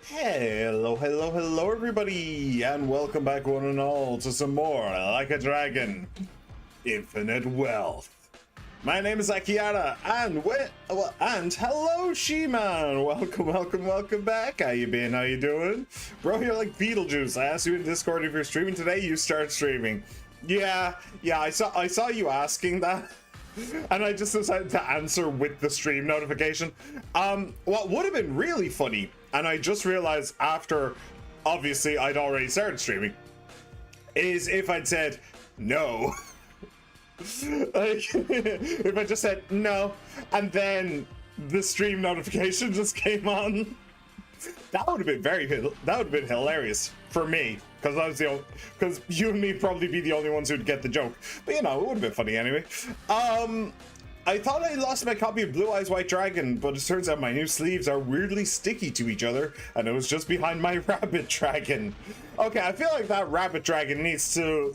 Hello everybody, and welcome back one and all to some more Like a Dragon Infinite Wealth. My name is Akiara, and hello She-Man! Welcome back. How you been? How you doing? Bro, you're like Beetlejuice. I asked you in Discord if you're streaming today, you start streaming. Yeah, I saw you asking that. And I just decided to answer with the stream notification. What would have been really funny, and I just realized after, obviously, I'd already started streaming, is if I'd said no. Like, if I just said no, and then the stream notification just came on. That would have been hilarious for me, because you and me probably be the only ones who'd get the joke. But you know, it would have been funny anyway. I thought I lost my copy of Blue Eyes White Dragon, but it turns out my new sleeves are weirdly sticky to each other, and it was just behind my Rabbit Dragon. Okay, I feel like that Rabbit Dragon needs to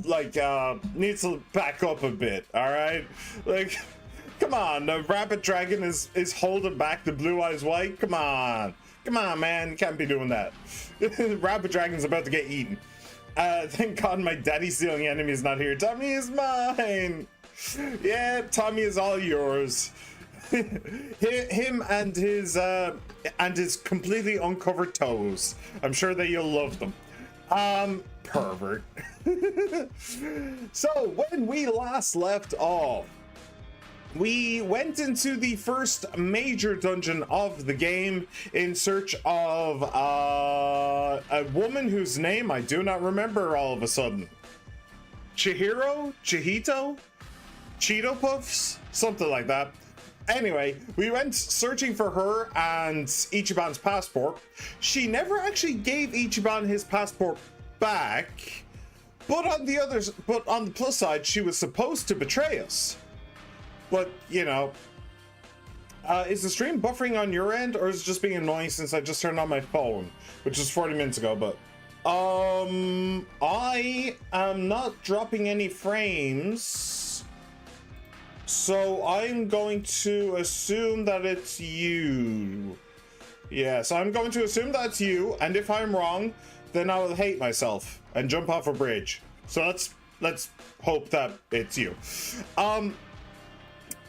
back up a bit. All right, like, come on, the Rabbit Dragon is holding back the Blue Eyes White. Come on, man, you can't be doing that. Rabbit Dragon's about to get eaten. Thank God my daddy stealing enemy is not here. Tommy is mine. Yeah, Tommy is all yours. Him and his completely uncovered toes. I'm sure that you'll love them. Pervert. So when we last left off, we went into the first major dungeon of the game in search of a woman whose name I do not remember all of a sudden. Chihito? Cheeto Puffs? Something like that. Anyway, we went searching for her and Ichiban's passport. She never actually gave Ichiban his passport back, but on the plus side, she was supposed to betray us. But, you know, is the stream buffering on your end, or is it just being annoying since I just turned on my phone, which was 40 minutes ago? But I am not dropping any frames, so I'm going to assume that it's you. Yes, I'm going to assume that's you, and if I'm wrong, then I will hate myself and jump off a bridge. So let's hope that it's you.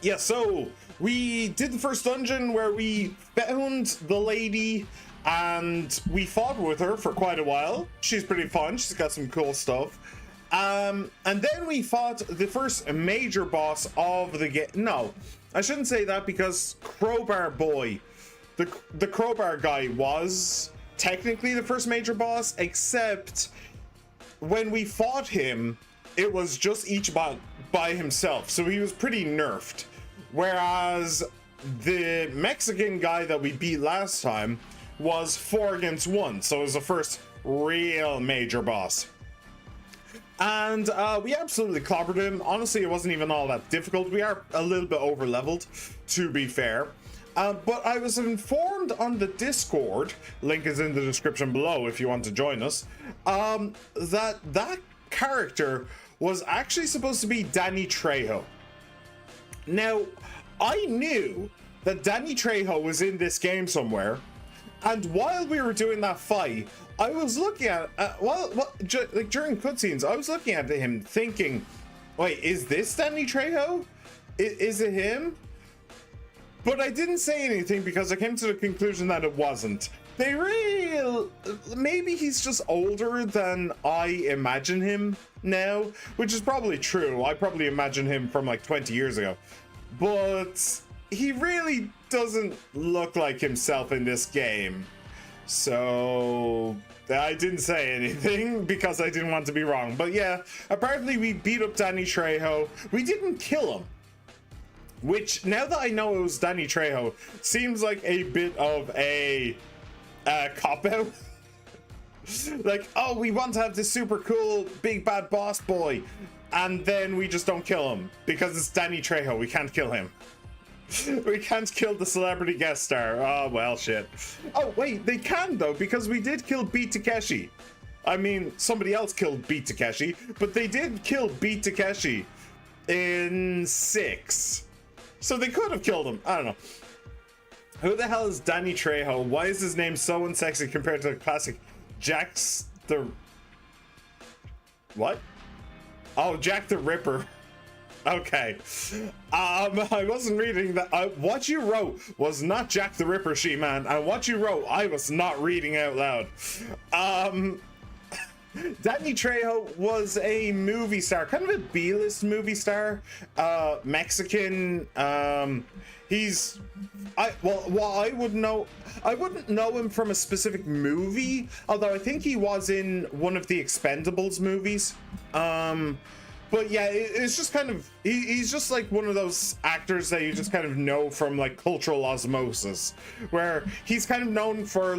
Yeah, so we did the first dungeon where we found the lady and we fought with her for quite a while. She's pretty fun. She's got some cool stuff. And then we fought the first major boss of the game. No, I shouldn't say that, because Crowbar Boy, the Crowbar guy, was technically the first major boss, except when we fought him, it was just Ichiban by himself, so he was pretty nerfed. Whereas the Mexican guy that we beat last time was 4 against 1, so it was the first real major boss. And we absolutely clobbered him. Honestly, it wasn't even all that difficult. We are a little bit over leveled, to be fair. But I was informed on the Discord, link is in the description below if you want to join us, that character was actually supposed to be Danny Trejo. Now, I knew that Danny Trejo was in this game somewhere, and while we were doing that fight, I was looking at during cutscenes, I was looking at him thinking, wait, is this Danny Trejo? Is it him? But I didn't say anything because I came to the conclusion that it wasn't. Maybe he's just older than I imagine him now, which is probably true. I probably imagine him from like 20 years ago, but he really doesn't look like himself in this game. So I didn't say anything because I didn't want to be wrong. But yeah, apparently we beat up Danny Trejo. We didn't kill him, which, now that I know it was Danny Trejo, seems like a bit of a cop-out. Like, oh, we want to have this super cool big bad boss boy, and then we just don't kill him because it's Danny Trejo. We can't kill him. We can't kill the celebrity guest star. Oh, well, shit. Oh, wait, they can, though, because we did kill Beat Takeshi. I mean, somebody else killed Beat Takeshi, but they did kill Beat Takeshi in 6. So they could have killed him. I don't know. Who the hell is Danny Trejo? Why is his name so unsexy compared to the classic Jack's the... What? Oh, Jack the Ripper. Okay. I wasn't reading that. What you wrote was not Jack the Ripper, She-Man, and what you wrote, I was not reading out loud. Danny Trejo was a movie star, kind of a B-list movie star, Mexican. I wouldn't know him from a specific movie, although I think he was in one of the Expendables movies. But yeah, it's just kind of, he's just like one of those actors that you just kind of know from like cultural osmosis, where he's kind of known for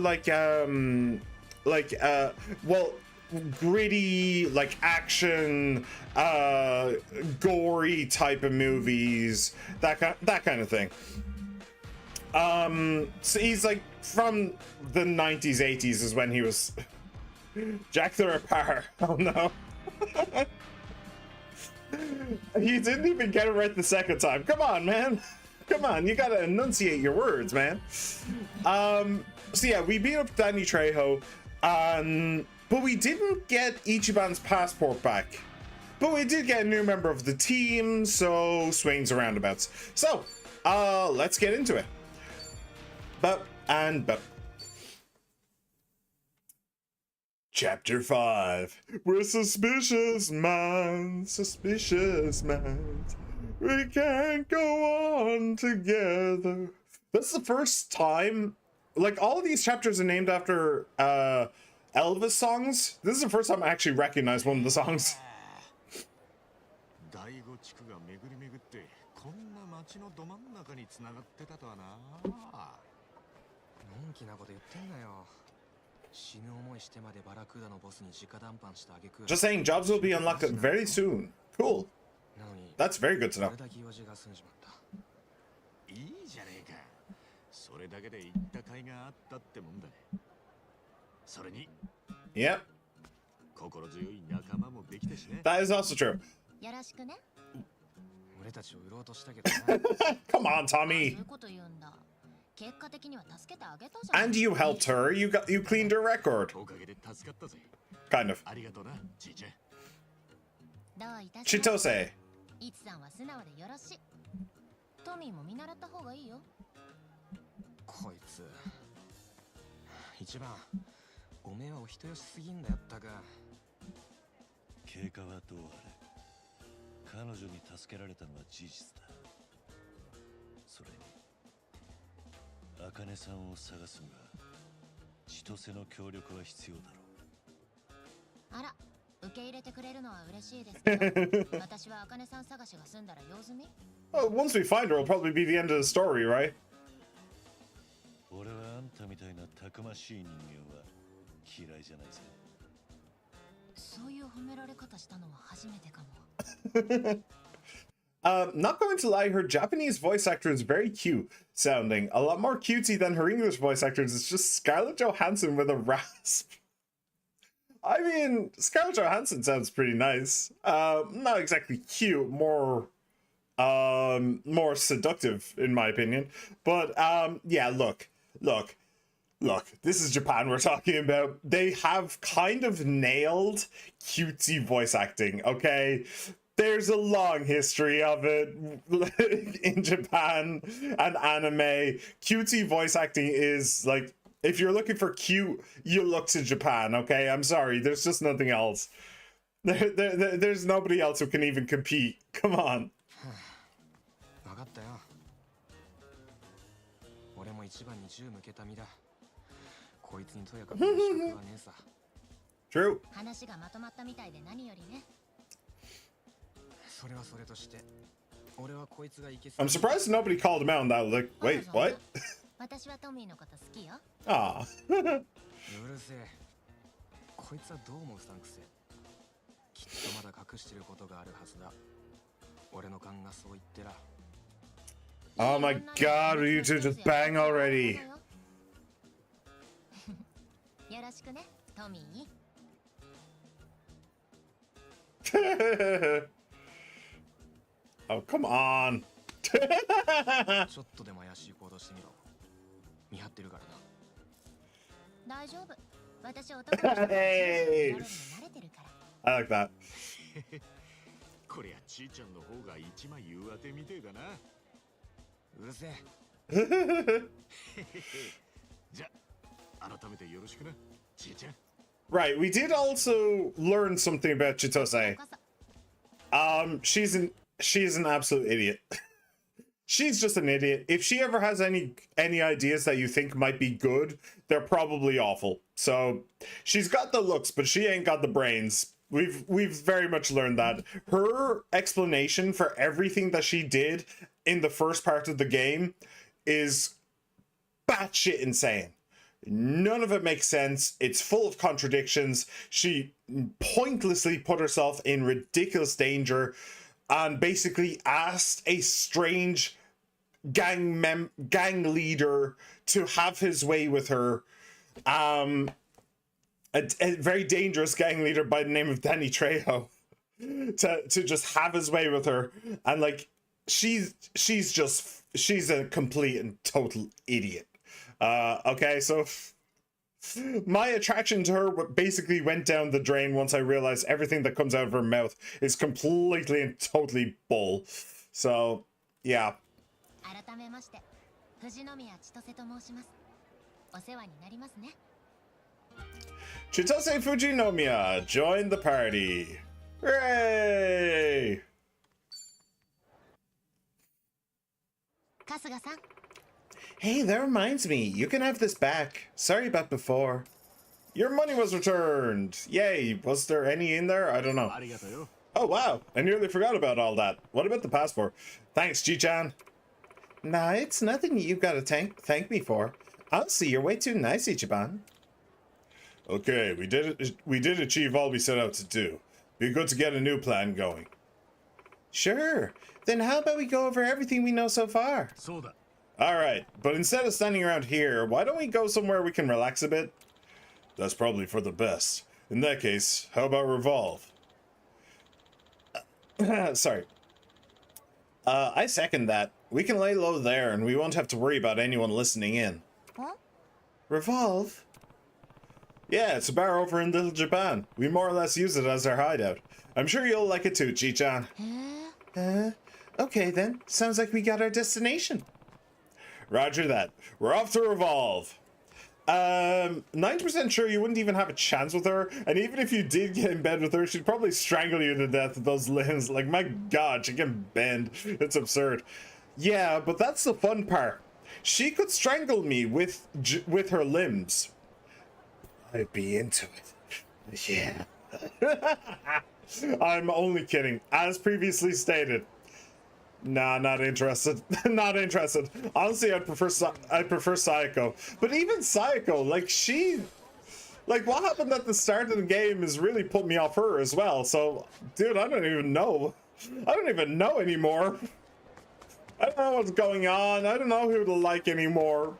gritty, like action, gory type of movies, that kind of thing. So he's like from the 90s, 80s is when he was Jack the Ripper. Oh no. You didn't even get it right the second time. Come on, man. Come on, you gotta enunciate your words, man. So yeah, we beat up Danny Trejo, but we didn't get Ichiban's passport back. But we did get a new member of the team, so swings and roundabouts. So, let's get into it. Chapter 5. We're suspicious minds, suspicious minds. We can't go on together. That's the first time, like, all of these chapters are named after Elvis songs. This is the first time I actually recognize one of the songs. Just saying, jobs will be unlocked very soon. Cool. That's very good to know. Yep. That is also true. Come on, Tommy. And you helped her. You cleaned her record. Kind of. Chitose. Well, once we find her, it'll probably be the end of the story, right? Not going to lie, her Japanese voice actor is very cute sounding. A lot more cutesy than her English voice actors. It's just Scarlett Johansson with a rasp. I mean, Scarlett Johansson sounds pretty nice. Not exactly cute, more seductive in my opinion. But yeah, look. This is Japan we're talking about. They have kind of nailed cutesy voice acting, okay? There's a long history of it in Japan and anime. Cutesy voice acting is like, if you're looking for cute, you look to Japan, okay? I'm sorry, there's just nothing else. There's nobody else who can even compete. Come on. True. I'm surprised nobody called him out on that. Like, wait, what? Ah. Oh my god, you two just bang already. Oh, come on. Hey! I like that. こりゃちーちゃんの方が一枚言う当てみてえだな。うるせえ。じゃあ改めてよろしくな、ちーちゃん。Right, we did also learn something about Chitose. She's an absolute idiot. She's just an idiot. If she ever has any ideas that you think might be good, they're probably awful. So she's got the looks, but she ain't got the brains. We've very much learned that. Her explanation for everything that she did in the first part of the game is batshit insane. None of it makes sense. It's full of contradictions. She pointlessly put herself in ridiculous danger and basically asked a strange gang leader to have his way with her. A very dangerous gang leader by the name of Danny Trejo to just have his way with her. And like she's a complete and total idiot. Okay, so my attraction to her basically went down the drain once I realized everything that comes out of her mouth is completely and totally bull. So, yeah. Chitose Fujinomiya, join the party. Hooray! Hey, that reminds me, you can have this back. Sorry about before. Your money was returned. Yay, was there any in there? I don't know. Oh wow, I nearly forgot about all that. What about the passport? Thanks, Ji-chan. Nah, it's nothing you've got to thank me for. Honestly, you're way too nice, Ichiban. Okay, we did achieve all we set out to do. Be good to get a new plan going. Sure. Then how about we go over everything we know so far? Alright, but instead of standing around here, why don't we go somewhere we can relax a bit? That's probably for the best. In that case, how about Revolve? Sorry. I second that. We can lay low there and we won't have to worry about anyone listening in. Huh? Revolve? Yeah, it's a bar over in Little Japan. We more or less use it as our hideout. I'm sure you'll like it too, Chi-chan. Okay then. Sounds like we got our destination. Roger that. We're off to Revolve. 90% sure you wouldn't even have a chance with her, and even if you did get in bed with her, she'd probably strangle you to death with those limbs. Like, my god, she can bend. It's absurd. Yeah, but that's the fun part. She could strangle me with her limbs. I'd be into it. Yeah. I'm only kidding. As previously stated. Nah, not interested. Not interested. Honestly, I'd prefer Sayako. But even Sayako, like what happened at the start of the game has really put me off her as well. So, dude, I don't even know. I don't even know anymore. I don't know what's going on. I don't know who to like anymore.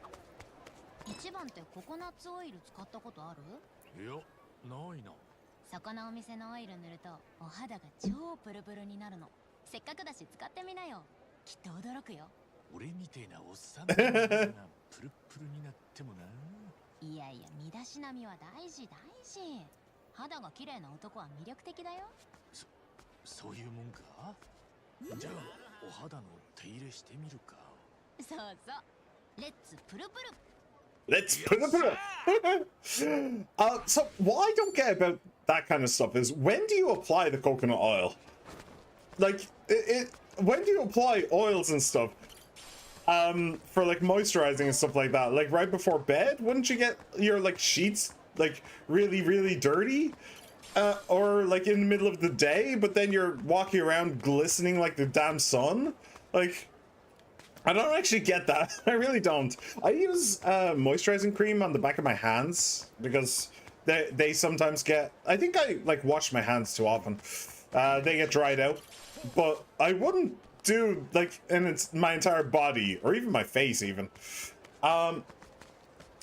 Let's put it. So what I don't get about that kind of stuff is, when do you apply the coconut oil? Like, when do you apply oils and stuff? For like moisturizing and stuff like that? Like right before bed? Wouldn't you get your like sheets like really, really dirty? Or like in the middle of the day, but then you're walking around glistening like the damn sun? Like, I don't actually get that. I really don't. I use moisturizing cream on the back of my hands because they sometimes get, I think I like wash my hands too often. They get dried out, but I wouldn't do like in my entire body or even my face even.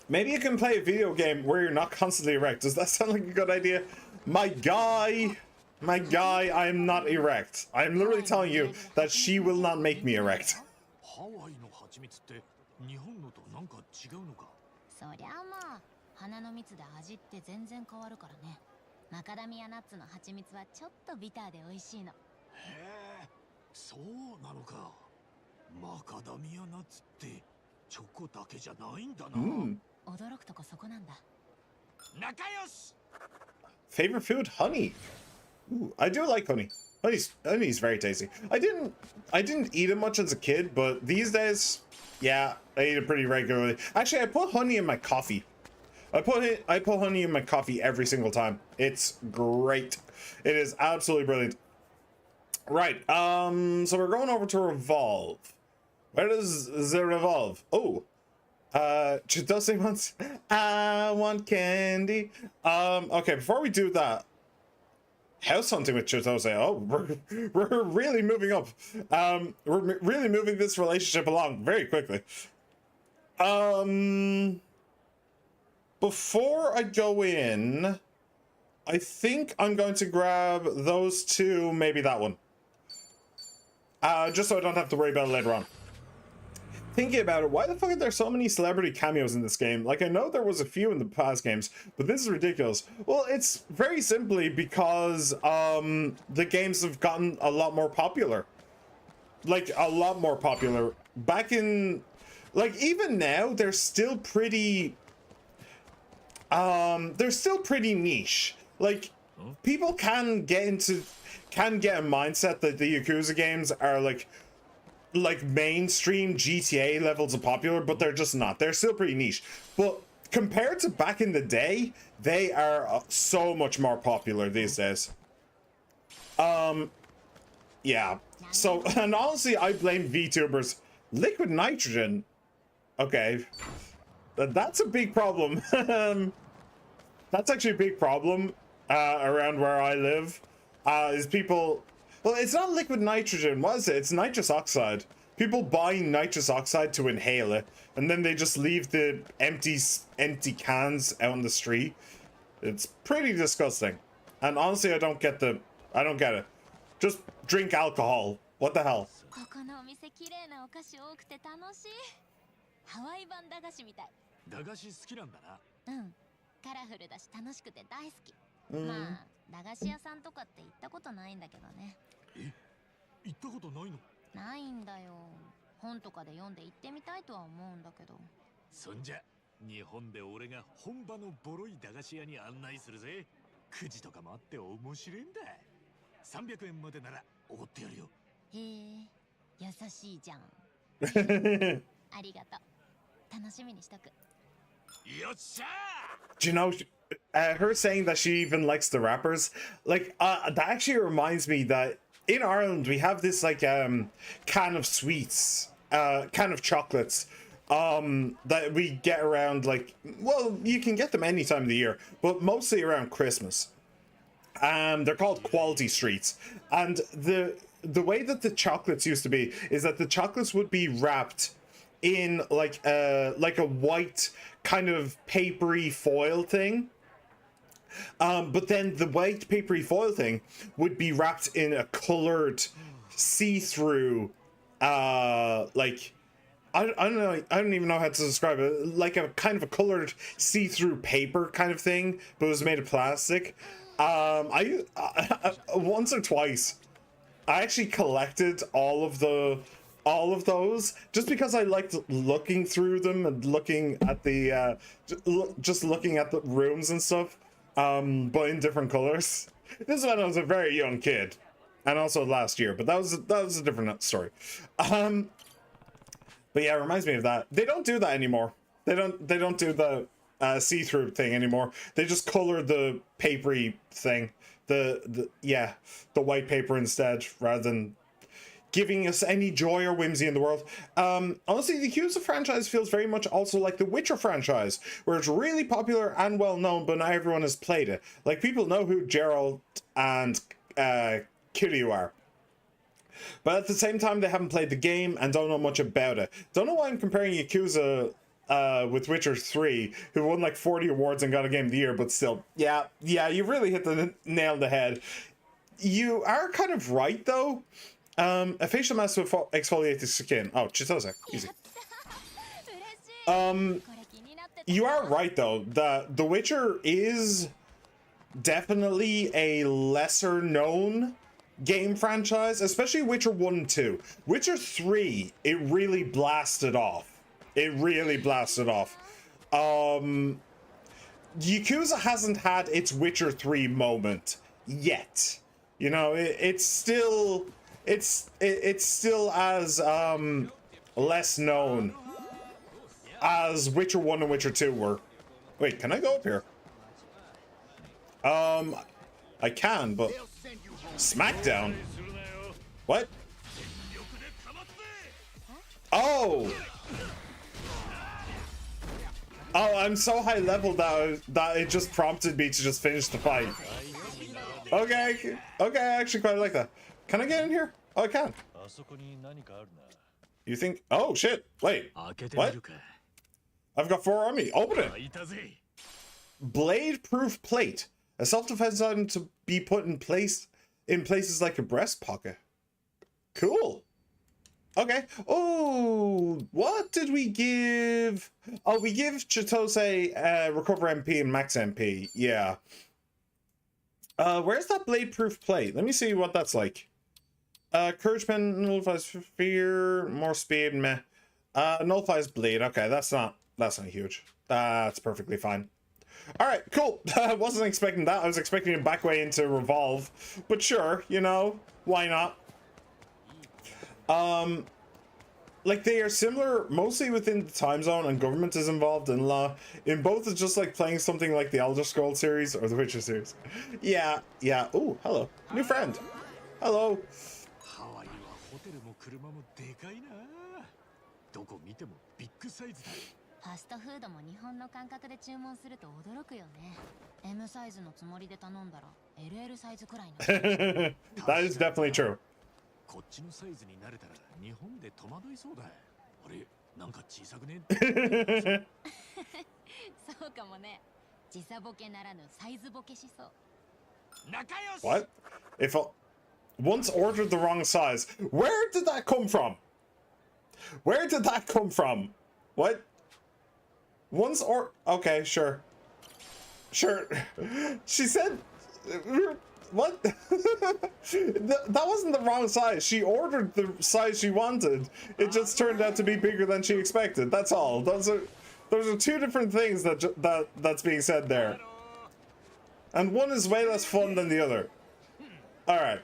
Maybe you can play a video game where you're not constantly erect. Does that sound like a good idea? My guy, I am not erect. I'm literally telling you that she will not make me erect. なんか違うのか。そりゃあまあ花の蜜で味って全然変わるからね。マカダミアナッツの蜂蜜はちょっとビターで美味しいの。へえ、そうなのか。マカダミアナッツってチョコだけじゃないんだな。驚くとこそこなんだ。仲良し。 Favorite food? Honey. Ooh, I do like honey. Honey's very tasty. I didn't eat it much as a kid, but these days, yeah, I eat it pretty regularly. Actually, I put honey in my coffee. I put honey in my coffee every single time. It's great. It is absolutely brilliant. Right. So we're going over to Revolve. Where does the Revolve? Oh. Chitose wants, I want candy. Okay, before we do that, house hunting with Chitose. Oh, we're really moving up. We're really moving this relationship along very quickly. Before I go in, I think I'm going to grab those two, maybe that one. Just so I don't have to worry about it later on. Thinking about it, why the fuck are there so many celebrity cameos in this game? Like, I know there was a few in the past games, but this is ridiculous. Well, it's very simply because the games have gotten a lot more popular. Like, a lot more popular. Back in, like, even now, they're still pretty niche. Like, people can get a mindset that the Yakuza games are like mainstream GTA levels of popular, but they're just not. They're still pretty niche. But compared to back in the day, they are so much more popular these days. Yeah. So, and honestly, I blame VTubers. Liquid nitrogen. Okay. That's a big problem. That's actually a big problem around where I live. Is people... Well, it's not liquid nitrogen, was it? It's nitrous oxide. People buy nitrous oxide to inhale it, and then they just leave the empty cans out on the street. It's pretty disgusting. And honestly, I don't get it. Just drink alcohol. What the hell? ここのお店綺麗なお菓子多くて楽しい。ハワイ版駄菓子みたい。駄菓子好きなんだな。うん。カラフルだし楽しくて大好き。まあ、駄菓子屋さんとかって行ったことないんだけどね。え、行ったことないの？ないんだよ。本とかで読んで行ってみたいとは思うんだけど。そんじゃ、日本で俺が本場のボロい駄菓子屋に案内するぜ。くじとかもあって面白いんだ。300円までならおごってやるよ。へえ、優しいじゃん。ありがとう。楽しみにしとく。よっしゃー! Do you know, her saying that she even likes the rappers, like, that actually reminds me that in Ireland we have this, like, can of sweets, can of chocolates, that we get around, like, well, you can get them any time of the year, but mostly around Christmas. They're called quality streets, and the way that the chocolates used to be is that the chocolates would be wrapped in like a white kind of papery foil thing, but then the white papery foil thing would be wrapped in a colored see-through like I don't know, I don't even know how to describe it, like a kind of a colored see-through paper kind of thing, but it was made of plastic. I once or twice I actually collected all of those just because I liked looking through them and looking at the just looking at the rooms and stuff, but in different colors. This is when I was a very young kid, and also last year, but that was a different story. But yeah, it reminds me of that. They don't do that anymore. They don't do the see-through thing anymore. They just color the papery thing, the white paper instead, rather than giving us any joy or whimsy in the world. Honestly, the Yakuza franchise feels very much also like the Witcher franchise, where it's really popular and well known, but not everyone has played it. Like, people know who Geralt and Kiryu are, but at the same time they haven't played the game and don't know much about it. Don't know why I'm comparing Yakuza with Witcher 3, who won like 40 awards and got a Game of the Year, but still, yeah, you really hit the nail on the head. You are kind of right, though. A facial mask will exfoliate the skin. Oh, Chitose, easy. You are right though. The Witcher is definitely a lesser known game franchise, especially Witcher 1 and 2. Witcher 3, it really blasted off. It really blasted off. Yakuza hasn't had its Witcher 3 moment yet. You know, it's still as less known as Witcher 1 and Witcher 2 were. Wait, can I go up here? I can, but Smackdown. What? Oh. Oh, I'm so high level that it just prompted me to just finish the fight. Okay, okay, I actually quite like that. Can I get in here? Oh, I can. You think? Oh shit! Wait, what? I've got 4 on me. Open it. Blade-proof plate, a self-defense item to be put in places like a breast pocket. Cool. Okay. Oh, what did we give? Oh, we give Chitose recover MP and max MP. Yeah. Where's that blade-proof plate? Let me see what that's like. Courage pen nullifies fear, more speed, meh. Nullifies bleed. Okay, that's not huge. That's perfectly fine. All right, cool. I wasn't expecting that. I was expecting a back way into Revolve, but sure, you know, why not? Like they are similar mostly within the time zone, and government is involved in law. In both, it's just like playing something like the Elder Scrolls series or the Witcher series. Yeah, yeah. Oh, hello, new friend. Hello. That is definitely true. こっちのサイズになれたら日本で戸惑いそうだ。あれ、なんか小さくね？そうかもね。時差ボケならぬサイズボケしそう。仲良し。 What? If once ordered the wrong size, where did that come from? Where did that come from? What? Once okay, sure. Sure. She said what? That wasn't the wrong size. She ordered the size she wanted. It just turned out to be bigger than she expected. That's all. Those are two different things that's being said there. And one is way less fun than the other. All right.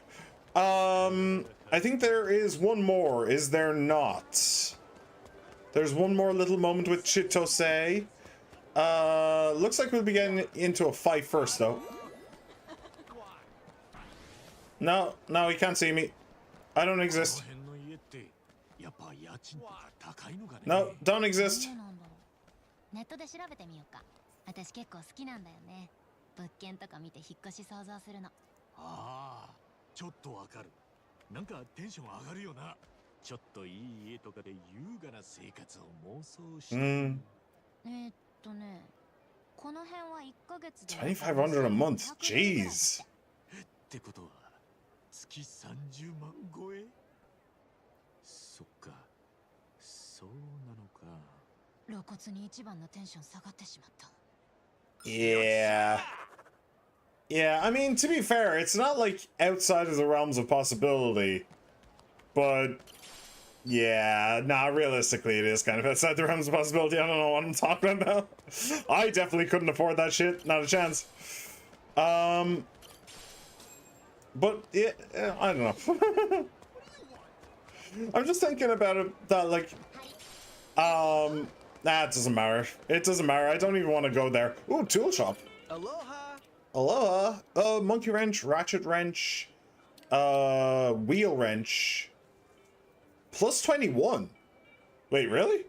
I think there is one more. Is there not? There's one more little moment with Chitose. Looks like we'll be getting into a fight first, though. No, no, he can't see me. I don't exist. No, don't exist. ネットで調べてみようか。私結構好きなんだよね。物件とか見て引っ越し想像するの。ああ、ちょっとわかる。なんかテンション上がるよな。ちょっといい家とかで優雅な生活を妄想して。この辺は1ヶ月で$2,500 a month. Jeez. ってことは月30万超え？そっか。そうなのか。露骨に一番のテンション下がってしまった。Yeah. Yeah, I mean, to be fair, it's not like outside of the realms of possibility. But yeah, nah, realistically it is kind of outside the realms of possibility. I don't know what I'm talking about. I definitely couldn't afford that shit. Not a chance. But yeah, I don't know. I'm just thinking about it that like nah, it doesn't matter. It doesn't matter. I don't even want to go there. Ooh, tool shop. Aloha. Aloha. Monkey wrench, ratchet wrench, wheel wrench. Plus 21. Wait, really?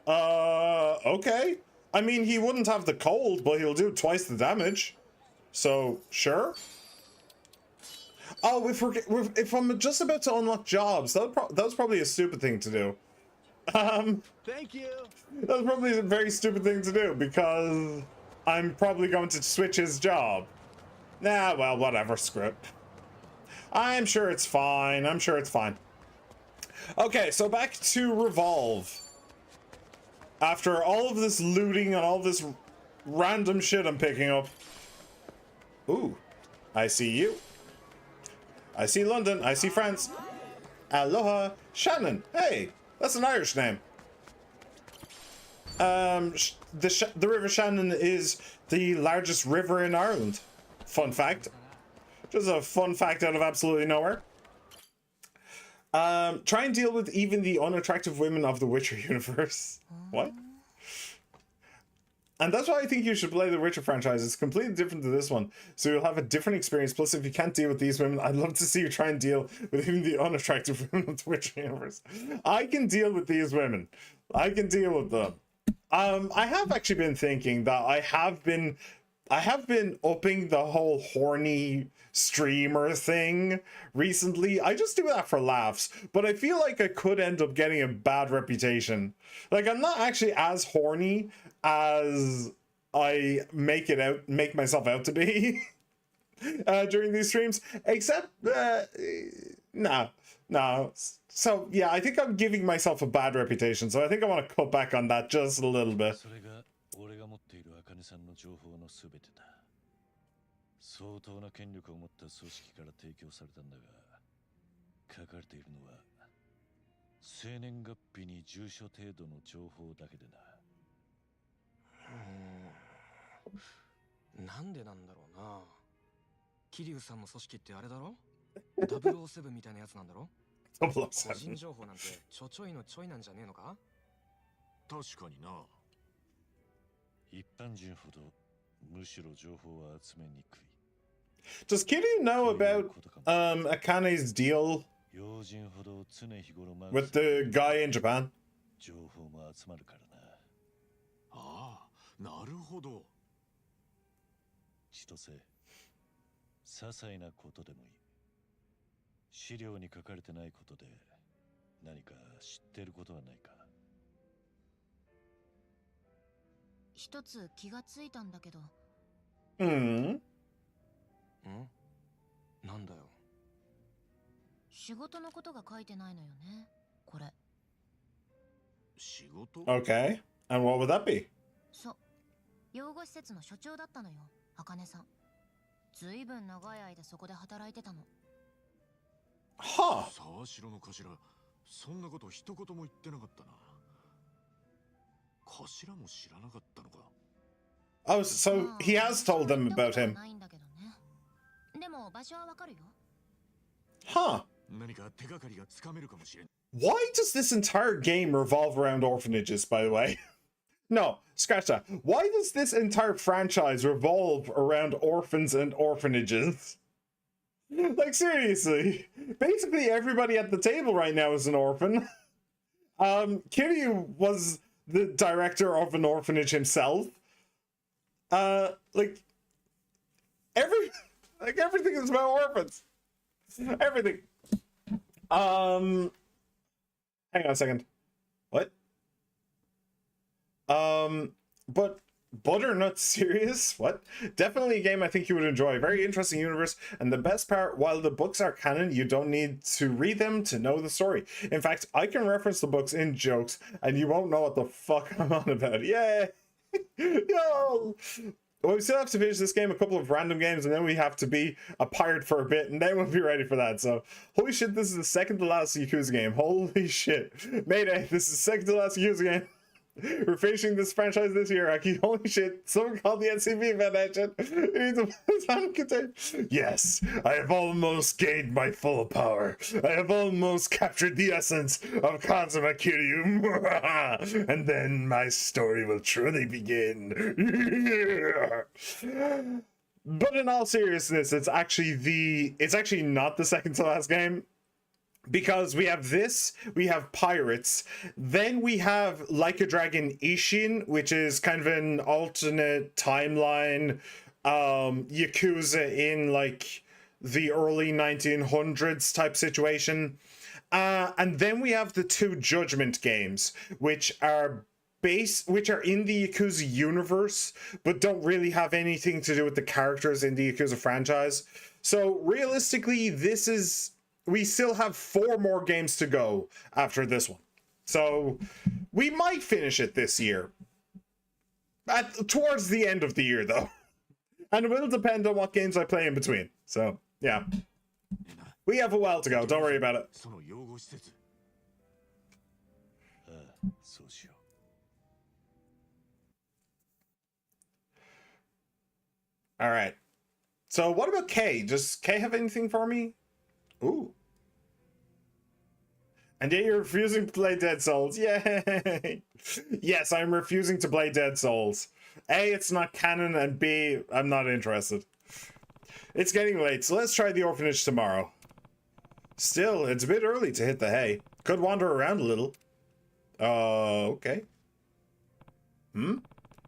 Okay. I mean, he wouldn't have the cold, but he'll do twice the damage. So, sure. Oh, if I'm just about to unlock jobs, that was probably a stupid thing to do. Thank you. That was probably a very stupid thing to do because I'm probably going to switch his job. Nah, well, whatever, screw it. I'm sure it's fine. I'm sure it's fine. Okay, so back to Revolve. After all of this looting and all this random shit I'm picking up. Ooh, I see you. I see London. I see France. Aloha. Shannon. Hey, that's an Irish name. The River Shannon is the largest river in Ireland. Fun fact. Just a fun fact out of absolutely nowhere. Try and deal with even the unattractive women of the Witcher universe. What? And that's why I think you should play the Witcher franchise. It's completely different to this one. So you'll have a different experience. Plus, if you can't deal with these women, I'd love to see you try and deal with even the unattractive women of the Witcher universe. I can deal with these women. I can deal with them. I have actually been thinking that I have been upping the whole horny streamer thing recently. I just do that for laughs, but I feel like I could end up getting a bad reputation. Like, I'm not actually as horny as I make myself out to be during these streams, except no. So yeah, I think I'm giving myself a bad reputation, so I think I want to cut back on that just a little bit. 相当な権力を持った組織から提供されたんだが、書かれているのは生年月日に住所程度の情報だけでな。なんでなんだろうな。桐生さんの組織ってあれだろ？007みたいなやつなんだろ？個人情報なんてちょちょいのちょいなんじゃねえのか？確かにな。一般人ほどむしろ情報は集めにくい。Does Kiryu know about Akane's deal with the guy in Japan? 情報も集まるからな。ああ、なるほど。千歳、些細なことでもいい。資料に書かれてないことで何か知ってることはないか。一つ気がついたんだけど。なんだよ。仕事のことが書いてないのよね、これ。仕事？ Okay. And what would that be? そう。養護施設の所長だったのよ、茜さん。ずいぶん長い間そこで働いてたの。はあ。沢城の頭、そんなこと一言も言ってなかったな。頭も知らなかったのか。Oh, so he has told them about him. でも場所はわかるよ。Huh. 何か手がかりがつかめるかもしれん。Why does this entire game revolve around orphanages, by the way? No, scratch that. Why does this entire franchise revolve around orphans and orphanages? Like, seriously. Basically, everybody at the table right now is an orphan. Kiryu was the director of an orphanage himself. Everything is about orphans. Everything. Hang on a second. What? But Butternut Serious? What? Definitely a game I think you would enjoy. Very interesting universe, and the best part, while the books are canon, you don't need to read them to know the story. In fact, I can reference the books in jokes, and you won't know what the fuck I'm on about. Yay! Yo! Well, we still have to finish this game, a couple of random games, and then we have to be a pirate for a bit, and then we'll be ready for that. So, holy shit, this is the second to last Yakuza game. Holy shit. Mayday, this is the second to last Yakuza game. We're finishing this franchise this year, Aki. Holy shit, someone called the NCB mention. Yes, I have almost gained my full power. I have almost captured the essence of Kazuma Kiryu. And then my story will truly begin. But in all seriousness, it's actually not the second to last game. Because we have this, we have Pirates, then we have Like a Dragon Ishin, which is kind of an alternate timeline, Yakuza in like the early 1900s type situation. And then we have the two Judgment games, which are in the Yakuza universe, but don't really have anything to do with the characters in the Yakuza franchise. So realistically, we still have 4 more games to go after this one. So we might finish it this year. Towards the end of the year, though. And it will depend on what games I play in between. So, yeah. We have a while to go. Don't worry about it. その養護施設。ああ、そうしよう。All right. So what about Kay? Does Kay have anything for me? Ooh. And yet you're refusing to play Dead Souls. Yay! Yes, I'm refusing to play Dead Souls. A, it's not canon, and B, I'm not interested. It's getting late, so let's try the orphanage tomorrow. Still, it's a bit early to hit the hay. Could wander around a little. Okay.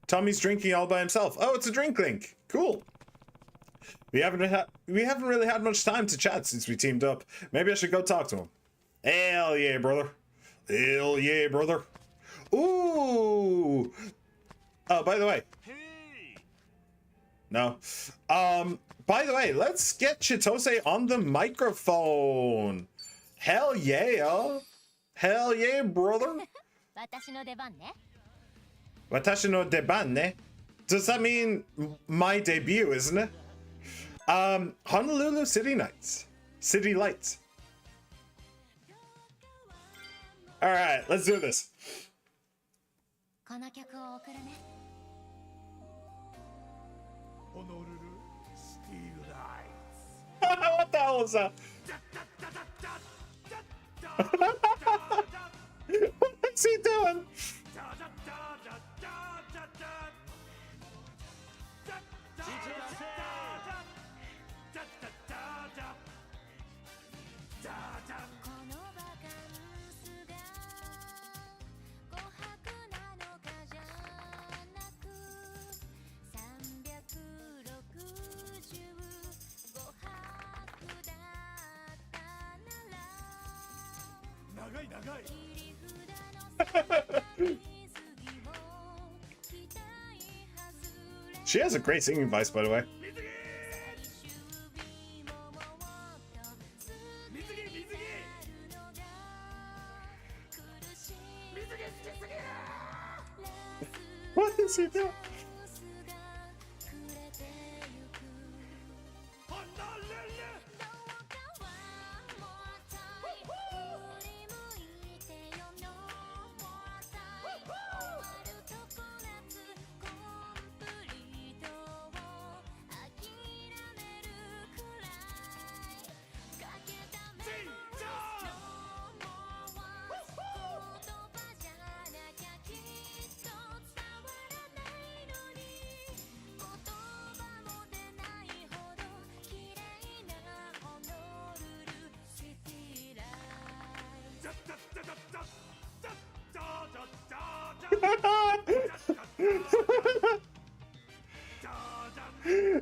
Tommy's drinking all by himself. Oh, it's a drink link. Cool. We haven't really had much time to chat since we teamed up. Maybe I should go talk to him. Hell yeah, brother. Hell yeah, brother. Ooh. Oh, by the way. Hey! No. By the way, let's get Chitose on the microphone. Hell yeah. Hell yeah, brother. 私の出番ね。 Watashi no deban ne? Does that mean my debut, isn't it? Honolulu City Nights. City Lights. Alright, let's do this. この曲を送るね。 What the hell was that? What's he doing? She has a great singing voice, by the way. What is he doing?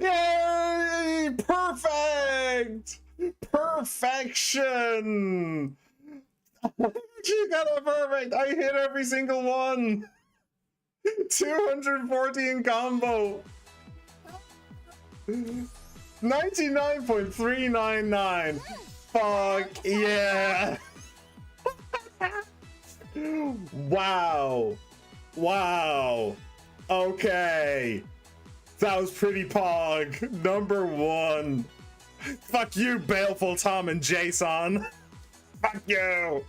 Yay! Perfect! Perfection! You got a perfect! I hit every single one! 214 combo! 99.399! Fuck yeah! Wow! Wow! Okay! That was pretty pog. Number one. Fuck you, Baleful Tom and Jason. Fuck you.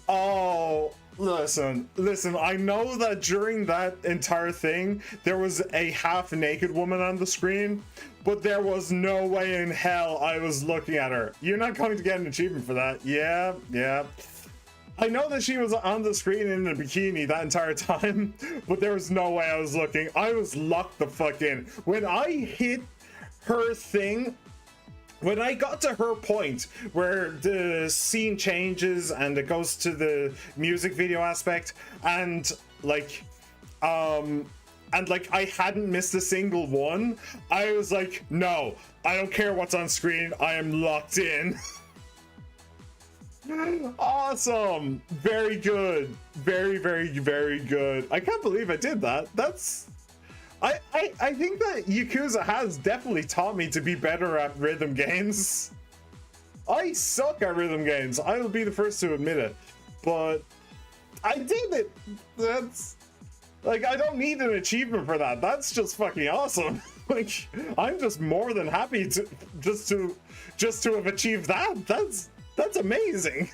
Oh, listen. I know that during that entire thing, there was a half-naked woman on the screen, but there was no way in hell I was looking at her. You're not going to get an achievement for that. Yeah. I know that she was on the screen in a bikini that entire time, but there was no way I was looking. I was locked the fuck in. When I hit her thing, when I got to her point where the scene changes and it goes to the music video aspect, and like I hadn't missed a single one, I was like, no, I don't care what's on screen, I am locked in. Awesome. Very good. Very good. I can't believe I did that. That's I think that Yakuza has definitely taught me to be better at rhythm games. I suck at rhythm games. I will be the first to admit it. But I did it. That's like, I don't need an achievement for that. That's just fucking awesome. Like, I'm just more than happy to just to have achieved that. That's amazing.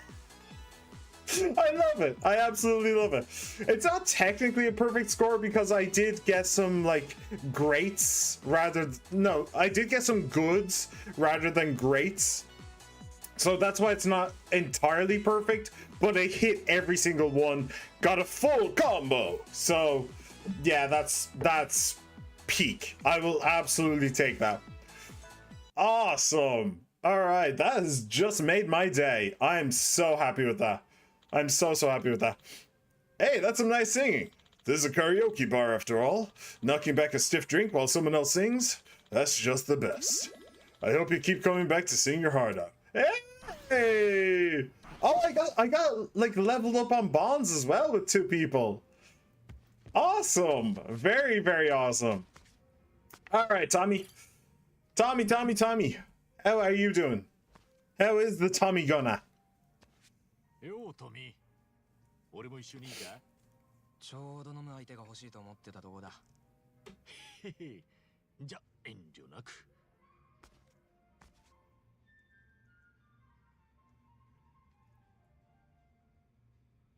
I love it. I absolutely love it. It's not technically a perfect score because I did get some like greats I did get some goods rather than greats. So that's why it's not entirely perfect, but I hit every single one, got a full combo. So yeah, that's peak. I will absolutely take that. Awesome. All right, that has just made my day. I'm so happy with that. I'm so happy with that. Hey, that's some nice singing. This is a karaoke bar after all. Knocking back a stiff drink while someone else sings, that's just the best. I hope you keep coming back to sing your heart out. Hey! Oh, I got like leveled up on bonds as well with 2 people. Awesome. Very, very awesome. All right, Tommy. Tommy. How are you doing? How is the Tommy gonna? ようトミー、俺も一緒にいいか？ちょうど飲む相手が欲しいと思ってたとこだ。へへ、じゃ遠慮なく。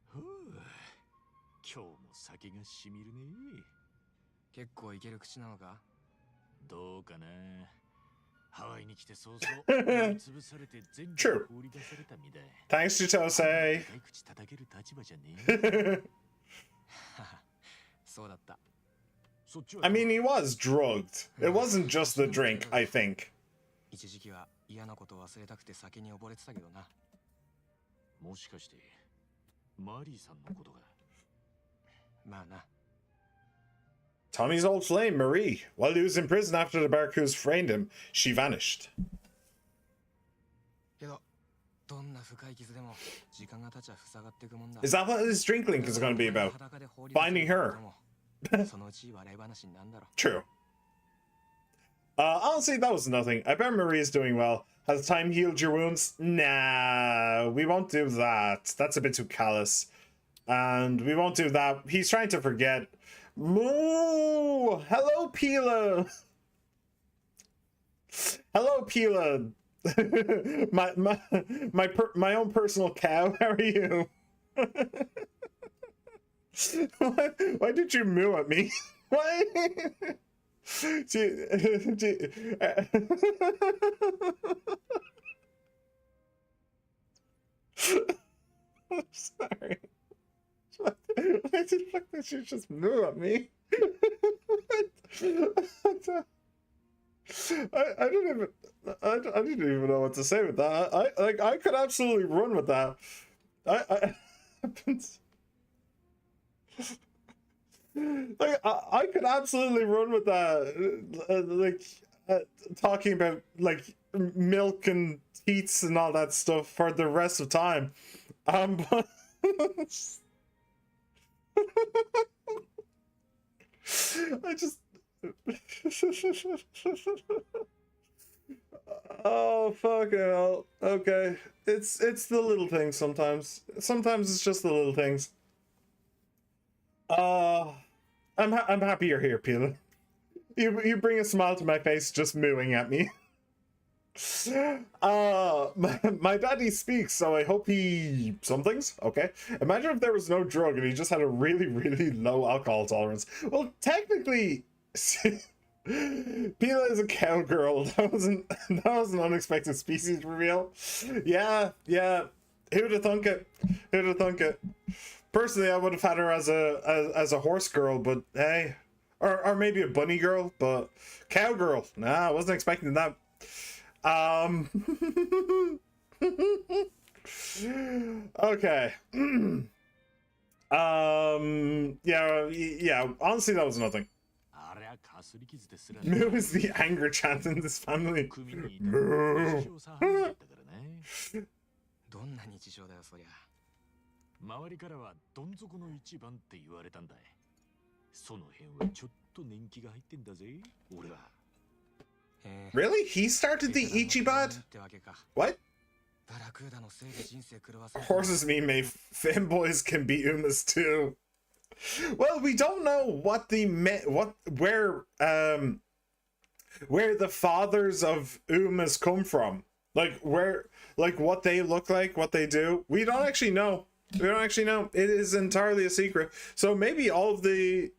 ふう、今日も酒がしみるね。結構いける口なのか？どうかな。ハワイに来て早々潰されて全部放り出された身だ。 Thanks, Chitose. 口叩ける立場じゃねえ。そうだった。 I mean, he was drugged. It wasn't just the drink, I think. 一時期は嫌なことを忘れたくて酒に溺れてたけどな。もしかしてマリーさんのことが。まあな。 Tommy's old flame, Marie. While he was in prison after the Barracudas framed him, she vanished. けど、どんな深い傷でも時間が経ちゃ塞がっていくもんだ。 Is that what this drink link is going to be about? Finding her. そのうち笑い話になるんだろう。 True. Honestly, that was nothing. I bet Marie is doing well. Has time healed your wounds? Nah, we won't do that. That's a bit too callous. And we won't do that. He's trying to forget. Moo! Hello, Pila. Hello, Pila. my own personal cow. How are you? Why did you moo at me? Why? I'm sorry. Why did fuck did you just moo at me? I didn't even know what to say with that. I could absolutely run with that. I could absolutely run with that. Talking about like milk and teats and all that stuff for the rest of time. But I just oh fucking hell. Okay, it's the little things sometimes. Sometimes it's just the little things. I'm happy you're here, Pila. You bring a smile to my face just mooing at me. My daddy speaks, so I hope he somethings. Okay. Imagine if there was no drug and he just had a really, really low alcohol tolerance. Well, technically, Pila is a cowgirl. That was an unexpected species reveal. Yeah. Who'd have thunk it? Who'd have thunk it? Personally, I would have had her as a horse girl, but hey, or maybe a bunny girl, but cowgirl. Nah, I wasn't expecting that. Okay. Yeah. Honestly, that was nothing. Moo is the anger chant in this family. Moo. どんな日常だよそりゃ。周りからはどん底の一番って言われたんだ。その辺はちょっと年季が入ってんだぜ、俺は。 Really? He started the Ichibad? What? Horses mean may fanboys can be Umas too. Well, we don't know what the where the fathers of Umas come from. Like what they look like, what they do. We don't actually know. We don't actually know. It is entirely a secret. So maybe all of the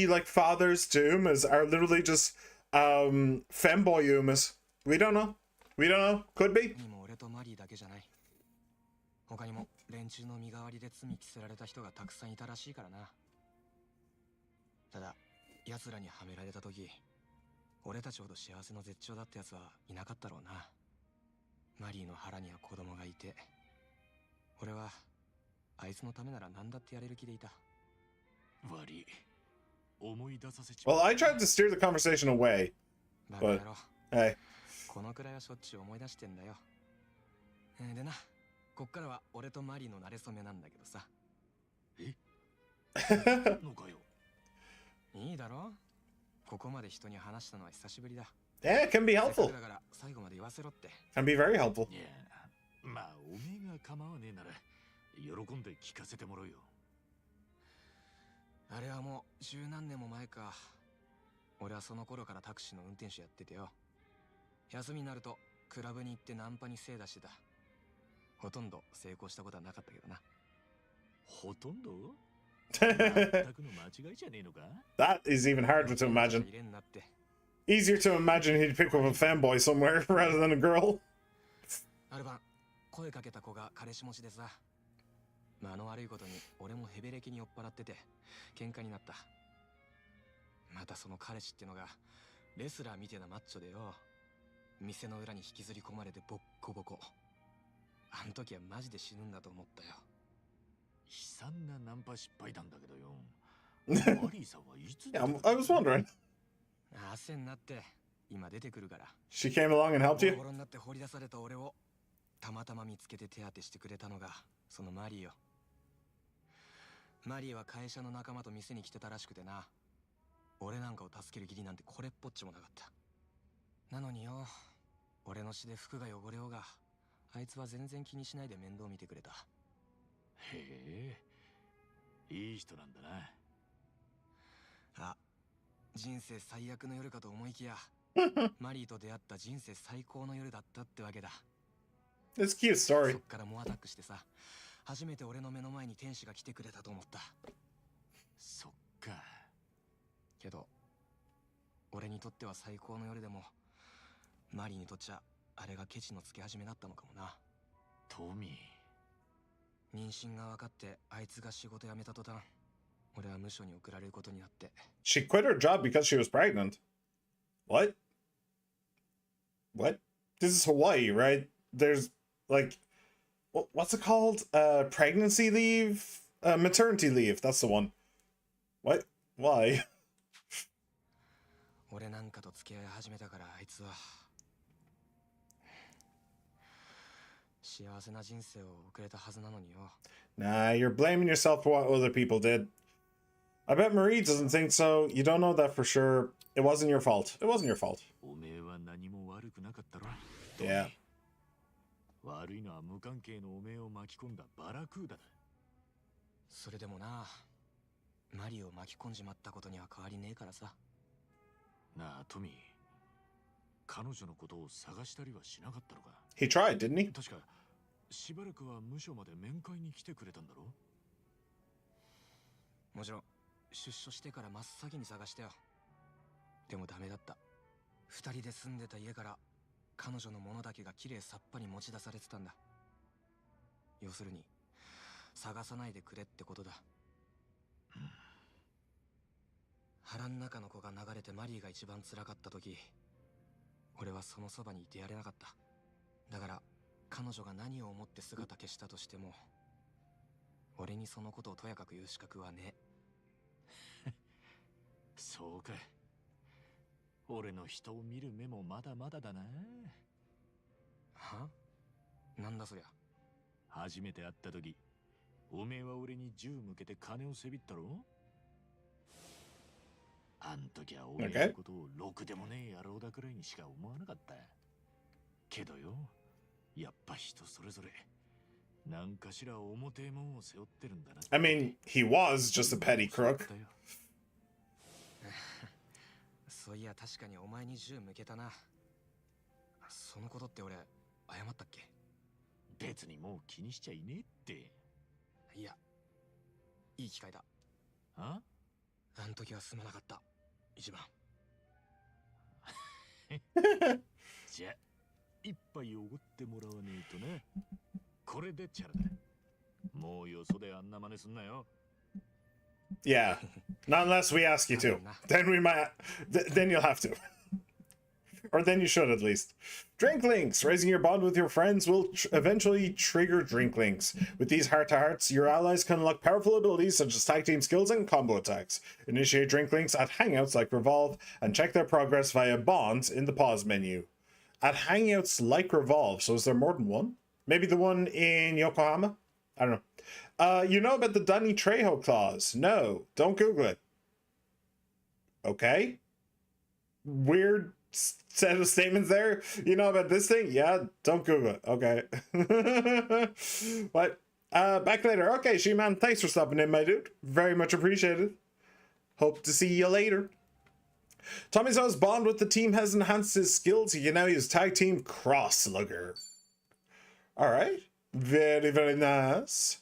like fathers to Umas are literally just femboy Umas. We don't know. We don't know. Could be. 他にも連中の身代わりで罪着せられた人がたくさんいたらしいからな。ただ奴らにはめられた時、俺たちほど幸せの絶頂だった奴はいなかったろうな。マリーの腹には子供がいて、俺はあいつのためなら何だってやれる気でいた。悪い。思い出させちゃう。Well, I tried to steer the conversation away, but hey. このくらいはしょっちゅう思い出してんだよ。でな。こっからは俺とマリーの馴れ初めなんだけどさ。え？のかよ。いいだろ？ここまで人に話したのは久しぶりだ。Yeah, it can be helpful. だから最後まで言わせろって。Can be very helpful. いや、まあおめえが構わねえなら喜んで聞かせてもらうよ。あれはもう十何年も前か。俺はその頃からタクシーの運転手やっててよ。休みになるとクラブに行ってナンパに精出してた。ほとんど成功したことはなかったけどな。ほとんど？全くの間違いじゃねえのか？ That is even harder to imagine. Easier to imagine he'd pick up a fanboy somewhere rather than a girl. ある晩、声かけた子が彼氏持ちでさ。間の悪いことに俺もヘベレキに酔っ払ってて喧嘩になった。またその彼氏ってのがレスラーみてえなマッチョでよ。店の裏に引きずり込まれてボッコボコ。あん時はマジで死ぬんだと思ったよ。悲惨なナンパ失敗なんだけどよ。マリーさんはいつだ？ Yeah, I was wondering. 汗になって今出てくるから。She came along and helped you? ボロになって放り出された俺をたまたま見つけて手当てしてくれたのがそのマリーよ。マリーは会社の仲間と店に来てたらしくてな。俺なんかを助ける義理なんてこれっぽっちもなかった。なのによ、俺の血で服が汚れようがあいつは全然気にしないで面倒見てくれた。へえ、いい人なんだな。あ、人生最悪の夜かと思いきやマリーと出会った人生最高の夜だったってわけだ。 It's a cute story. そっから猛アタックしてさ、初めて俺の目の前に天使が来てくれたと思った。そっか。けど俺にとっては最高の夜でもマリーにとっちゃあれがケチのつけ始めだったのかもな。トミー。妊娠が分かってあいつが仕事辞めた途端、俺は無所に送られることになって。She quit her job because she was pregnant. What? What? This is Hawaii, right? There's like, what's it called? Pregnancy leave? Maternity leave. That's the one. What? Why? 俺なんかと付き合い始めたからあいつは幸せな人生を送れたはずなのによ。Nah, you're blaming yourself for what other people did. I bet Marie doesn't think so. You don't know that for sure. It wasn't your fault. It wasn't your fault. おめえは何も悪くなかったろ。Yeah. 悪いのは無関係のおめえを巻き込んだバラクーダだ。それでもな、マリを巻き込んじまったことには変わりねえからさ。なあトミー、彼女のことを探したりはしなかったのか？ He tried, didn't he? 確かしばらくは無所まで面会に来てくれたんだろ？もちろん出所してから真っ先に探したよ。でもダメだった。二人で住んでた家から彼女のものだけがきれいさっぱり持ち出されてたんだ。要するに探さないでくれってことだ。腹ん中の子が流れてマリーが一番辛かった時、俺はそのそばにいてやれなかった。だから彼女が何を思って姿消したとしても、俺にそのことをとやかく言う資格はねえ。そうか。俺の人を見る目もまだまだだな。は？なんだそりゃ。初めて会った時、おめえは俺に銃向けて金をせびったろ？あん時はおめえのことをろくでもねえ野郎だくらいにしか思わなかった。けどよ、やっぱ人それぞれなんかしら重てえもんを背負ってるんだな。I mean, he was just a petty crook. そういや確かにお前に銃向けたな。そのことって俺謝ったっけ？別にもう気にしちゃいねえって。いや、いい機会だ。あ？あん時はすまなかった。一番。じゃあ一杯おごってもらわねえとな。これでチャラだ。もうよそであんな真似すんなよ。Yeah, not unless we ask you to. Then we might. Then you'll have to. Or then you should at least. Drink links. Raising your bond with your friends will eventually trigger drink links. With these heart-to-hearts, your allies can unlock powerful abilities such as tag team skills and combo attacks. Initiate drink links at hangouts like Revolve and check their progress via bonds in the pause menu. At hangouts like Revolve, so is there more than one? Maybe the one in Yokohama? I don't know. You know about the Danny Trejo clause? No, don't Google it. Okay. Weird set of statements there. You know about this thing? Yeah, don't Google it. Okay. But back later. Okay, She-Man, thanks for stopping in, my dude. Very much appreciated. Hope to see you later. Tommy Zoe's bond with the team has enhanced his skills. He can now use tag team cross slugger. Alright. Very, very nice.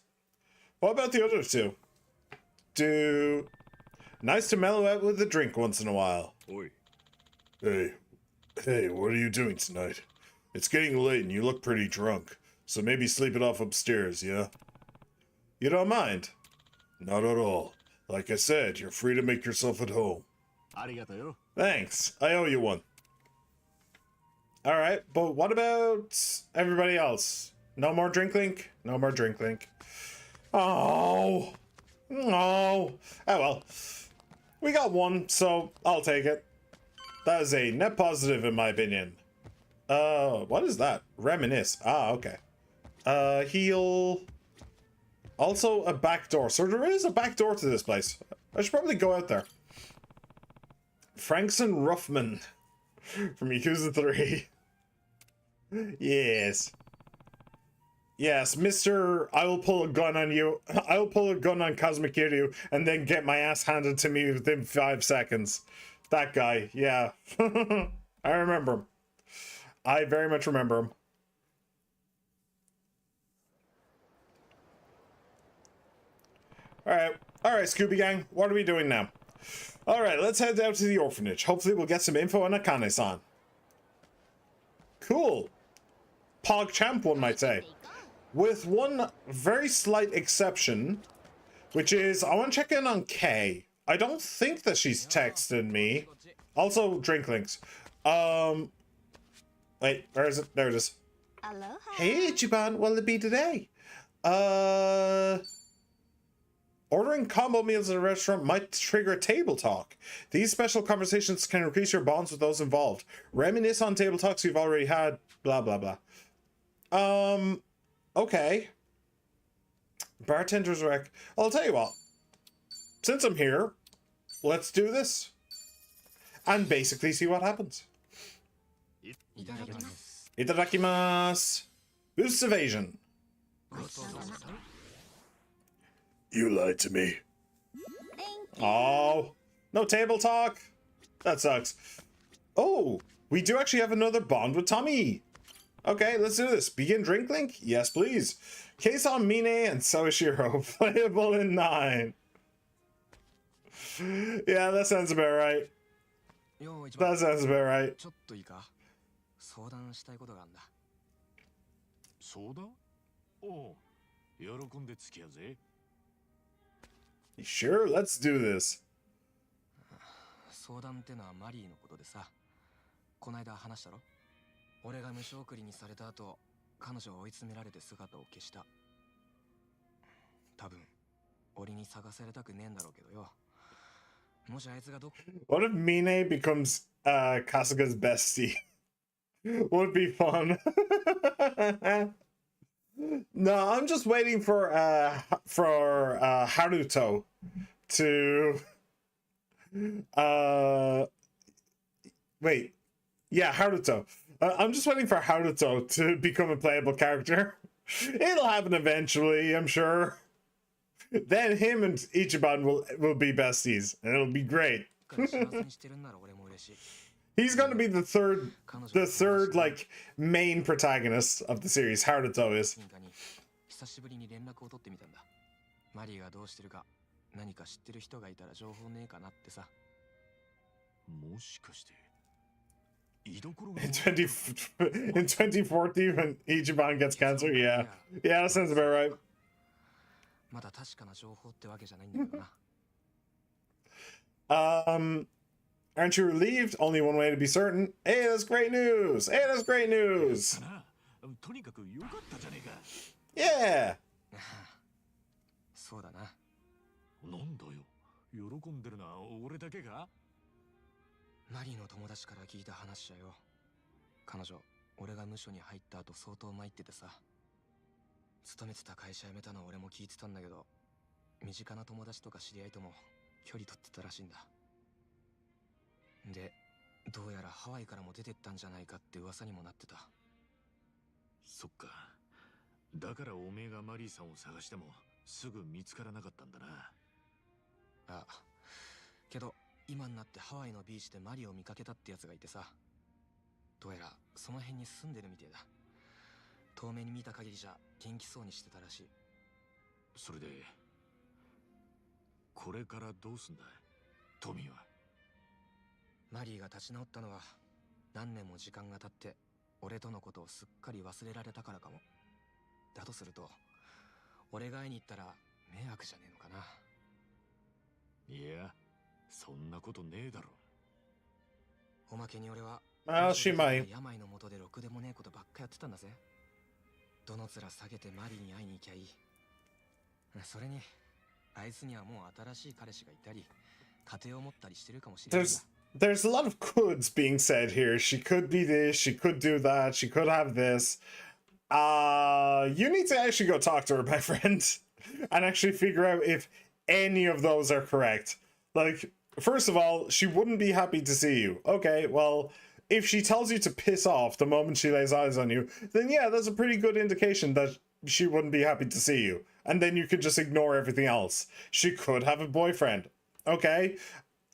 What about the other two? Nice to mellow out with a drink once in a while. Oi. Hey, what are you doing tonight? It's getting late and you look pretty drunk, so maybe sleep it off upstairs, yeah? You don't mind? Not at all. Like I said, you're free to make yourself at home. Arigato. Thanks. I owe you one. Alright, but what about everybody else? No more drink link? No more drink link. Oh. No. Oh well. We got one, so I'll take it. That is a net positive in my opinion. What is that? Reminisce. Ah, okay. Heal. Also a back door. So there is a back door to this place. I should probably go out there. Frankson Ruffman from Yakuza 3. Yes. Yes, Mr. I will pull a gun on you. I will pull a gun on Cosmic Kiryu and then get my ass handed to me within 5 seconds. That guy, yeah. I remember him. I very much remember him. Alright, Scooby Gang, what are we doing now? Alright, let's head down to the orphanage. Hopefully we'll get some info on Akane-san. Cool. PogChamp, one might say. With one very slight exception, which is I want to check in on Kay. I don't think that she's texted me. Also, drink links. Wait, where is it? There it is. Aloha. Hey, Ichiban, what'll it be today? Ordering combo meals at a restaurant might trigger a table talk. These special conversations can increase your bonds with those involved. Reminisce on table talks you've already had. Blah, blah, blah. Okay. Bartender's rec. I'll tell you what. Since I'm here, let's do this. And basically see what happens. Itadakimasu. Boosts evasion. You lied to me. Oh, no table talk. That sucks. Oh, we do actually have another bond with Tommy. Okay, let's do this. Begin drink link? Yes, please. Keisan Mine and Soishiro. Playable in 9. Yeah, that sounds about right. That sounds about right. ちょっといいか？相談したいことがあるんだ。相談？おう、喜んで付き合うぜ。Sure, let's do this. 相談ってのはマリーのことでさ、こないだ話したろ？俺が無償送りにされた後、彼女は追い詰められて姿を消した。多分、俺に探されたくねえんだろうけどよ。もしあいつがどこ What if Mine becomes Kasuga's bestie? Would be fun. No, I'm just waiting for Haruto to wait. Yeah, Haruto. I'm just waiting for Haruto to become a playable character. It'll happen eventually, I'm sure. Then him and Ichiban will be besties, and it'll be great. He's going to be the third like main protagonist of the series. Haruto is. 久しぶりに連絡を取ってみたんだ。マリーがどうしてるか、何か知ってる人がいたら情報ねえかなってさ。もしかして。居所が In 2014 when Ichiban gets cancer, yeah. Yeah, that sounds about right. まだ確かな情報ってわけじゃないんだけどな。Aren't you relieved? Only one way to be certain. Hey, that's great news! Hey, that's great news! とにかく良かったじゃねえか。Yeah! そうだな。なんだよ。喜んでるな。俺だけか？マリーの友達から聞いた話だよ。彼女、俺が無所に入った後相当参っててさ。勤めてた会社辞めたの俺も聞いてたんだけど、身近な友達とか知り合いとも距離取ってたらしいんだ。で、どうやらハワイからも出てったんじゃないかって噂にもなってた。そっか。だからおめえがマリーさんを探してもすぐ見つからなかったんだな。ああ。けど今になってハワイのビーチでマリーを見かけたってやつがいてさ。どうやらその辺に住んでるみてえだ。遠目に見た限りじゃ元気そうにしてたらしい。それでこれからどうすんだトミーは。マリーが立ち直ったのは何年も時間が経って俺とのことをすっかり忘れられたからかも。だとすると俺が会いに行ったら迷惑じゃねえのかな。いや、そんなことねえだろ。おまけに俺は病のもとでろくでもねえことばっかやってたんだぜ。どの面下げてマリーに会いに行きゃいい。それにあいつにはもう新しい彼氏がいたり家庭を持ったりしてるかもしれないんだ。There's a lot of coulds being said here. She could be this, she could do that, she could have this. You need to actually go talk to her, my friend, and actually figure out if any of those are correct. Like, first of all, she wouldn't be happy to see you. Okay, well, if she tells you to piss off the moment she lays eyes on you, then yeah, that's a pretty good indication that she wouldn't be happy to see you. And then you could just ignore everything else. She could have a boyfriend. Okay?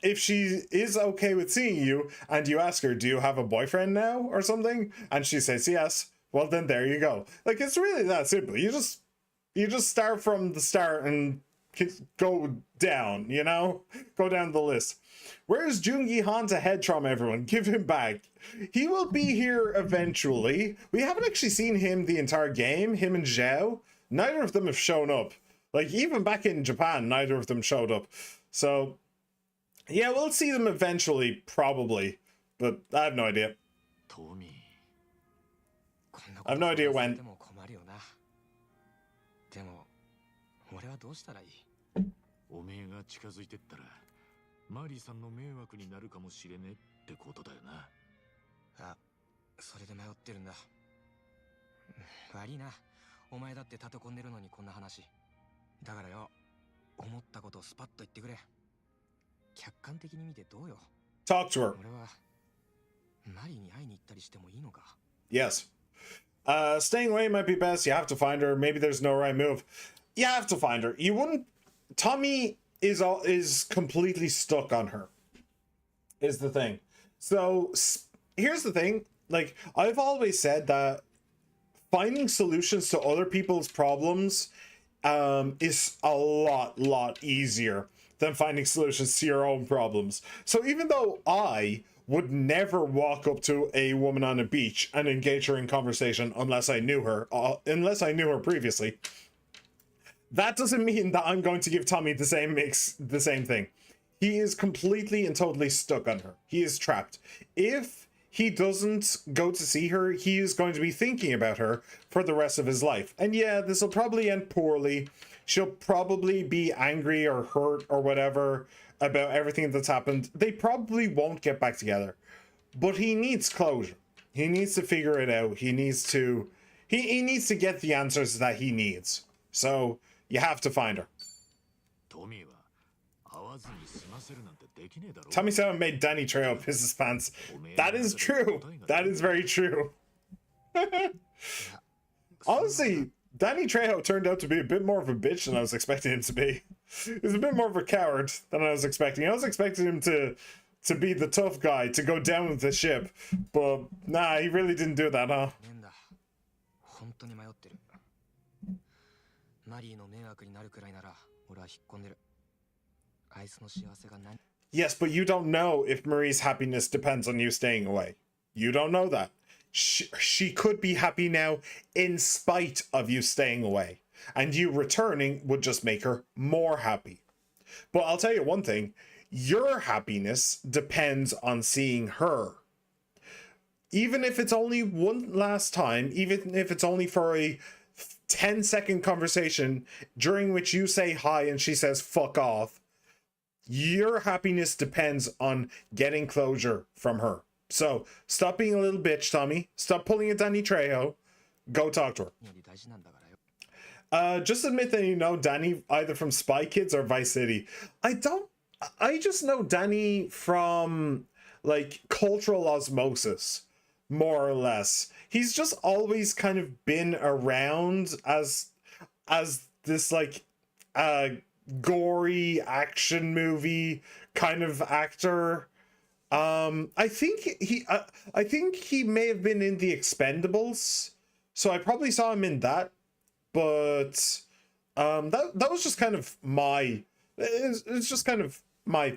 If she is okay with seeing you and you ask her, do you have a boyfriend now or something? And she says yes, well then there you go. Like, it's really that simple. You just start from the start and go down, you know? Go down the list. Where's Jungi Han to head trauma everyone? Give him back. He will be here eventually. We haven't actually seen him the entire game, him and Zhao. Neither of them have shown up. Like, even back in Japan, neither of them showed up. So, yeah, we'll see them eventually, probably. But I have no idea. I have no idea when. でも、俺はどうしたらいい？おめえが近づいてったらマリーさんの迷惑になるかもしれねえってことだよな。あ、それで迷ってるんだ。悪いな。お前だって立て込んでるのにこんな話。だからよ、思ったことをスパッと言ってくれ。客観的に見てどうよ。Talk to her. 俺はマリーに会いに行ったりしてもいいのか？ Yes. Staying away might be best. You have to find her. Maybe there's no right move. You have to find her. You wouldn't. Tommy is completely stuck on her. Is the thing. So here's the thing. Like, I've always said that finding solutions to other people's problems is a lot easier than finding solutions to your own problems. So even though I would never walk up to a woman on a beach and engage her in conversation unless I knew her previously, that doesn't mean that I'm going to give Tommy the same thing. He is completely and totally stuck on her. He is trapped. If he doesn't go to see her, he is going to be thinking about her for the rest of his life. And yeah, this will probably end poorly. She'll probably be angry or hurt or whatever about everything that's happened. They probably won't get back together. But he needs closure. He needs to figure it out. He needs to get the answers that he needs. So you have to find her. トミーは Tommy Sound made Danny Trejo piss his pants. That is true. That is very true. Honestly, Danny Trejo turned out to be a bit more of a bitch than I was expecting him to be. He's a bit more of a coward than I was expecting. I was expecting him to be the tough guy, to go down with the ship. But nah, he really didn't do that, huh? Yes, but you don't know if Marie's happiness depends on you staying away. You don't know that. She could be happy now in spite of you staying away. And you returning would just make her more happy. But I'll tell you one thing. Your happiness depends on seeing her. Even if it's only one last time, even if it's only for a 10-second conversation during which you say hi and she says fuck off, your happiness depends on getting closure from her. So stop being a little bitch, Tommy. Stop pulling a Danny Trejo. Go talk to her. Just admit that you know Danny either from Spy Kids or Vice City. I just know Danny from like cultural osmosis, more or less. He's just always kind of been around as this like gory action movie kind of actor. I think he may have been in The Expendables, so I probably saw him in that. But that was just kind of my it's just kind of my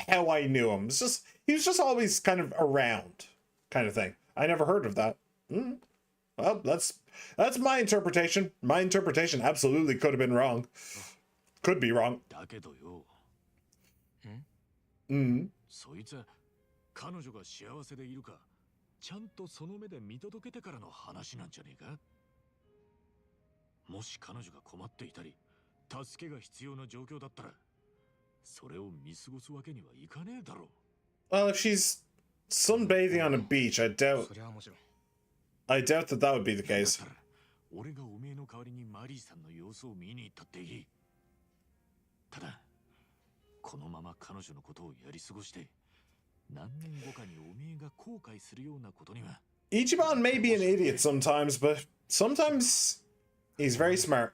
how I knew him. It's just he was just always kind of around, kind of thing. I never heard of that. Well, that's my interpretation. My interpretation absolutely could have been wrong. Could be wrong. そいつは彼女が幸せでいるかちゃんとその目で見届けてからの話なんじゃねえか。もし彼女が困っていたり助けが必要な状況だったらそれを見過ごすわけにはいかねえだろう。 Well, if she's sunbathing on a beach, I doubt that that would be the case. 俺がおめえの代わりにマリーさんの様子を見に行ったっていい。ただこのまま彼女のことをやり過ごして何年後かにおめえが後悔するようなことには。 Ichiban may be an idiot sometimes, but sometimes he's very smart.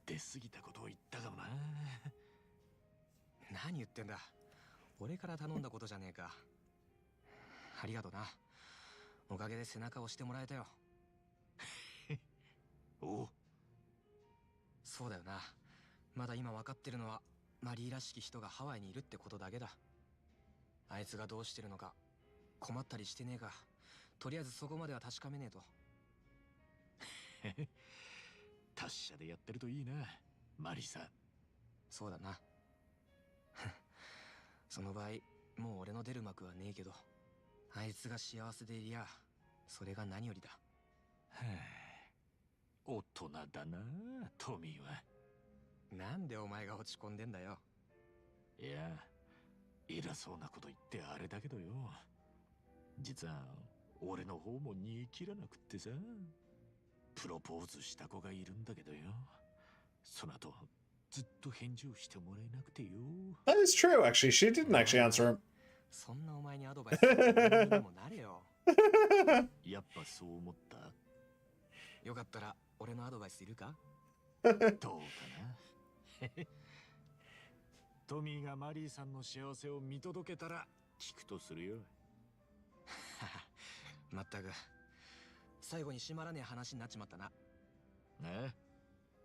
出過ぎたことを言ったかもな。何言ってんだ。俺から頼んだことじゃねえか。ありがとな。おかげで背中を押してもらえたよ。おう。そうだよな。まだ今分かってるのはマリーらしき人がハワイにいるってことだけだ。あいつがどうしてるのか困ったりしてねえか、とりあえずそこまでは確かめねえと。達者でやってるといいな、マリーさん。そうだな。その場合もう俺の出る幕はねえけど、あいつが幸せでいりゃそれが何よりだ。大人だな、トミーは。なんでお前が落ち込んでんだよ。いや、偉そうなこと言ってあれだけどよ。実は俺の方も煮え切らなくってさ。プロポーズした子がいるんだけどよ。その後ずっと返事をしてもらえなくてよ。That is true, actually. She didn't actually answer him. そんなお前にアドバイスでもなれよ。やっぱそう思った。よかったら俺のアドバイスいるか？どうかな。トミーがマリーさんの幸せを見届けたら聞くとするよ。まったく最後に締まらねえ話になっちまったな。ねえ、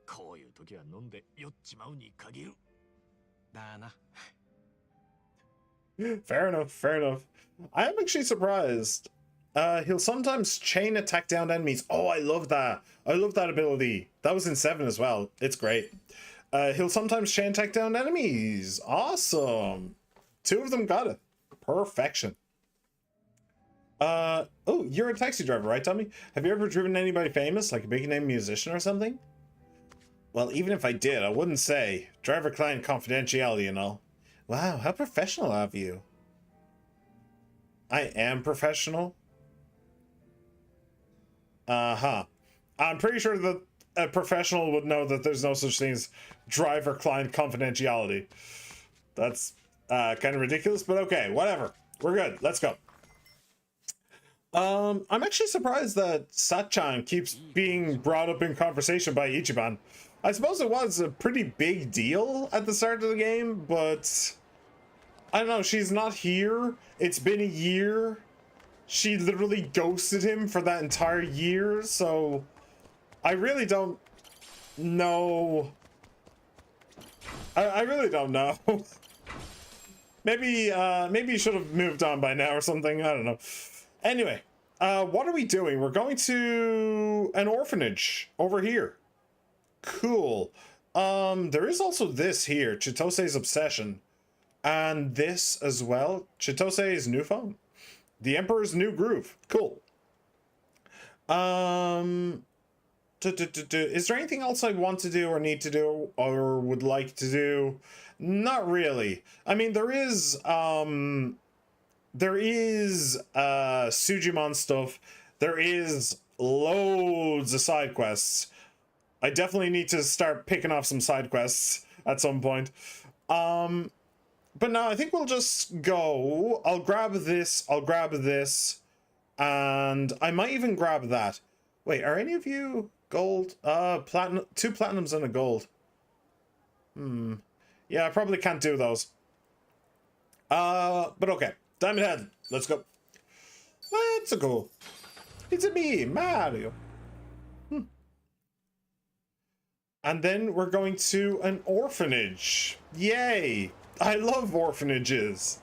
こういう時は飲んで酔っちまうに限る。だな。Fair enough, fair enough. I am actually surprised. He'll sometimes chain attack down enemies. Oh, I love that. I love that ability. That was in 7 as well. It's great. He'll sometimes chain attack down enemies. Awesome. 2 of them got it. Perfection. Oh, you're a taxi driver, right, Tommy? Have you ever driven anybody famous, like a big name musician or something? Well, even if I did, I wouldn't say. Driver-client confidentiality and all. Wow, how professional of you. I am professional. I'm pretty sure that a professional would know that there's no such thing as driver-client confidentiality. That's kind of ridiculous, but okay, whatever. We're good. Let's go. I'm actually surprised that Satchan keeps being brought up in conversation by Ichiban. I suppose it was a pretty big deal at the start of the game, but I don't know, she's not here. It's been a year. She literally ghosted him for that entire year, so I really don't know. I really don't know. Maybe he should have moved on by now or something. I don't know. Anyway, what are we doing? We're going to an orphanage over here. Cool. There is also this here, Chitose's Obsession. And this as well, Chitose's New Phone. The Emperor's New Groove. Cool. Is there anything else I want to do or need to do or would like to do? Not really. I mean, there is Sujimon stuff. There is loads of side quests. I definitely need to start picking off some side quests at some point. But no, I think we'll just go. I'll grab this, and I might even grab that. Wait, are any of you gold? Platinum, 2 platinums and a gold. Yeah, I probably can't do those. But okay. Diamond Head, let's go. Let's go. It's a me, Mario. And then we're going to an orphanage. Yay! I love orphanages.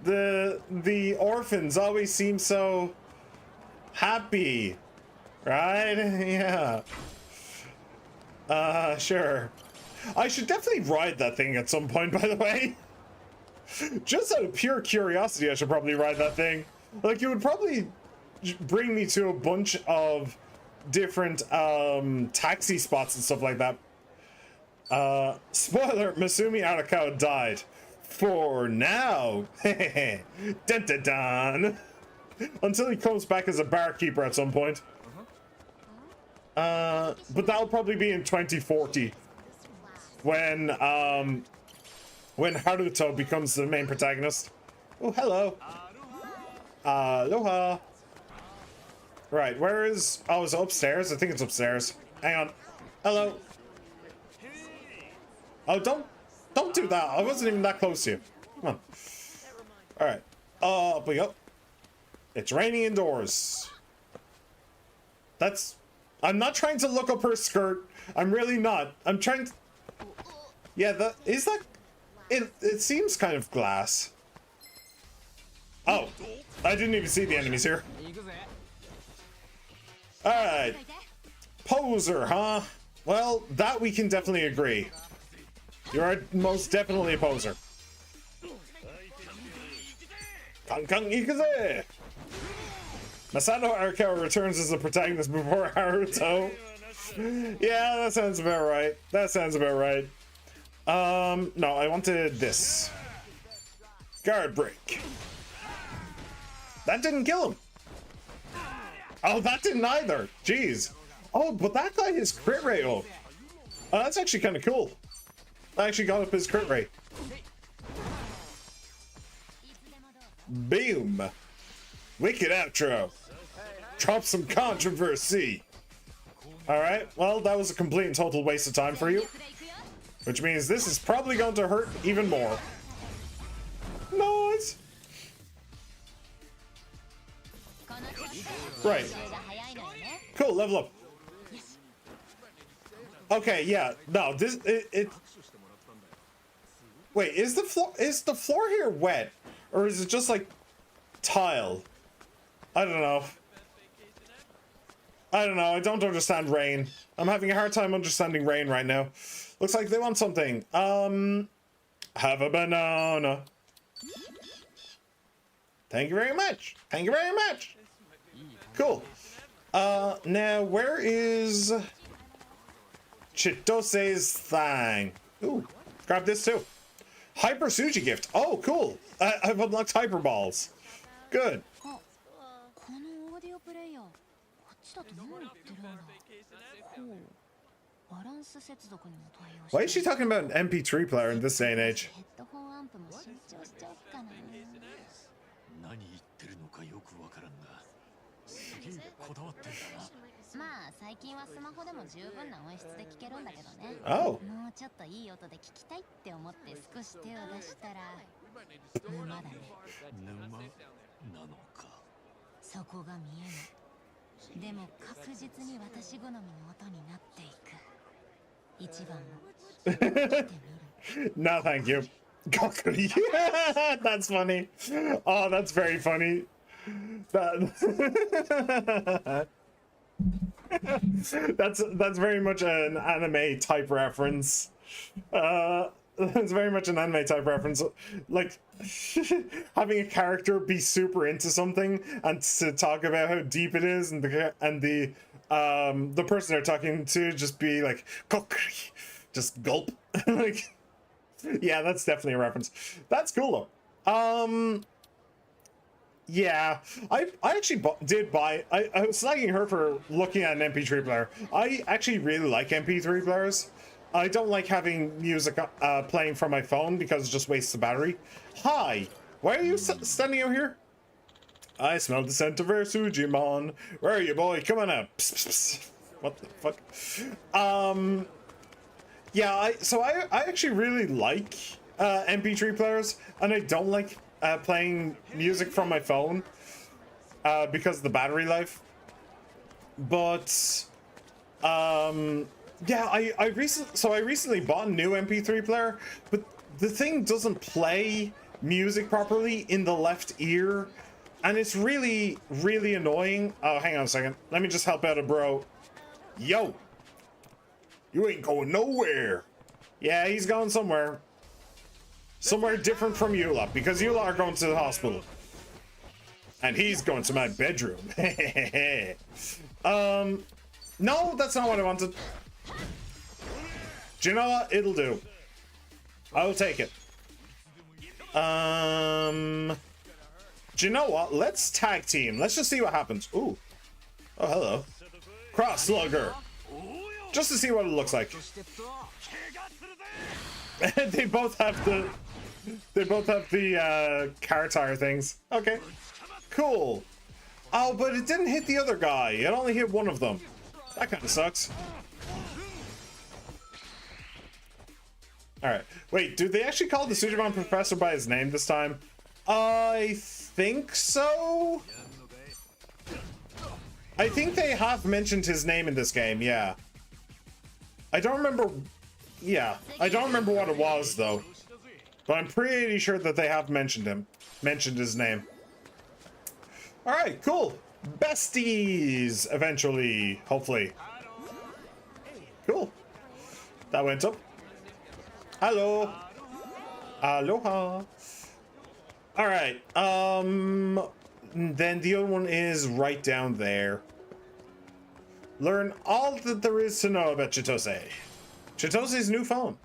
The orphans always seem so happy, right? Yeah. Sure. I should definitely ride that thing at some point, by the way. Just out of pure curiosity, I should probably ride that thing. Like, it would probably bring me to a bunch of different taxi spots and stuff like that. Spoiler, Masumi Arakawa died. For now. Dun dun dun. Until he comes back as a barkeeper at some point. But that'll probably be in 2040. When Haruto becomes the main protagonist. Oh, hello. Aloha. Right, where is... Oh, is it upstairs? I think it's upstairs. Hang on. Hello. Oh, don't do that. I wasn't even that close to you. Come on. Alright. Up we go. It's raining indoors. That's... I'm not trying to look up her skirt. I'm really not. I'm trying to... Yeah, that... Is that... It seems kind of glass. Oh. I didn't even see the enemies here. Alright. Poser, huh? Well, that we can definitely agree. You are most definitely a poser. Kang Kang Ikuze! Masato Arakawa returns as the protagonist before Haruto. Yeah, that sounds about right. That sounds about right. No, I wanted this. Guard break. That didn't kill him. Oh, that didn't either. Jeez. Oh, but that guy is crit rate up. Oh, that's actually kind of cool. I actually got up his crit rate. Boom. Wicked outro. Drop some controversy. Alright, well, that was a complete and total waste of time for you. Which means this is probably going to hurt even more. Nice. Right. Cool, level up. Okay, yeah. No, this it wait, is the floor here wet? Or is it just like tile? I don't know. I don't know. I don't understand rain. I'm having a hard time understanding rain right now. Looks like they want something. Have a banana. Thank you very much. Thank you very much. Cool. Now where is Chitose's thing? Ooh, grab this too. Hyper Sushi gift. Oh, cool. I've unlocked hyper balls. Good. バランス接続にも対応して Why is she talking about an MP3 player in this day and age? ヘッドホンアンプも新調しちゃおっかな。何言ってるのかよくわからんが、すげえこだわってんだな。まあ最近はスマホでも十分な音質で聞けるんだけどね。 Oh. もうちょっといい音で聞きたいって思って少し手を出したら沼だね。沼なのか。そこが見えない。でも確実に私好みの音になっていく。一番を見てみる。 No, thank you. Kokuri. That's funny. Oh, that's very funny. That that's very much an anime type reference. It's very much an anime type reference. Like having a character be super into something and to talk about how deep it is, and the person they're talking to just be like kokuri, just gulp. Like, yeah, that's definitely a reference. That's cool though. Yeah, I actually did buy. I was slagging her for looking at an MP3 player. I actually really like MP3 players. I don't like having music playing from my phone because it just wastes the battery. Hi, why are you standing out here? I smell the scent of our Sujimon. Where are you, boy? Come on out. Psst, psst, psst. What the fuck? Yeah, I actually really like MP3 players, and I don't like playing music from my phone because of the battery life. But yeah, I recently bought a new MP3 player, but the thing doesn't play music properly in the left ear, and it's really annoying. Oh, hang on a second. Let me just help out a bro. Yo, you ain't going nowhere. Yeah, he's going somewhere. Somewhere different from you lot, because you lot are going to the hospital. And he's going to my bedroom. No, that's not what I wanted. Do you know what? It'll do. I'll take it. Do you know what? Let's tag team. Let's just see what happens. Ooh. Oh, hello. Cross slugger. Just to see what it looks like. They both have the car tire things. Okay. Cool. Oh, but it didn't hit the other guy. It only hit one of them. That kind of sucks. Alright. Wait, did they actually call the Sujimon Professor by his name this time? I think so? I think they have mentioned his name in this game, yeah. I don't remember... Yeah, I don't remember what it was, though. But I'm pretty sure that they have mentioned his name. Alright, cool. Besties, eventually, hopefully. Cool. That went up. Hello. Aloha. Alright, then the other one is right down there. Learn all that there is to know about Chitose. Chitose's new phone.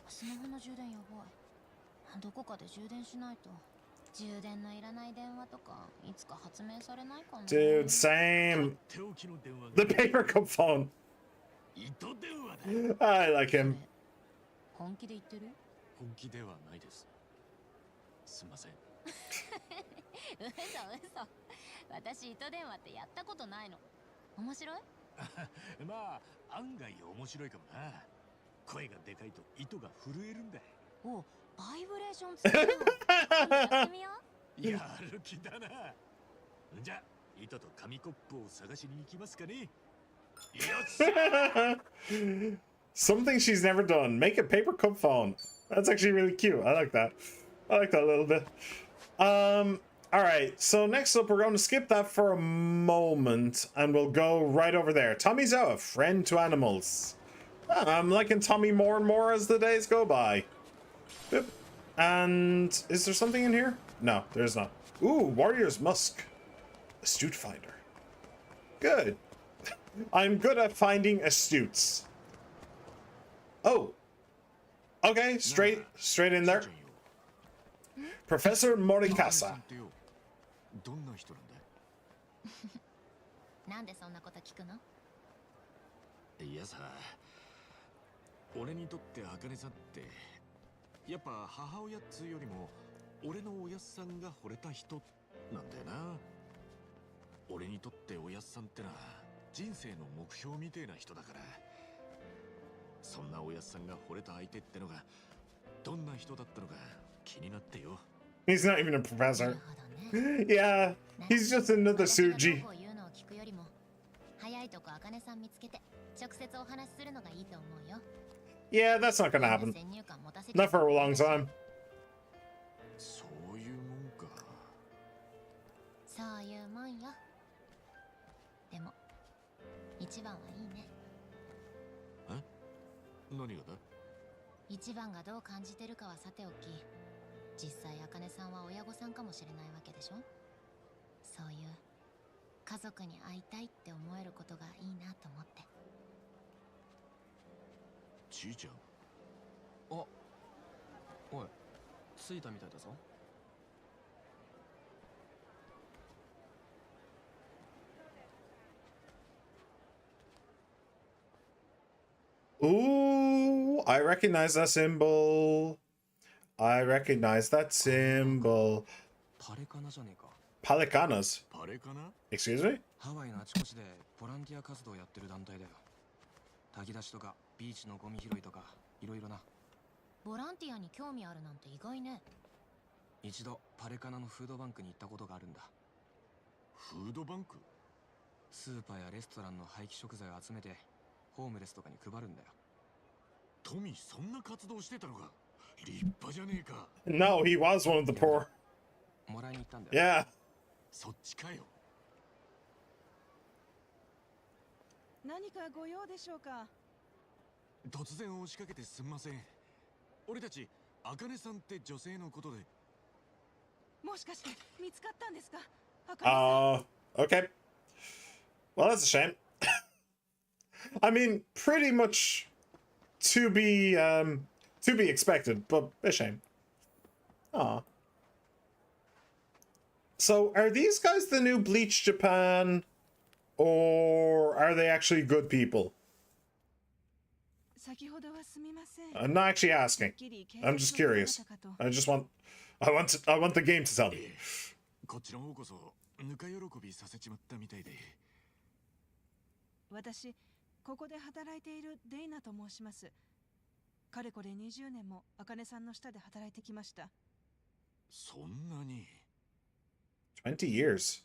Dude, same. The paper cup phone. I like him. 本気で言ってる？本気ではないです。すみません。嘘。私糸電話ってやったことないの。面白い？まあ案外面白いかもな。声がでかいと糸が震えるんだ。お、バイブレーションつけるの。やってみよう。やる気だな。じゃ、糸と紙コップを探しに行きますかね。よっ。Something she's never done. Make a paper cup phone. That's actually really cute. I like that. I like that a little bit. Alright, so next up we're going to skip that for a moment and we'll go right over there. Tomizawa, friend to animals. I'm liking Tommy more and more as the days go by. Boop. And is there something in here? No, there's not. Ooh, Warrior's Musk. Astute finder. Good. I'm good at finding astutes. Oh. Okay, straight in there. Professor Morikasa. どんな人なんだい？なんでそんなこと聞くの？いやさ、俺にとって茜さんってやっぱ母親っつうよりも俺のおやっさんが惚れた人なんだよな。俺にとっておやっさんってのは人生の目標みてえな人だから、そんなおやっさんが惚れた相手ってのがどんな人だったのか気になってよ。 He's not even a なる professor. ほどね。 Yeah, he's just another 私がど Suji. うこう言うのを聞くよりも、早いとこ茜さん見つけて直接お話しするのがいいと思うよ。 Yeah, that's not gonna happen. 先入観持たせて Not for a long time. そういうもんか。そういうもんよ。でも一番はいいね。何がだ？一番がどう感じてるかはさておき、実際茜さんは親御さんかもしれないわけでしょ。そういう家族に会いたいって思えることがいいなと思って。ちいちゃん。あ、おい、着いたみたいだぞ。Ooh, I recognize that symbol. I recognize that symbol. パレカナじゃねえか。 Palicanas. パレかな？ Excuse me? ハワイのあちこちでボランティア活動をやってる団体だよ。炊き出しとかビーチのゴミ拾いとかいろいろな。ボランティアに興味あるなんて意外ね。一度パレカナのフードバンクに行ったことがあるんだ。フードバンク？スーパーやレストランの廃棄食材を集めてホームレスとかに配るんだよ。トミーそんな活動してたのか？立派じゃねえか。 No, he was one of the poor. もらいに行ったんだよ。 Yeah. そっちかよ。何かご用でしょうか。突然押しかけてすんません。俺たち茜さんって女性のことで。もしかして見つかったんですか。茜さん。Okay. Well, that's a shame. I mean, pretty much to be expected, but a shame. Aw. So, are these guys the new Bleach Japan, or are they actually good people? 先ほどはすみません。 I'm not actually asking. てっきり警 I'm 察 just の方 curious. 々かと。 I want the game to tell me. こっちの方こそぬか喜びさせちまったみたいで。私、ここで働いているデイナと申します。かれこれ20年も茜さんの下で働いてきました。そんなに。 20 years.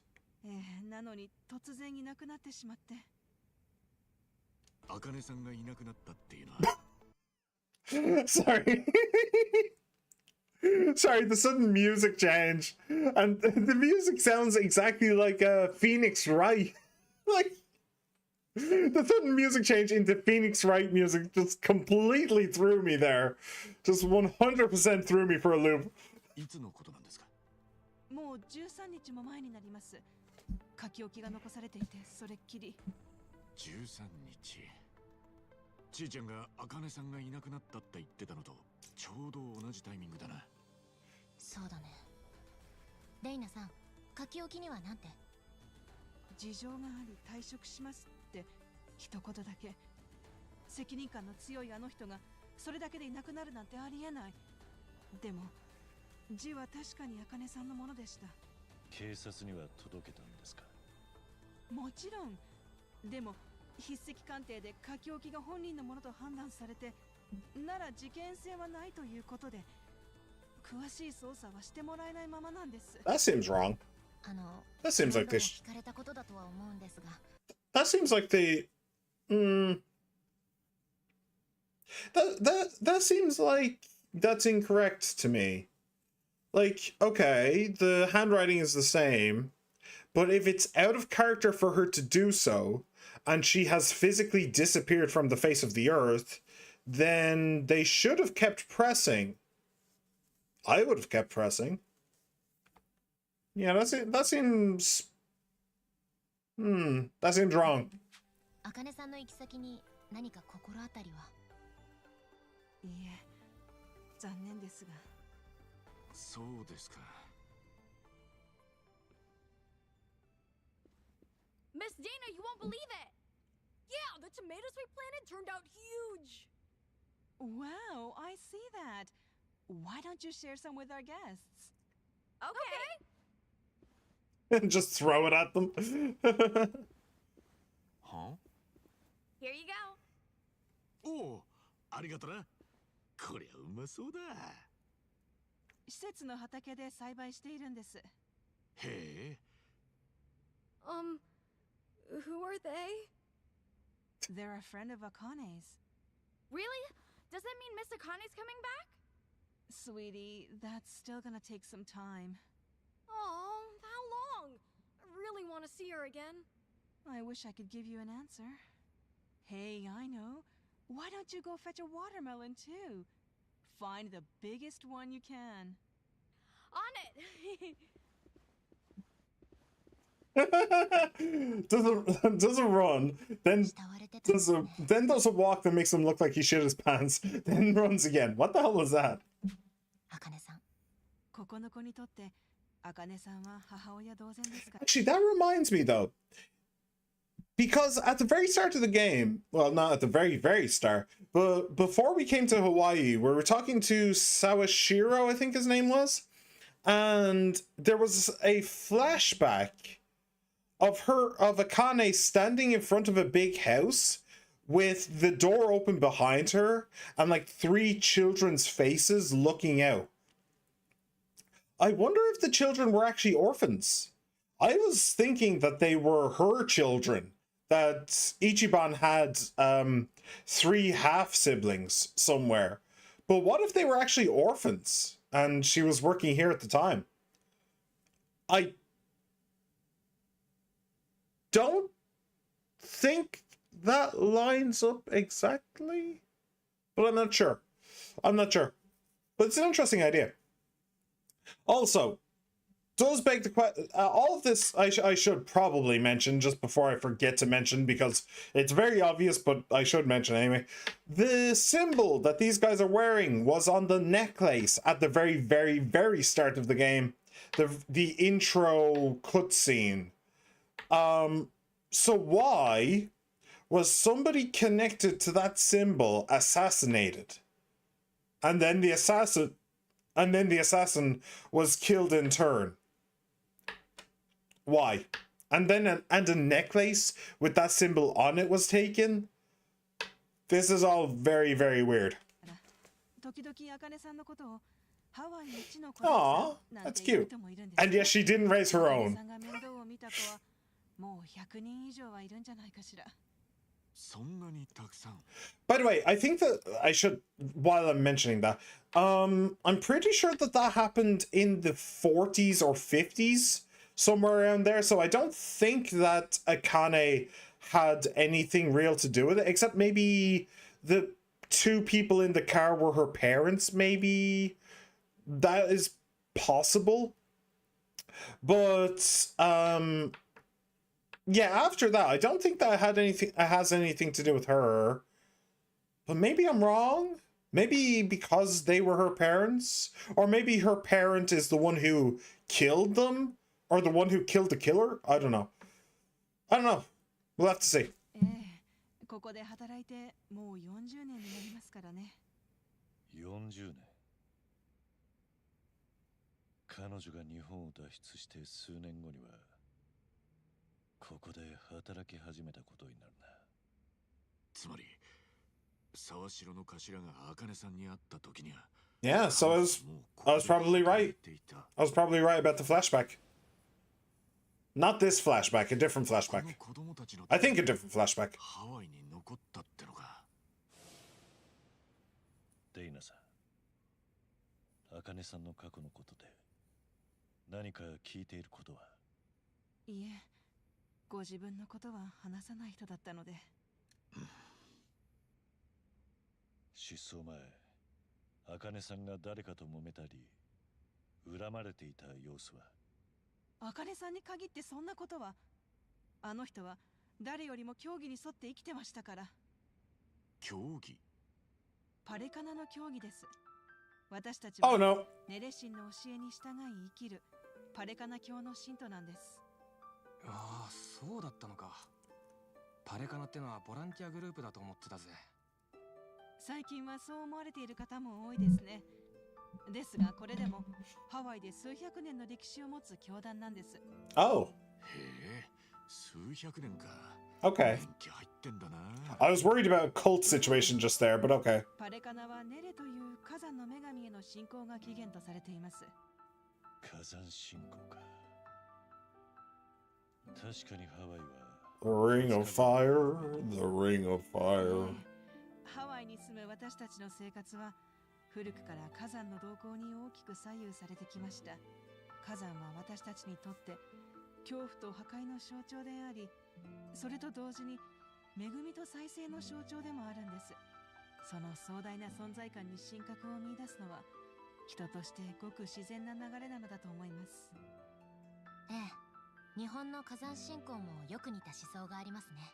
なのに突然いなくなってしまって。茜さんがいなくなったっていうのは。Sorry. Sorry, the sudden music change. And the music sounds exactly like Phoenix Wright. Like, the sudden music change into Phoenix Wright music just completely threw me there. Just 100% threw me for a loop. いつのことなんですか？もう13日も前になります。書き置きが残されていて、それっきり。13日。ちいちゃんが茜さんがいなくなったって言ってたのとちょうど同じタイミングだな。そうだね。レイナさん、書き置きにはなんて？事情があり退職しますって一言だけ。責任感の強いあの人がそれだけでいなくなるなんてありえない。でも字は確かに茜さんのものでした。警察には届けたんですか？もちろん。でも筆跡鑑定で書き置きが本人のものと判断されて、なら事件性はないということで詳しい捜査はしてもらえないままなんです。 That seems wrong. あの、 That seems like they. 聞かれたことだとは思うんですが。 That seems like they. That seems like that's incorrect to me. Like, okay, the handwriting is the same, but if it's out of character for her to do so, and she has physically disappeared from the face of the earth, then they should have kept pressing. I would have kept pressing. Yeah, that seems. That seems wrong. 茜さんの行き先に何か心当たりは？いいえ、残念ですが。そうですか。 Miss Dana, you won't believe it! Yeah, the tomatoes we planted turned out huge. Wow, I see that. Why don't you share some with our guests? Okay. Just throw it at them. は Here you go. おお、ありがとな。こりゃうまそうだ。施設の畑で栽培しているんです。へえ、Who are they? They're a friend of Akane's. Really? Does that mean Miss Akane's coming back? Sweetie, that's still gonna take some time. Oh, how long? I really want to see her again. I wish I could give you an answer. Hey, I know. Why don't you go fetch a watermelon too? Find the biggest one you can. On it. doesn't run, then 慕われてたんですね。 does a walk that makes him look like he shit his pants, then runs again. What the hell was that? 茜さん、ここの子にとって茜さんは母親同然ですから。 Actually, that reminds me though, because at the very start of the game, well, not at the very, very start, but before we came to Hawaii, we were talking to Sawashiro, I think his name was, and there was a flashback of Akane standing in front of a big house with the door open behind her and like 3 children's faces looking out. I wonder if the children were actually orphans. I was thinking that they were her children, that Ichiban had 3 half siblings somewhere. But what if they were actually orphans and she was working here at the time? I don't think that lines up exactly, but I'm not sure. But it's an interesting idea. Also, does beg the question. All of this I should probably mention just before I forget to mention, because it's very obvious, but I should mention anyway. The symbol that these guys are wearing was on the necklace at the very, very, very start of the game. The intro cutscene. So why was somebody connected to that symbol assassinated? And then the assassin was killed in turn. Why? And then a necklace with that symbol on it was taken? This is all very, very weird. 時々茜さんのことをハワイ一の子 Aw, なん that's て言う cute. 人もいるんですよ。 And yes, she didn't raise her 茜 own. さんが面倒を見た子はもう100人以上はいるんじゃないかしら。そんなにたくさん。 By the way, I think that I should, while I'm mentioning that, I'm pretty sure that happened in the 40s or 50s, somewhere around there. So I don't think that Akane had anything real to do with it, except maybe the 2 people in the car were her parents, maybe. That is possible. But, yeah, after that, I don't think that has anything to do with her. But maybe I'm wrong. Maybe because they were her parents, or maybe her parent is the one who killed them, or the one who killed the killer. I don't know. We'll have to see. ここで働いてもう40年になりますからね。40年。彼女が日本を脱出して数年後にはここで働き始めたことになるな。つまり沢城の頭が茜さんに会った時には Yeah, so I was probably right. I was probably right about the flashback. Not this flashback, a different flashback. I think a different flashback. ハワイに残ったってのか。デイナさん、茜さんの過去のことで何か聞いていることは？いえ、ご自分のことは話さない人だったので。失踪前、茜さんが誰かと揉めたり、恨まれていた様子は？茜さんに限ってそんなことは。あの人は誰よりも競技に沿って生きてましたから。競技？パレカナの競技です。私たち Oh は no. ネレ神の教えに従い生きるパレカナ教の信徒なんです。ああ、そうだったのか。パパレカナってのはボランティアグループだと思ってたぜ。最近はそう思われている方も多いですね。ですがこれでもハワイで数百年の歴史を持つ教団なんです。Oh, へえ、数百年か。 okay. 年季入ってんだな。 I was worried about a cult situation just there, but okay. パレカナはネレという火山の女神への信仰が起源とされています。火山信仰か。確かにハワイは The Ring of Fire, the Ring of Fire. ハワイに住む私たちの生活は古くから火山の動向に大きく左右されてきました。火山は私たちにとって恐怖と破壊の象徴であり、それと同時に恵みと再生の象徴でもあるんです。その壮大な存在感に神格を見出すのは人としてごく自然な流れなのだと思います。ええ、日本の火山信仰もよく似た思想がありますね。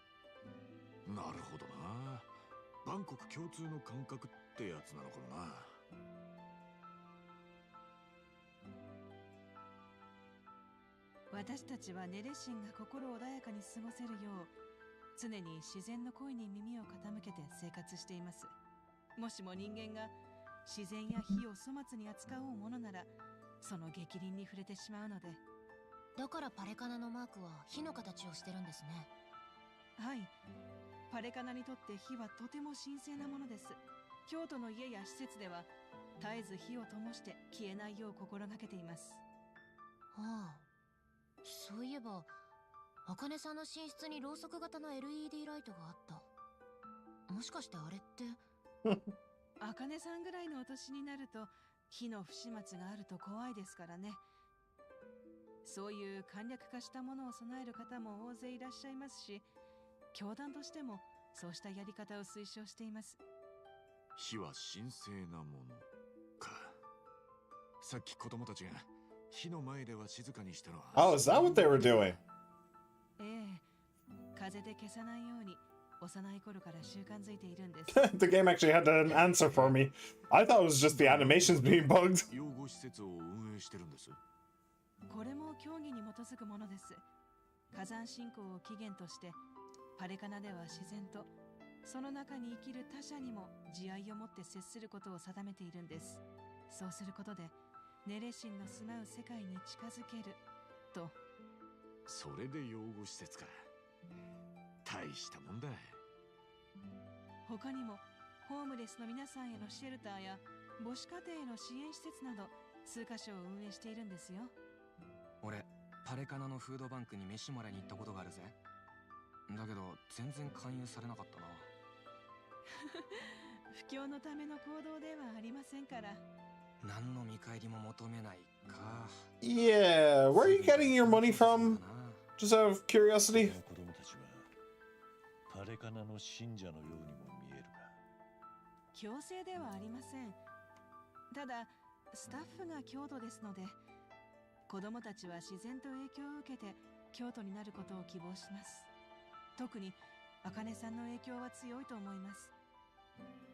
なるほどな。バンコク共通の感覚ってやつなのかもな。私たちはネレ神が心穏やかに過ごせるよう常に自然の声に耳を傾けて生活しています。もしも人間が自然や火を粗末に扱おうものならその逆鱗に触れてしまうので。だからパレカナのマークは火の形をしてるんですね。はい、パレカナにとって火はとても神聖なものです。京都の家や施設では絶えず火を灯して消えないよう心がけています。はあ、そういえば茜さんの寝室にろうそく型の LED ライトがあった。もしかしてあれって茜さんぐらいのお年になると火の不始末があると怖いですからね。そういう簡略化したものを備える方も大勢いらっしゃいますし、教団としてもそうしたやり方を推奨しています。火は神聖なものか。さっき子供たちが火の前では静かにしたのは。 Oh, is that what they were doing? ええ、風で消さないように幼い頃から習慣づいているんです。The game actually had an answer for me. I thought it was just the animations being bugged. 養護施設を運営してるんです。これも教義に基づくものです。火山信仰を起源としてパレカナでは自然とその中に生きる他者にも慈愛を持って接することを定めているんです。そうすることでネレ神の住まう世界に近づけると。それで養護施設か。大したもんだ。他にもホームレスの皆さんへのシェルターや母子家庭への支援施設など数カ所を運営しているんですよ。俺パレカナのフードバンクに飯もらいに行ったことがあるぜ。だけど全然勧誘されなかったな。布教のための行動ではありませんから。何の見返りも求めないか。 Yeah, where are you getting your money from? Just out of curiosity. 子供たちはパレカナの信者のようにも見えるが。強制ではありません。ただスタッフが京都ですので、子供たちは自然と影響を受けて京都になることを希望します。特に茜さんの影響は強いと思います。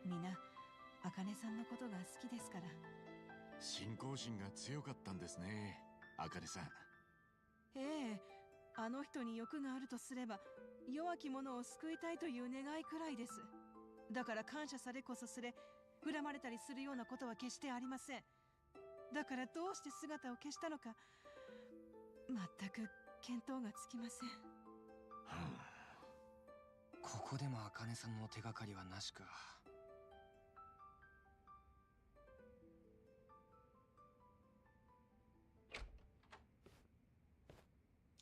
みんな茜さんのことが好きですから。信仰心が強かったんですね、あかねさん。ええ、あの人に欲があるとすれば弱き者を救いたいという願いくらいです。だから感謝されこそすれ、恨まれたりするようなことは決してありません。だからどうして姿を消したのか全く見当がつきません。ここでも茜さんの手がかりはなしか。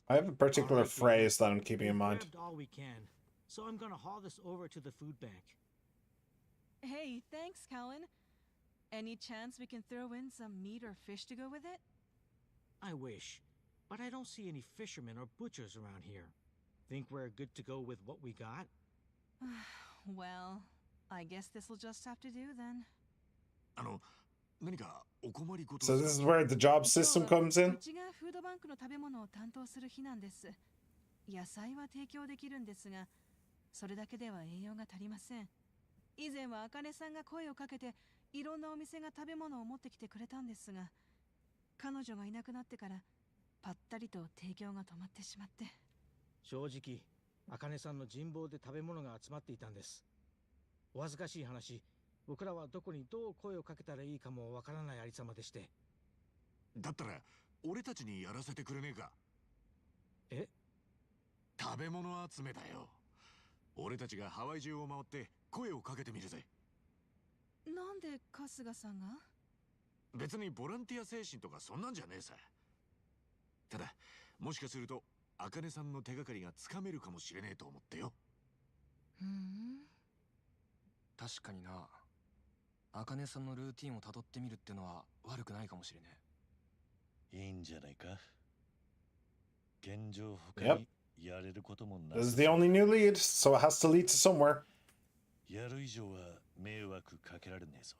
I have a particular Alright, phrase that I'm keeping in We've mind. grabbed all we can, so I'm gonna haul this over to the food bank. Hey, thanks, Callan. Any chance we can throw in some meat or fish to go with it? I wish, but I don't see any fishermen or butchers around here. Think we're good to go with what we got? Well, I guess this'll just have to do then. 何かお困りごと So this is where the job system comes う in? ちがフードバンクの食べ物を担当する日なんです。野菜は提供できるんですが、それだけでは栄養が足りません。以前は茜さんが声をかけて、いろんなお店が食べ物を持ってきてくれたんですが、彼女がいなくなってからぱったりと提供が止まってしまって。正直、茜さんの人望で食べ物が集まっていたんです。お恥ずかしい話、僕らはどこにどう声をかけたらいいかもわからないありさまでして。だったら俺たちにやらせてくれねえか。え？食べ物集めだよ。俺たちがハワイ中を回って声をかけてみるぜ。なんで春日さんが？別にボランティア精神とかそんなんじゃねえさ。ただもしかすると茜さんの手がかりがつかめるかもしれねえと思ってよ。ふん。確かにな。茜さんのルーティンをたどってみるってのは悪くないかもしれねいいんじゃないか。現状 Yep. 他にやれることもな This is さ the only new lead, so it has to lead to somewhere. やる以上は迷惑かけられねえぞ。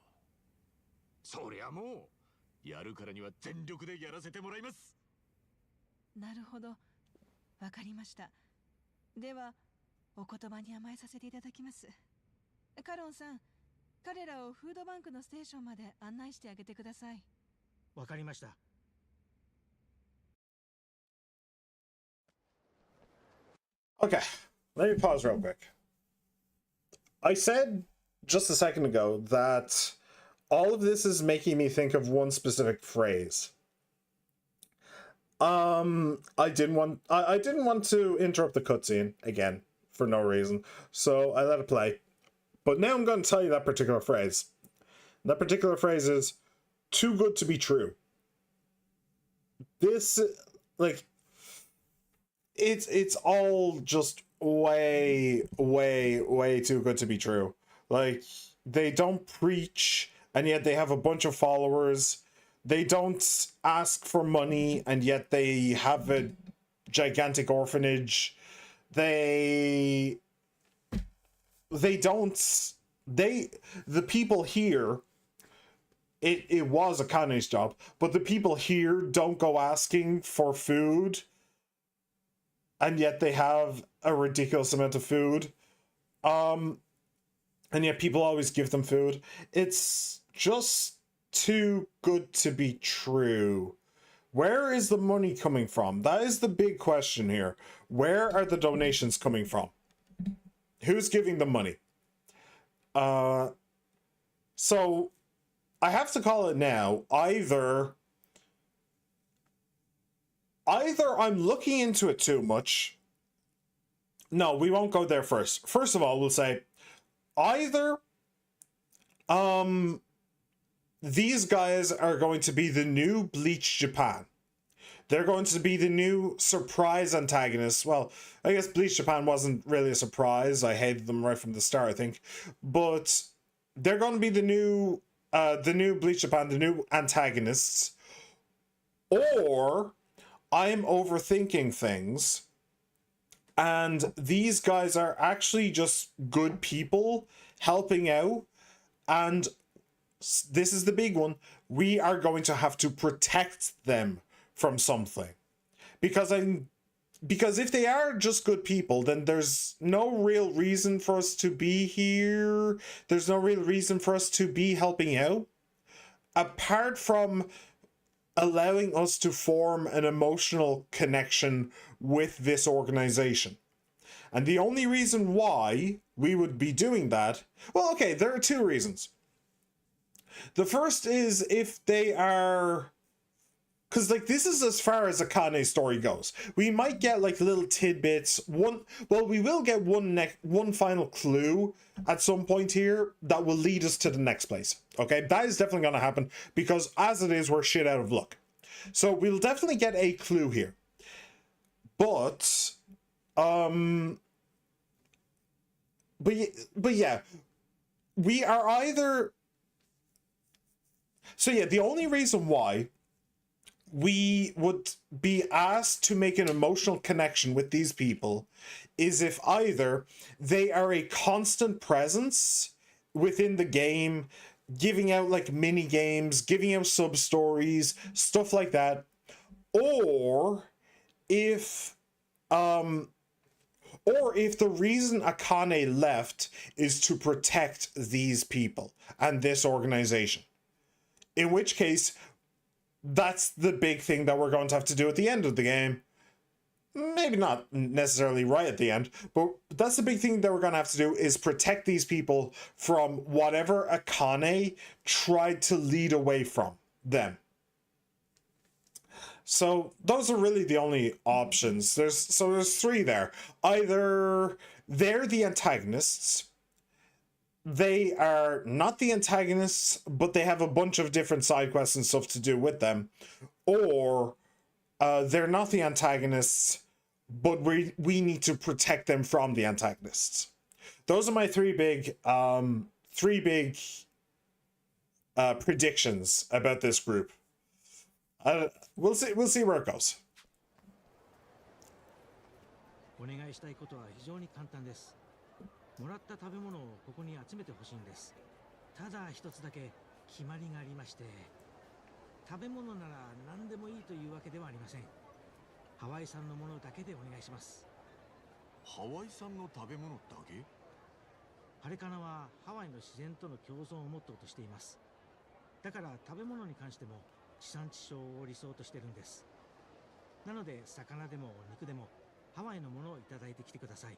そりゃもうやるからには全力でやらせてもらいます。なるほど。わかりました。では、お言葉に甘えさせていただきます。カロンさん、彼らをフードバンクのステーションまで案内してあげてください。わかりました。Okay, let me pause real quick. I said just a second ago that all of this is making me think of one specific phrase. I didn't want to interrupt the cutscene again for no reason, so I let it play. But now I'm going to tell you that particular phrase. That particular phrase is too good to be true. This, like, it's all just way too good to be true. Like, they don't preach, and yet they have a bunch of followers. They don't ask for money, and yet they have a gigantic orphanage. The people here, it was Akane's job, but the people here don't go asking for food, and yet they have a ridiculous amount of food. And yet people always give them food. It's just too good to be true. Where is the money coming from? That is the big question here. Where are the donations coming from? Who's giving the money? So I have to call it now. Either I'm looking into it too much. No, we won't go there first. First of all, we'll say either these guys are going to be the new Bleach Japan. They're going to be the new surprise antagonists. Well, I guess Bleach Japan wasn't really a surprise. I hated them right from the start, I think. But they're going to be the new Bleach Japan, the new antagonists. Or I'm overthinking things, and these guys are actually just good people helping out, and this is the big one. We are going to have to protect them from something. Because if they are just good people, then there's no real reason for us to be here. There's no real reason for us to be helping out. Apart from allowing us to form an emotional connection with this organization. And the only reason why we would be doing that, well, okay, there are two reasons. The first is if they are, because like this is as far as Akane's story goes. We might get like little tidbits. We will get one final clue at some point here that will lead us to the next place. Okay, that is definitely going to happen because as it is, we're shit out of luck. So we'll definitely get a clue here. But yeah, we are either. So yeah, the only reason why we would be asked to make an emotional connection with these people is if either they are a constant presence within the game, giving out like mini games, giving out sub stories, stuff like that, or if the reason Akane left is to protect these people and this organization. In which case, that's the big thing that we're going to have to do at the end of the game. maybe not necessarily right at the end, but that's the big thing that we're going to have to do is protect these people from whatever Akane tried to lead away from them. So those are really the only options. There's three there. Either they're the antagonists, they are not the antagonists, but they have a bunch of different side quests and stuff to do with them, or they're not the antagonists, but we need to protect them from the antagonists. Those are my three big predictions about this group. We'll see where it goes. お願いしたいことは非常に簡単です。もらった食べ物をここに集めてほしいんです。ただ一つだけ決まりがありまして、食べ物なら何でもいいというわけではありません。ハワイ産のものだけでお願いします。ハワイ産の食べ物だけ？ハレカナはハワイの自然との共存をモットーとしています。だから食べ物に関しても地産地消を理想としてるんです。なので魚でも肉でもハワイのものをいただいてきてください。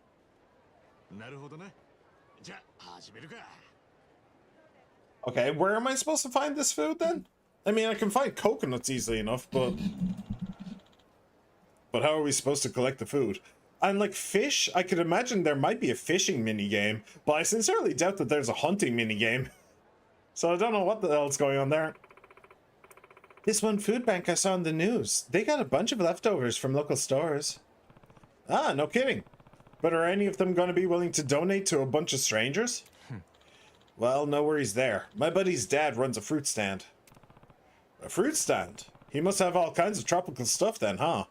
なるほどな。じゃあ始めるか。Okay, where am I supposed to find this food then? I mean, I can find coconuts easily enough, but how are we supposed to collect the food? And like fish, I could imagine there might be a fishing mini game, but I sincerely doubt that there's a hunting mini game. So I don't know what the hell's going on there. This one food bank I saw in the news, they got a bunch of leftovers from local stores. Ah, no kidding. But are any of them going to be willing to donate to a bunch of strangers? Well, no worries there. My buddy's dad runs a fruit stand. A fruit stand? He must have all kinds of tropical stuff then, huh?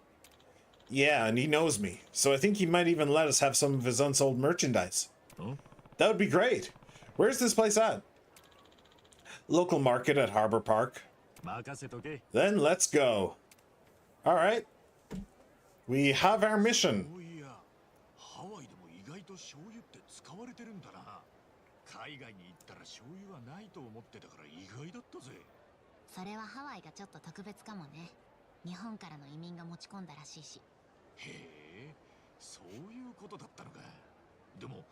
Yeah, and he knows me, so I think he might even let us have some of his unsold merchandise. Huh? That would be great. Where's this place at? Local market at Harbor Park. Then let's go. Alright. We have our mission. ハワイでも意外と醤油って使われてるんだな。海外に行ったら醤油はないと思ってたから意外だったぜ。それはハワイがちょっと特別かもね。日本からの移民が持ち込んだらしいし。へえ、そういうことだったのか。でも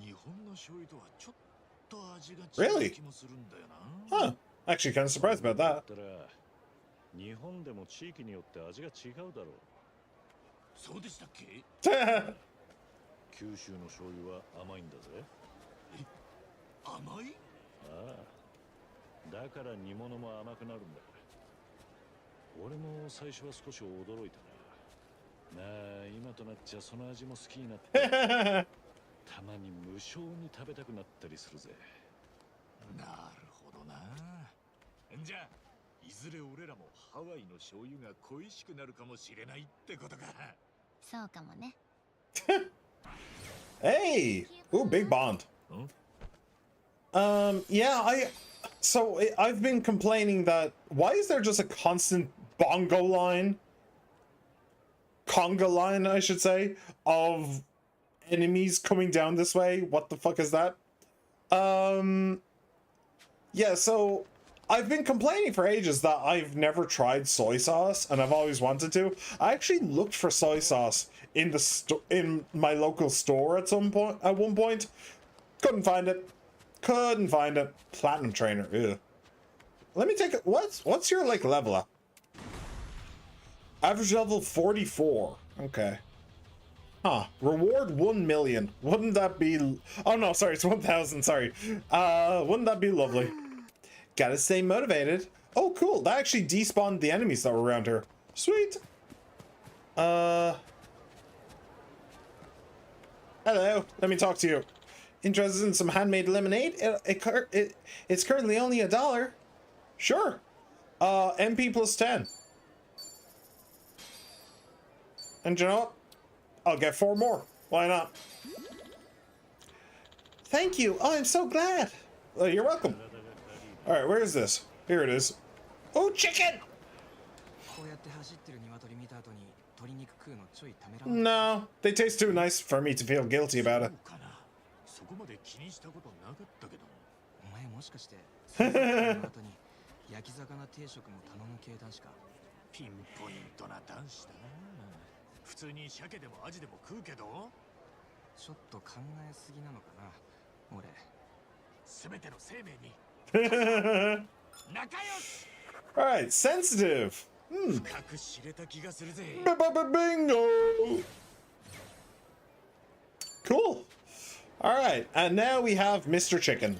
日本の醤油とはちょっと味が違う気もするんだよな。Huh. Actually kind of surprised about that. 日本でも地域によって味が違うだろう。そうでしたっけ？九州の醤油は甘いんだぜ。え、甘い？ああ。だから煮物も甘くなるんだ。俺も最初は少し驚いたな。まあ今となっちゃその味も好きになって、たまに無性に食べたくなったりするぜ。なるほどな。じゃあいずれ俺らもハワイの醤油が恋しくなるかもしれないってことか。そうかもね。Hey! Ooh, big bond. Yeah, I've been complaining that why is there just a constant bongo line? Conga line, I should say, of enemies coming down this way. What the fuck is that? Yeah, so I've been complaining for ages that I've never tried soy sauce, and I've always wanted to. I actually looked for soy sauce in the in my local store at one point. Couldn't find it. Couldn't find it. Platinum trainer. Ew. Let me take it. What's your like level up? Average level 44. Okay. Huh. Reward 1 million. Wouldn't that be... Oh no, sorry, it's 1,000, sorry. Wouldn't that be lovely? Gotta stay motivated. Oh, cool. That actually despawned the enemies that were around here. Sweet. Hello. Let me talk to you. Interested in some handmade lemonade? It's currently only $1. Sure. MP plus 10. And you know what? I'll get 4 more. Why not? Thank you. Oh, I'm so glad. Oh, you're welcome. All right, where is this? Here it is. Oh, chicken! No, they taste too nice for me to feel guilty about it. そこまで気にしたことなかったけど。お前もしかしてその後に焼き魚定食も頼む系男子か？ピンポイントな男子だな。普通に鮭でもアジでも食うけど、ちょっと考えすぎなのかな俺。全ての生命に All 仲良し。 right, sensitive. 深く知れた気がするぜ。 Bingo. Cool. All right, and now we have Mr. Chicken.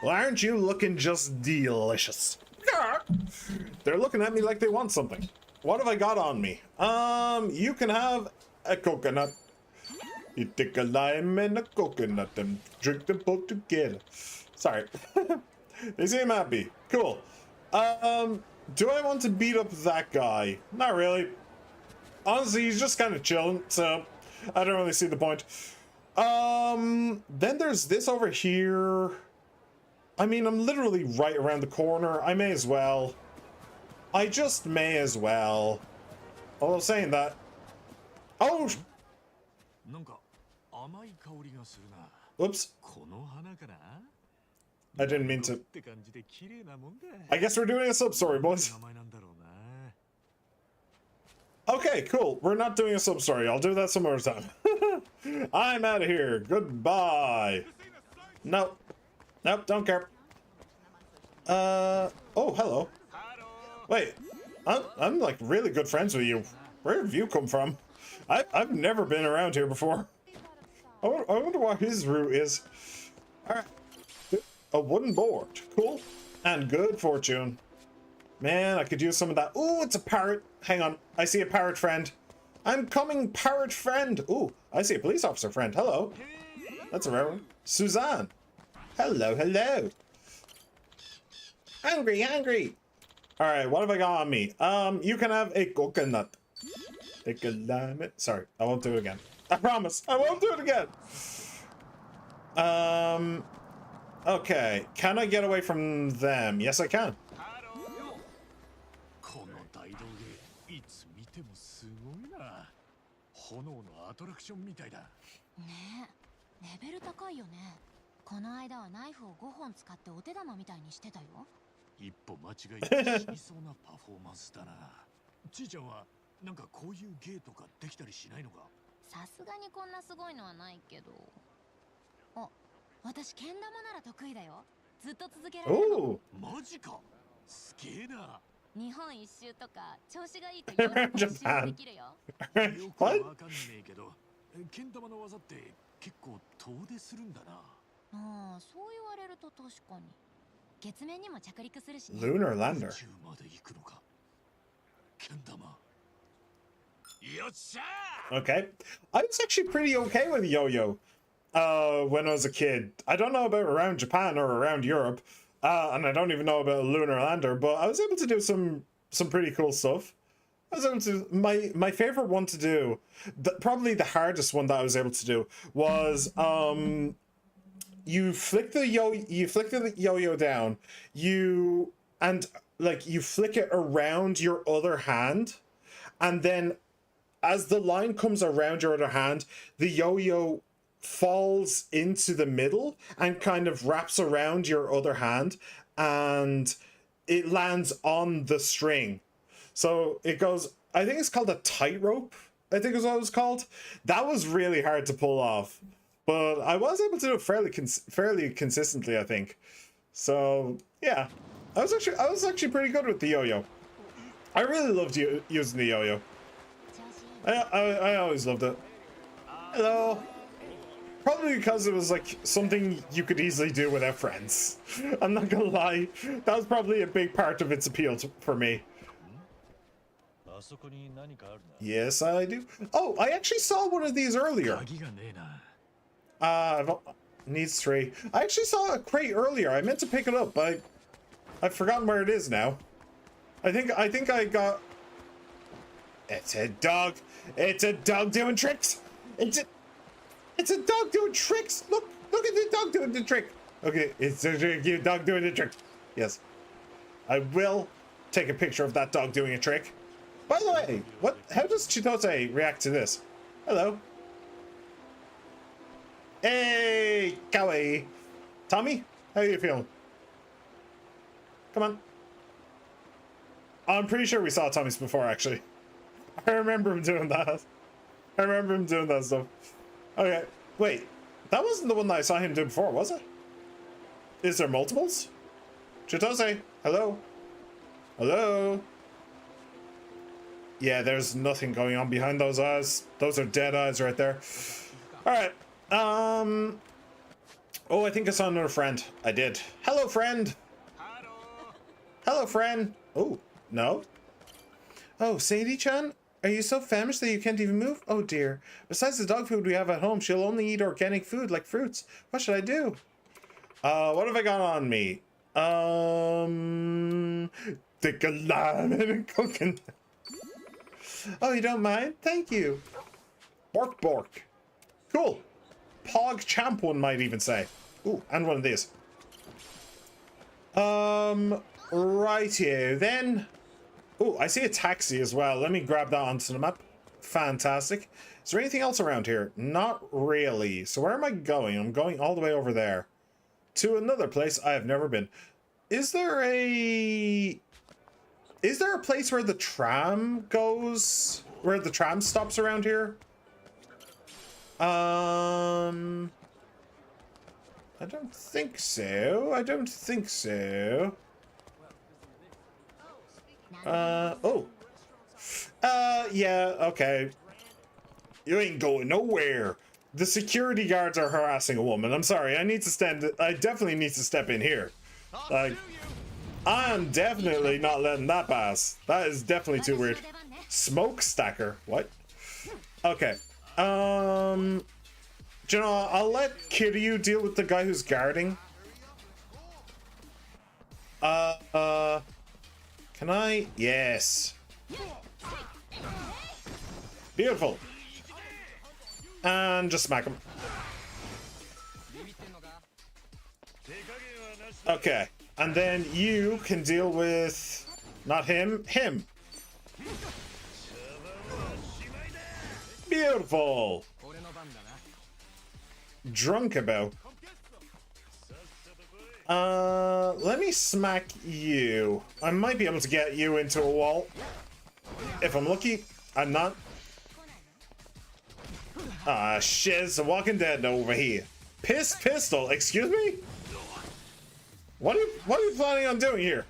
Well, aren't you looking just delicious? They're looking at me like they want something. What have I got on me? You can have a coconut. You take a lime and a coconut and drink them both together. Sorry. They seem happy. Cool. Do I want to beat up that guy? Not really. Honestly, he's just kind of chilling, so I don't really see the point. Then there's this over here. I mean, I'm literally right around the corner. I may as well. I just may as well. Although saying that. Oh! なんか甘い香りがするな。 Oops. この花かな。 I didn't mean to. って感じで綺麗なもんだ。 I guess we're doing a sub-story, boys. 名前なんだろうな。 Okay, cool. We're not doing a sub-story. I'll do that some other time. I'm out of here. Goodbye. Nope. Nope, don't care. Oh, hello. Wait. I'm like really good friends with you. Where have you come from? I've never been around here before. I wonder what his route is. Alright. A wooden board. Cool. And good fortune. Man, I could use some of that. Ooh, it's a parrot. Hang on. I see a parrot friend. I'm coming, parrot friend. Ooh, I see a police officer friend. Hello. That's a rare one. Suzanne. Hello, hello. Hungry, hungry. Alright, what have I got on me? You can have a coconut. Take a lime. Sorry, I won't do it again. I promise. I won't do it again. Okay. Can I get away from them? Yes, I can. この大道芸いつ見てもすごいな。炎のアトラクションみたいだ。ねえ、レベル高いよね。この間はナイフを5本使ってお手玉みたいにしてたよ。一歩間違えて死にそうなパフォーマンスだな。ちいちゃんはなんかこういう芸とかできたりしないのか。さすがにこんなすごいのはないけど。あ、私けん玉なら得意だよ。ずっと続けられるの。 Ooh. マジか。すげえな。日本一周とか調子がいいとヨーロッパ一周できるよ。よくわかんねえけど、けん玉の技って結構遠出するんだな。ああ、そう言われると確かに。月面にも着陸するしね。 Lunar lander. 宇宙まで行くのか。けん玉。よっしゃー。 Okay. I was actually pretty okay with yo-yo when I was a kid. I don't know about around Japan or around Europe. And I don't even know about Lunar Lander, but I was able to do some pretty cool stuff. I was able to my favorite one to do, probably the hardest one that I was able to do was you flick the yo-yo down, you flick it around your other hand, and then as the line comes around your other hand, the yo-yo falls into the middle and kind of wraps around your other hand, and it lands on the string. So it goes, I think it's called a tightrope, I think is what it was called. That was really hard to pull off, but I was able to do it fairly consistently, I think. So yeah, I was actually pretty good with the yo-yo. I really loved using the yo-yo. I always loved it. Hello. Probably because it was like something you could easily do without friends. I'm not gonna lie. That was probably a big part of its appeal for me. Yes, I do. Oh, I actually saw one of these earlier. 鍵がねえな。 Needs 3. I actually saw a crate earlier. I meant to pick it up, but I've forgotten where it is now. I think I got... It's a dog. It's a dog doing tricks. It's a dog doing tricks. Look at the dog doing the trick. Okay, it's a dog doing the trick. Yes. I will take a picture of that dog doing a trick. By the way, how does Chitose react to this? Hello. Hey, kawaii. Tommy, how are you feeling? Come on. I'm pretty sure we saw Tommy's before, actually. I remember him doing that. I remember him doing that stuff. Okay, wait. That wasn't the one that I saw him do before, was it? Is there multiples? Chitose, hello? Hello? Yeah, there's nothing going on behind those eyes. Those are dead eyes right there. Alright. Oh, I think I saw another friend. I did. Hello, friend. Hello, friend. Oh, no. Oh, Sadie-chan? Are you so famished that you can't even move? Oh, dear. Besides the dog food we have at home, she'll only eat organic food like fruits. What should I do? What have I got on me? Thick lamb and cooking. Oh, you don't mind? Thank you. Bork bork. Cool. Pog champ one might even say. Ooh, and one of these. Right here then. Ooh, I see a taxi as well. Let me grab that onto the map. Fantastic. Is there anything else around here? Not really. So where am I going? I'm going all the way over there. To another place I have never been. Is there a place where the tram goes? Where the tram stops around here? I don't think so. I don't think so. Oh. Yeah, okay. You ain't going nowhere. The security guards are harassing a woman. I'm sorry, I definitely need to step in here. Like, I'm definitely not letting that pass. That is definitely too weird. Smoke stacker? What? Okay. Do you know, I'll let Kiryu deal with the guy who's guarding. Can I? Yes. Beautiful. And just smack him. Okay. And then you can deal with... not him, him. Beautiful. Drunk about. Let me smack you. I might be able to get you into a wall. If I'm lucky. I'm not. Ah, shiz. The Walking Dead over here. Piss pistol. Excuse me? What are you planning on doing here?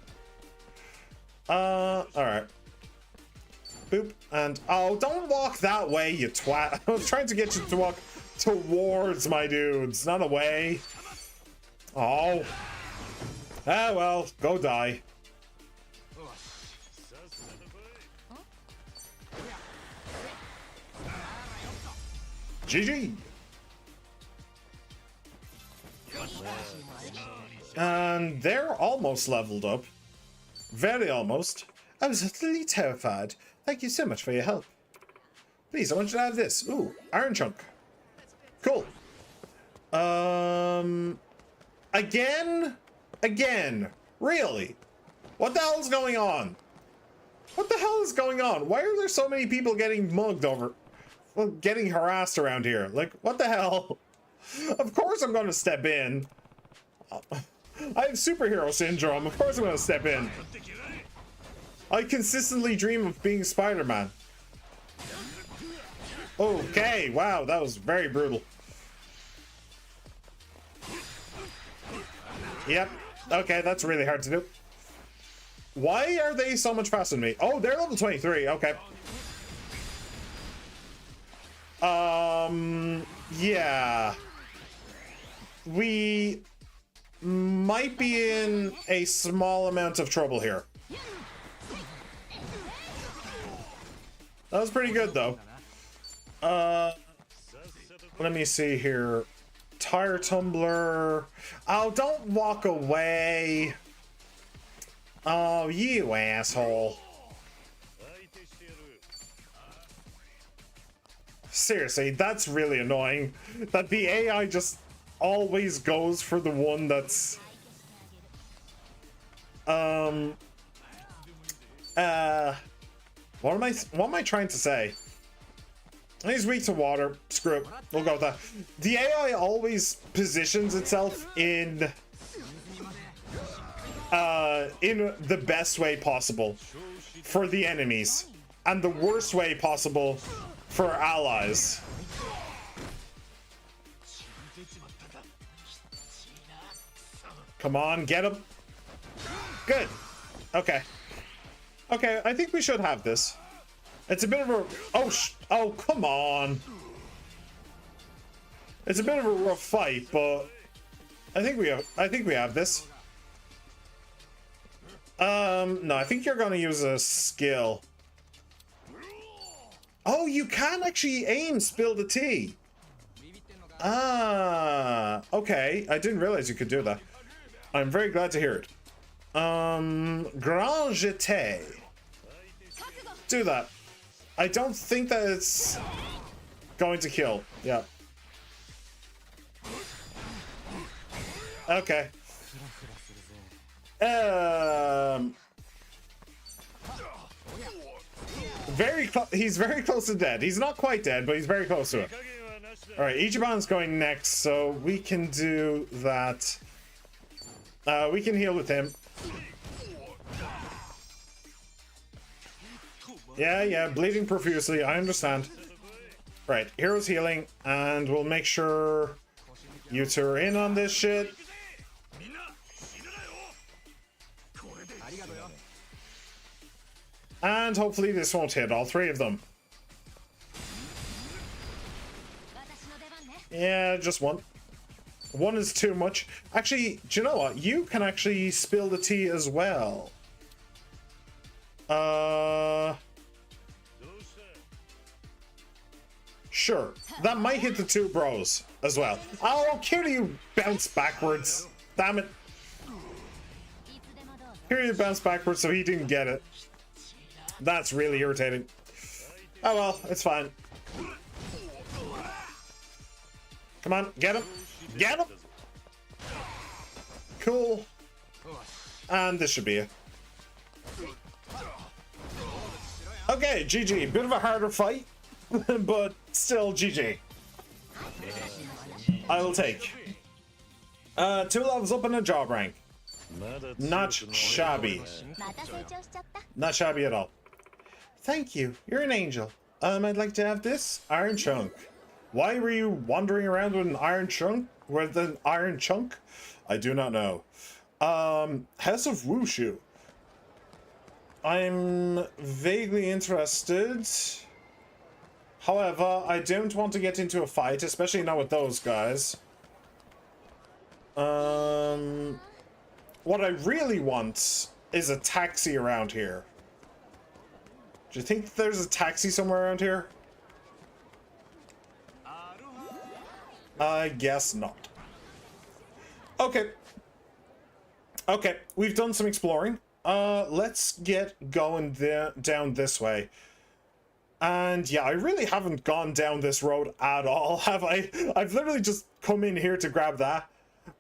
Alright. Boop. And, oh, don't walk that way, you twat. I was trying to get you to walk towards my dudes, not away. Oh. Ah, well, go die. GG. And they're almost leveled up. Very almost. I was utterly terrified. Thank you so much for your help. Please, I want you to have this. Ooh, iron chunk. Cool. Again? Really? What the hell is going on? What the hell is going on? Why are there so many people getting mugged over? Well, getting harassed around here? Like, what the hell? Of course I'm going to step in. I have superhero syndrome. Of course I'm going to step in. I consistently dream of being Spider-Man. Okay, wow, that was very brutal. Yep, okay, that's really hard to do. Why are they so much faster than me? Oh, they're level 23, okay. Yeah. We might be in a small amount of trouble here. That was pretty good, though. Let me see here. Tire tumbler. Oh, don't walk away. Oh, you asshole. Seriously, that's really annoying. That the AI just always goes for the one that's... What am I trying to say? He's weak to water. Screw it. We'll go with that. The AI always positions itself in the best way possible for the enemies, and the worst way possible for allies. Come on, get him. Good. Okay. Okay, I think we should have this. It's a bit of a... Oh, come on. It's a bit of a rough fight, but I think we have this. No, I think you're going to use a skill. Oh, you can actually aim spill the tea. Ah, okay. I didn't realize you could do that. I'm very glad to hear it. Grand jeté. Do that. I don't think that it's going to kill. Yeah. Okay. He's very close to dead. He's not quite dead, but he's very close to it. All right, Ichiban's going next, so we can do that. We can heal with him. Yeah, bleeding profusely. I understand. Right, hero's healing, and we'll make sure you two are in on this shit. And hopefully this won't hit all three of them. Yeah, just one. One is too much. Actually, do you know what? You can actually spill the tea as well. Sure. That might hit the two bros as well. Oh, Kiryu bounced backwards. Damn it. Kiryu bounced backwards, so he didn't get it. That's really irritating. Oh well, it's fine. Come on, get him. Get him. Cool. And this should be it. Okay, GG. Bit of a harder fight, but still GG. I will take. 2 levels up in a job rank. Not shabby. Not shabby at all. Thank you. You're an angel. I'd like to have this iron chunk. Why were you wandering around with an iron chunk? With an iron chunk? I do not know. House of Wushu. I'm vaguely interested. However, I don't want to get into a fight, especially not with those guys. What I really want is a taxi around here. Do you think there's a taxi somewhere around here? I guess not. Okay. Okay, we've done some exploring. Let's get going down this way. And yeah, I really haven't gone down this road at all, have I? I've literally just come in here to grab that.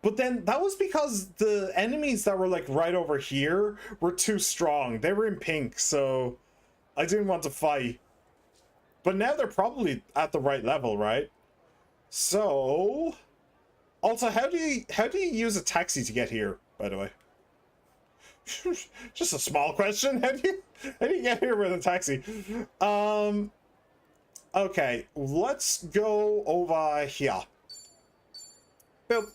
But then that was because the enemies that were like right over here were too strong. They were in pink, so I didn't want to fight. But now they're probably at the right level, right? So also, how do you use a taxi to get here, by the way? Just a small question. How do you get here with a taxi? Okay, let's go over here. Boop.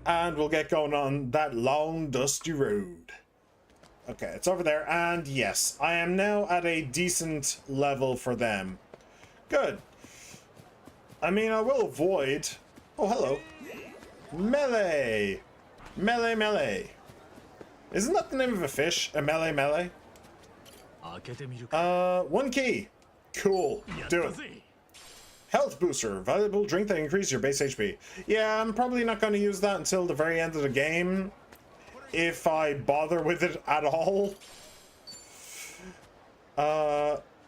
And we'll get going on that long, dusty road. Okay, it's over there. And yes, I am now at a decent level for them. Good. I mean, I will avoid... Oh, hello. Melee. Melee, melee. Isn't that the name of a fish? A melee, melee? 1 key. Cool. Do it. Health booster. Valuable drink that increases your base HP. Yeah, I'm probably not going to use that until the very end of the game. If I bother with it at all.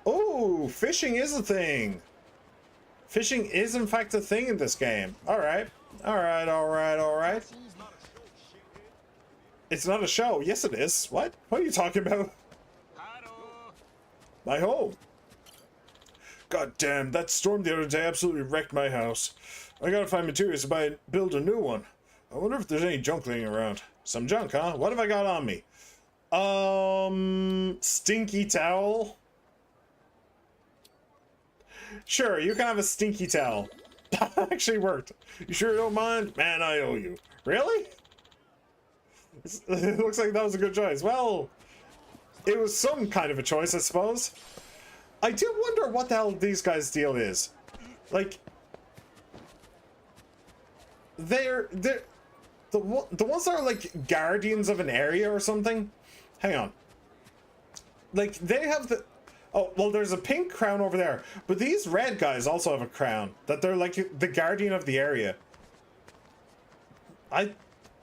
Oh, fishing is a thing. Fishing is in fact a thing in this game. Alright. Alright, alright, alright. It's not a show. Yes, it is. What? What are you talking about? My home. God damn, that storm the other day absolutely wrecked my house. I gotta find materials to build a new one. I wonder if there's any junk laying around. Some junk, huh? What have I got on me? Stinky towel. Sure, you can have a stinky towel. That actually worked. You sure don't mind? Man, I owe you. Really? It looks like that was a good choice. Well, it was some kind of a choice, I suppose. I do wonder what the hell these guys' deal is. Like, they're the ones that are like guardians of an area or something. Hang on. Like, they have the... Oh, well, there's a pink crown over there. But these red guys also have a crown. That they're like the guardian of the area. I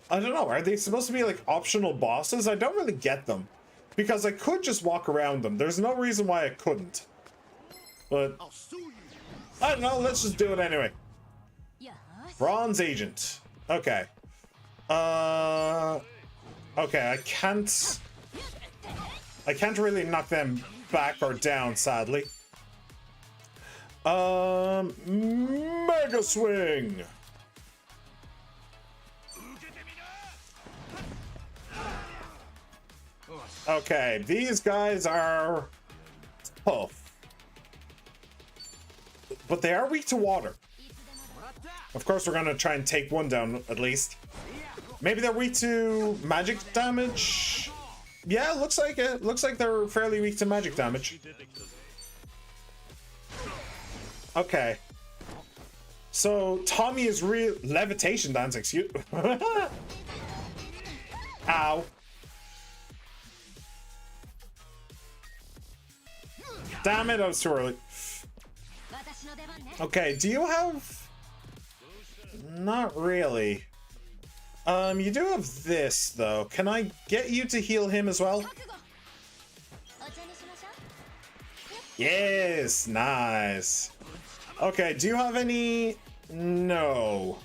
don't know. Are they supposed to be like optional bosses? I don't really get them. Because I could just walk around them. There's no reason why I couldn't. But... I don't know. Let's just do it anyway. Bronze Agent. Okay. Okay, I can't really knock them back or down, sadly. Mega Swing! Okay, these guys are tough. But they are weak to water. Of course, we're gonna try and take one down, at least. Maybe they're weak to magic damage? Yeah, looks like it. Looks like they're fairly weak to magic damage. Okay. So, Tommy is real... Levitation dance, excuse... Ow. Damn it, I was too early. Okay, do you have... Not really. You do have this, though. Can I get you to heal him as well? Yes, nice. Okay, do you have any... No.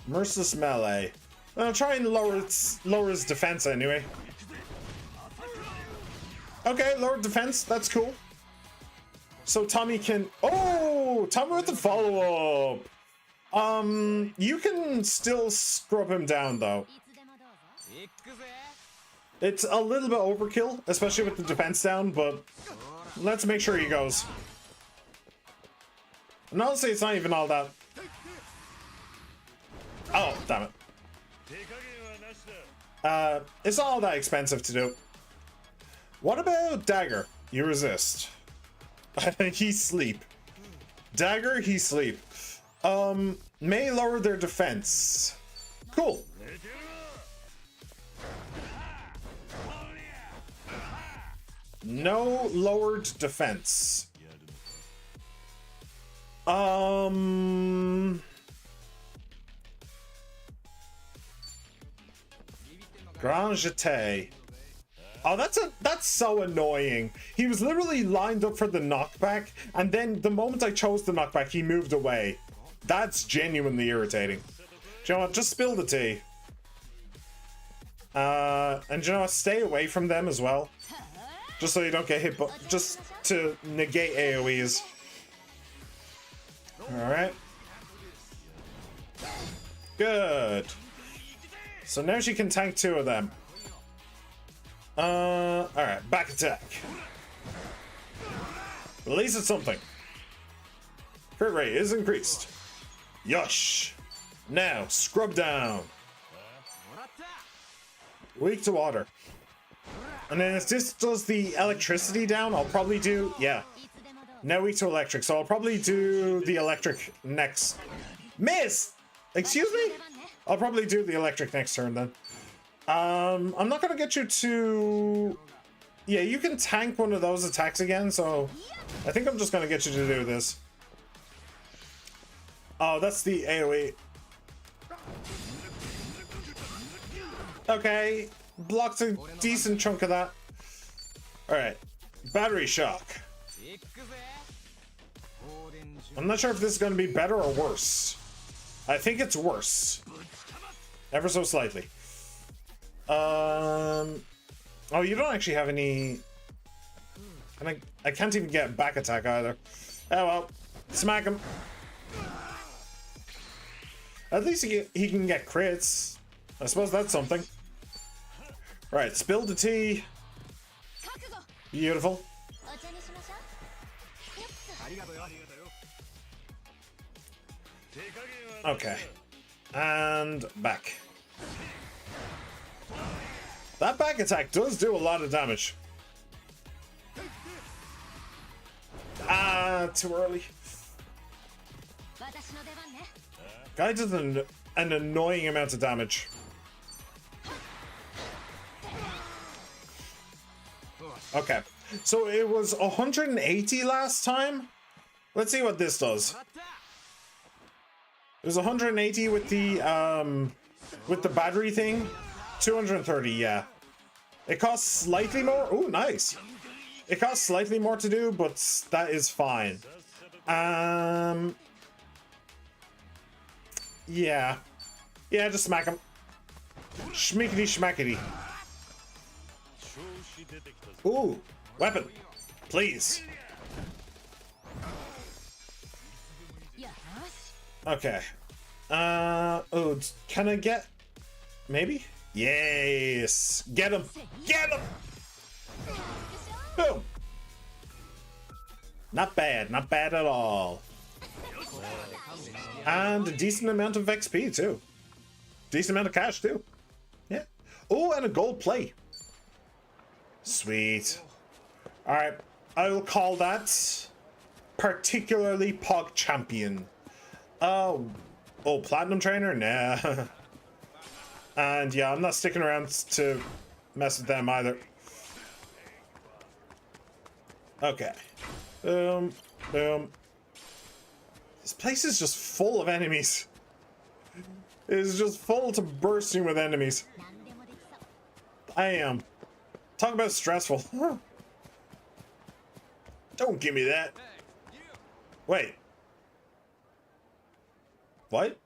Merciless melee. I'll try and lower his defense anyway. Okay, lower defense. That's cool. So Tommy can... Oh! Tommy with the follow-up! You can still scrub him down, though. It's a little bit overkill, especially with the defense down, but let's make sure he goes. And honestly, it's not even all that... Oh, damn it. It's not all that expensive to do. What about Dagger? You resist. He sleep. Dagger, he sleep. May lower their defense. Cool. No lowered defense. Grand Jeté. Oh, that's so annoying. He was literally lined up for the knockback, and then the moment I chose the knockback, he moved away. That's genuinely irritating. Do you know what? Just spill the tea. And you know what? Stay away from them as well. Just so you don't get hit, but just to negate AoEs. Alright. Good. So now she can tank two of them. Alright, back attack. At least it's something. Crit rate is increased. Yush. Now, scrub down. Weak to water. And then if this does the electricity down, I'll probably do... Yeah. Now weak to electric, so I'll probably do the electric next... Miss! Excuse me? I'll probably do the electric next turn then. I'm not gonna get you to... Yeah, you can tank one of those attacks again, so... I think I'm just gonna get you to do this. Oh, that's the AoE. Okay. Blocked a decent chunk of that. Alright. Battery shock. I'm not sure if this is gonna be better or worse. I think it's worse. Ever so slightly. Oh, you don't actually have any... And I can't even get back attack either. Oh well. Smack him. At least he can get crits. I suppose that's something. Right, spill the tea. Beautiful. Okay. And back. That back attack does do a lot of damage. Ah, too early. Guy does an annoying amount of damage. Okay, so it was 180 last time. Let's see what this does. It was 180 with the battery thing. 230, yeah. It costs slightly more. Oh, nice. It costs slightly more to do, but that is fine. Yeah. Yeah, just smack him. Schmickety schmackety. Ooh, weapon. Please. Okay. Oh, can I get... Maybe? Yes! Get him! Get him! Boom! Not bad. Not bad at all. And a decent amount of XP, too. Decent amount of cash, too. Yeah. Oh, and a gold plate. Sweet. Alright. I will call that particularly Pog Champion. Oh, Platinum Trainer? Nah. And yeah, I'm not sticking around to mess with them either. Okay. Boom. Boom. This place is just full of enemies. It is just full to bursting with enemies. I am. Talk about stressful. Don't give me that. Wait. What?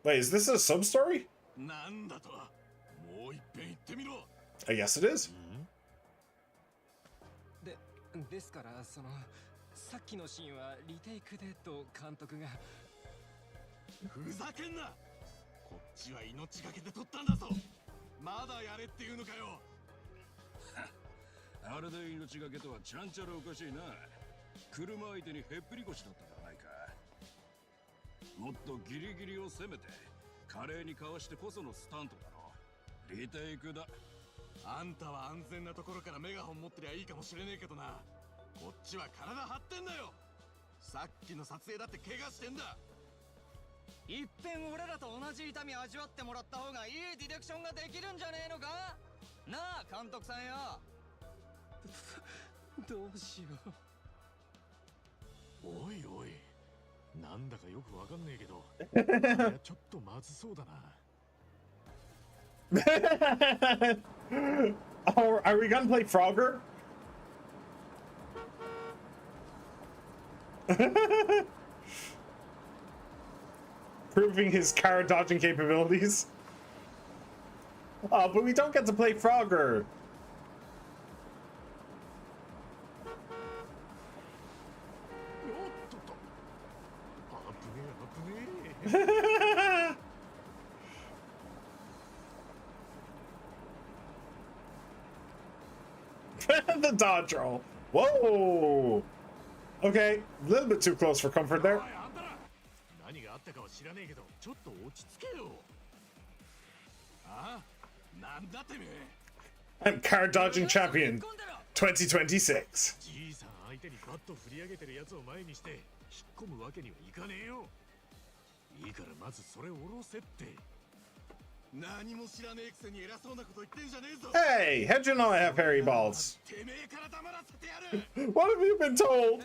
Wait, is this a sub-story? I guess it is. ですからそのさっきのシーンはリテイクでと監督がふざけんなこっちは命がけで撮ったんだぞまだやれっていうのかよあれで命がけとはちゃんちゃらおかしいな車相手にへっぴり腰だったじゃないかもっとギリギリを攻めて華麗にかわしてこそのスタントだろリテイクだあんたは安全なところからメガホン持ってりゃいいかもしれねえけどなこっちは体張ってんだよさっきの撮影だって怪我してんだいっぺん俺らと同じ痛み味わってもらった方がいいディレクションができるんじゃねえのかなあ監督さんよどうしようおいおいなんだかよくわかんねえけどあれちょっとまずそうだなOh, are we gonna play Frogger? Proving his car dodging capabilities. Oh, but we don't get to play Frogger. The dodge roll. Whoa. Okay, a little bit too close for comfort there. I'm car dodging champion 2026. Hey, how'd you know I have hairy balls? What have you been told?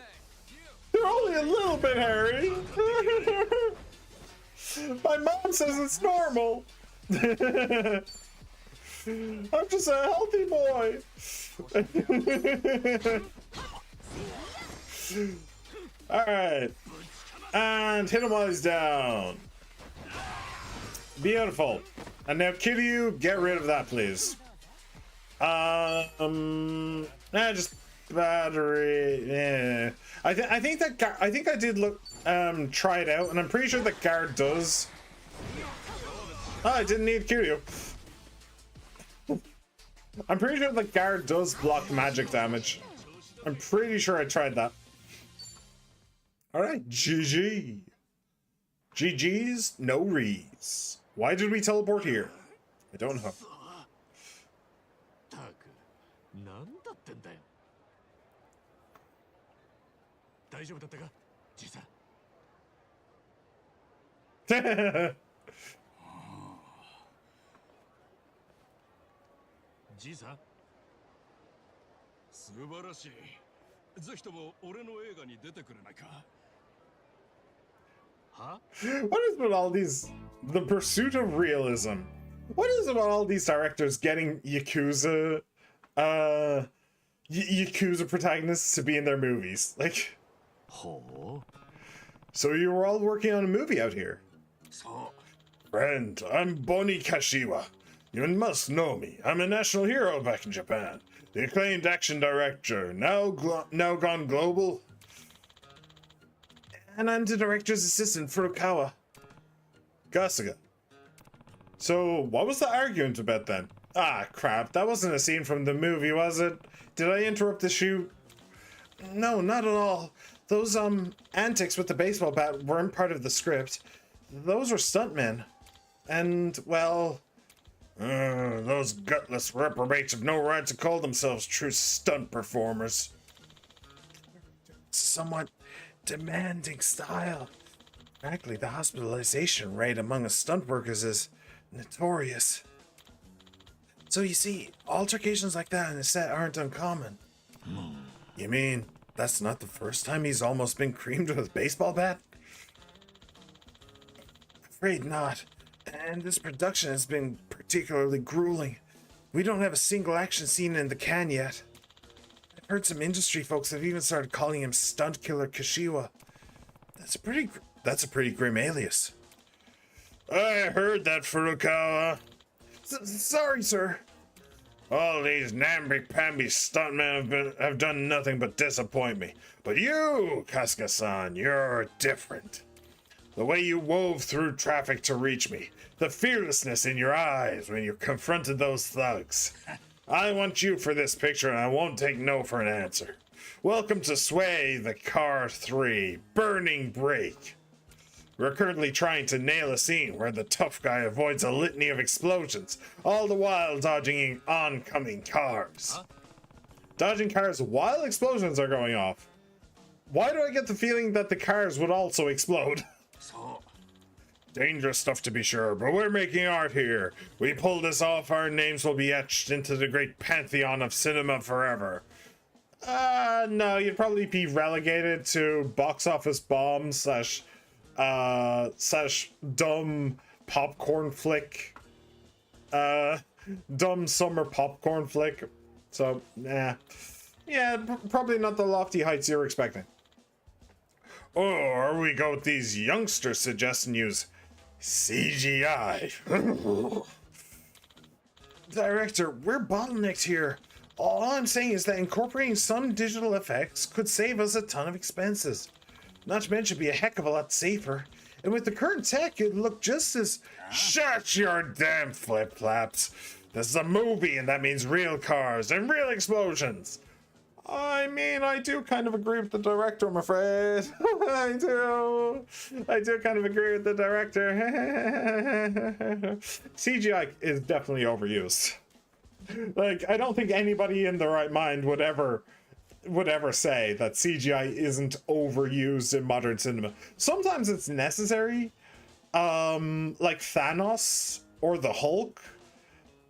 They're only a little bit hairy. My mom says it's normal. I'm just a healthy boy. Alright. And hit him while he's down. Beautiful. And now Kiryu, get rid of that, please. Just battery. Yeah. I think I did look try it out, and I'm pretty sure the guard does. Oh, I didn't need Kiryu. I'm pretty sure the guard does block magic damage. I'm pretty sure I tried that. Alright, GG. GG's, no rees. Why did we teleport here? I don't know. たくなんだってんだよ。大丈夫だったか、じいさん。じいさん。素晴らしい。ぜひとも俺の映画に出てくれないか。は？ What is with all these... The pursuit of realism. What is about all these directors getting Yakuza... Yakuza protagonists to be in their movies? Like... ほう。 So you were all working on a movie out here? そう。 Friend, I'm Boni Kashiwa. You must know me. I'm a national hero back in Japan. The acclaimed action director, now gone global. And I'm the director's assistant, Furukawa. Gasuga. So, what was the argument about then? Ah, crap. That wasn't a scene from the movie, was it? Did I interrupt the shoot? No, not at all. Those, antics with the baseball bat weren't part of the script. Those were stuntmen. And, well... those gutless reprobates have no right to call themselves true stunt performers. Somewhat demanding style. Frankly, the hospitalization rate among us stunt workers is notorious. So you see, altercations like that in a set aren't uncommon. You mean that's not the first time he's almost been creamed with a baseball bat? Afraid not. And this production has been particularly grueling. We don't have a single action scene in the can yet. I've heard some industry folks have even started calling him Stunt Killer Kashiwa. That's a pretty grim alias. I heard that, Furukawa. Sorry, sir. All these namby-pamby stuntmen have done nothing but disappoint me. But you, Kasuga-san, you're different. The way you wove through traffic to reach me, the fearlessness in your eyes when you confronted those thugs. I want you for this picture and I won't take no for an answer. Welcome to Sway the Car 3, Burning Break. We're currently trying to nail a scene where the tough guy avoids a litany of explosions, all the while dodging oncoming cars. Huh? Dodging cars while explosions are going off. Why do I get the feeling that the cars would also explode? そう。 Dangerous stuff to be sure, but we're making art here. We pull this off, our names will be etched into the great pantheon of cinema forever. No, you'd probably be relegated to box office bomb slash dumb popcorn flick. Dumb summer popcorn flick. So, nah. Yeah, probably not the lofty heights you're expecting. Or we go with these youngsters suggesting use CGI. Director, we're bottlenecked here. All I'm saying is that incorporating some digital effects could save us a ton of expenses. Not to mention be a heck of a lot safer. And with the current tech, it'd look just as... Shut your damn flip-flaps. This is a movie and that means real cars and real explosions. I mean, I do kind of agree with the director, I'm afraid. I do kind of agree with the director. CGI is definitely overused. Like, I don't think anybody in their right mind would ever say that CGI isn't overused in modern cinema. Sometimes it's necessary. Like Thanos or the Hulk.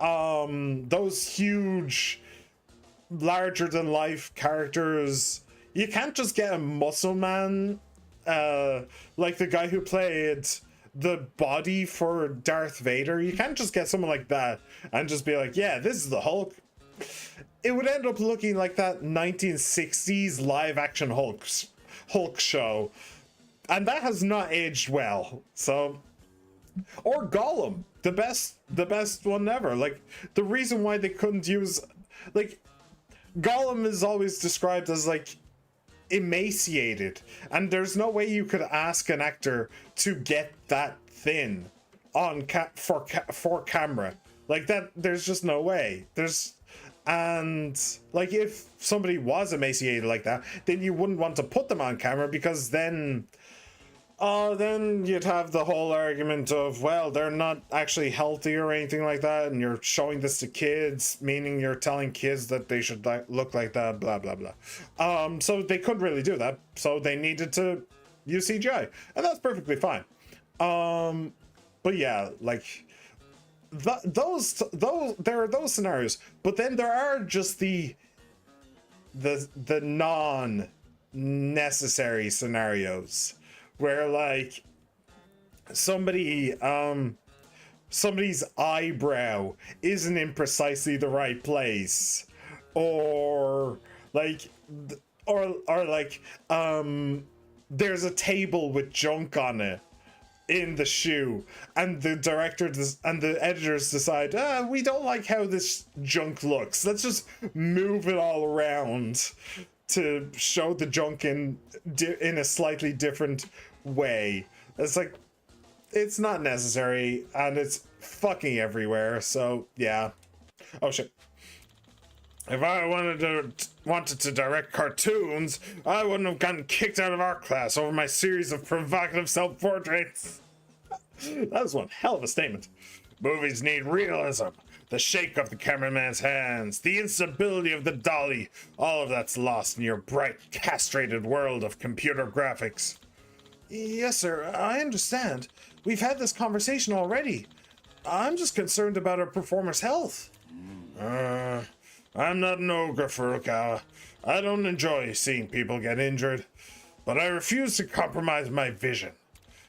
Those huge... larger than life characters, you can't just get a muscle man like the guy who played the body for Darth Vader. You can't just get someone like that and just be like, yeah, this is the Hulk. It would end up looking like that 1960s live action Hulk show, and that has not aged well. So, or Gollum, the best one ever. Like, the reason why they couldn't use, like, Gollum is always described as like emaciated, and there's no way you could ask an actor to get that thin on for camera like that. There's just no way. There's And like, if somebody was emaciated like that, then you wouldn't want to put them on camera, because then you'd have the whole argument of, well, they're not actually healthy or anything like that, and you're showing this to kids, meaning you're telling kids that they should look like that, blah blah blah. So they couldn't really do that, so they needed to use CGI, and that's perfectly fine. But yeah, like, those there are those scenarios, but then there are just the non necessary scenarios where, like, somebody's eyebrow isn't in precisely the right place, or like there's a table with junk on it in the shoe, and the director and the editors decide, we don't like how this junk looks, let's just move it all around to show the junk in a slightly different way. It's like, it's not necessary, and it's fucking everywhere. So yeah. Oh shit. If I wanted to direct cartoons, I wouldn't have gotten kicked out of art class over my series of provocative self-portraits. That was one hell of a statement. Movies need realism. The shake of the cameraman's hands, the instability of the dolly, all of that's lost in your bright, castrated world of computer graphics. Yes, sir, I understand. We've had this conversation already. I'm just concerned about our performer's health. I'm not an ogre, Furukawa. I don't enjoy seeing people get injured, but I refuse to compromise my vision.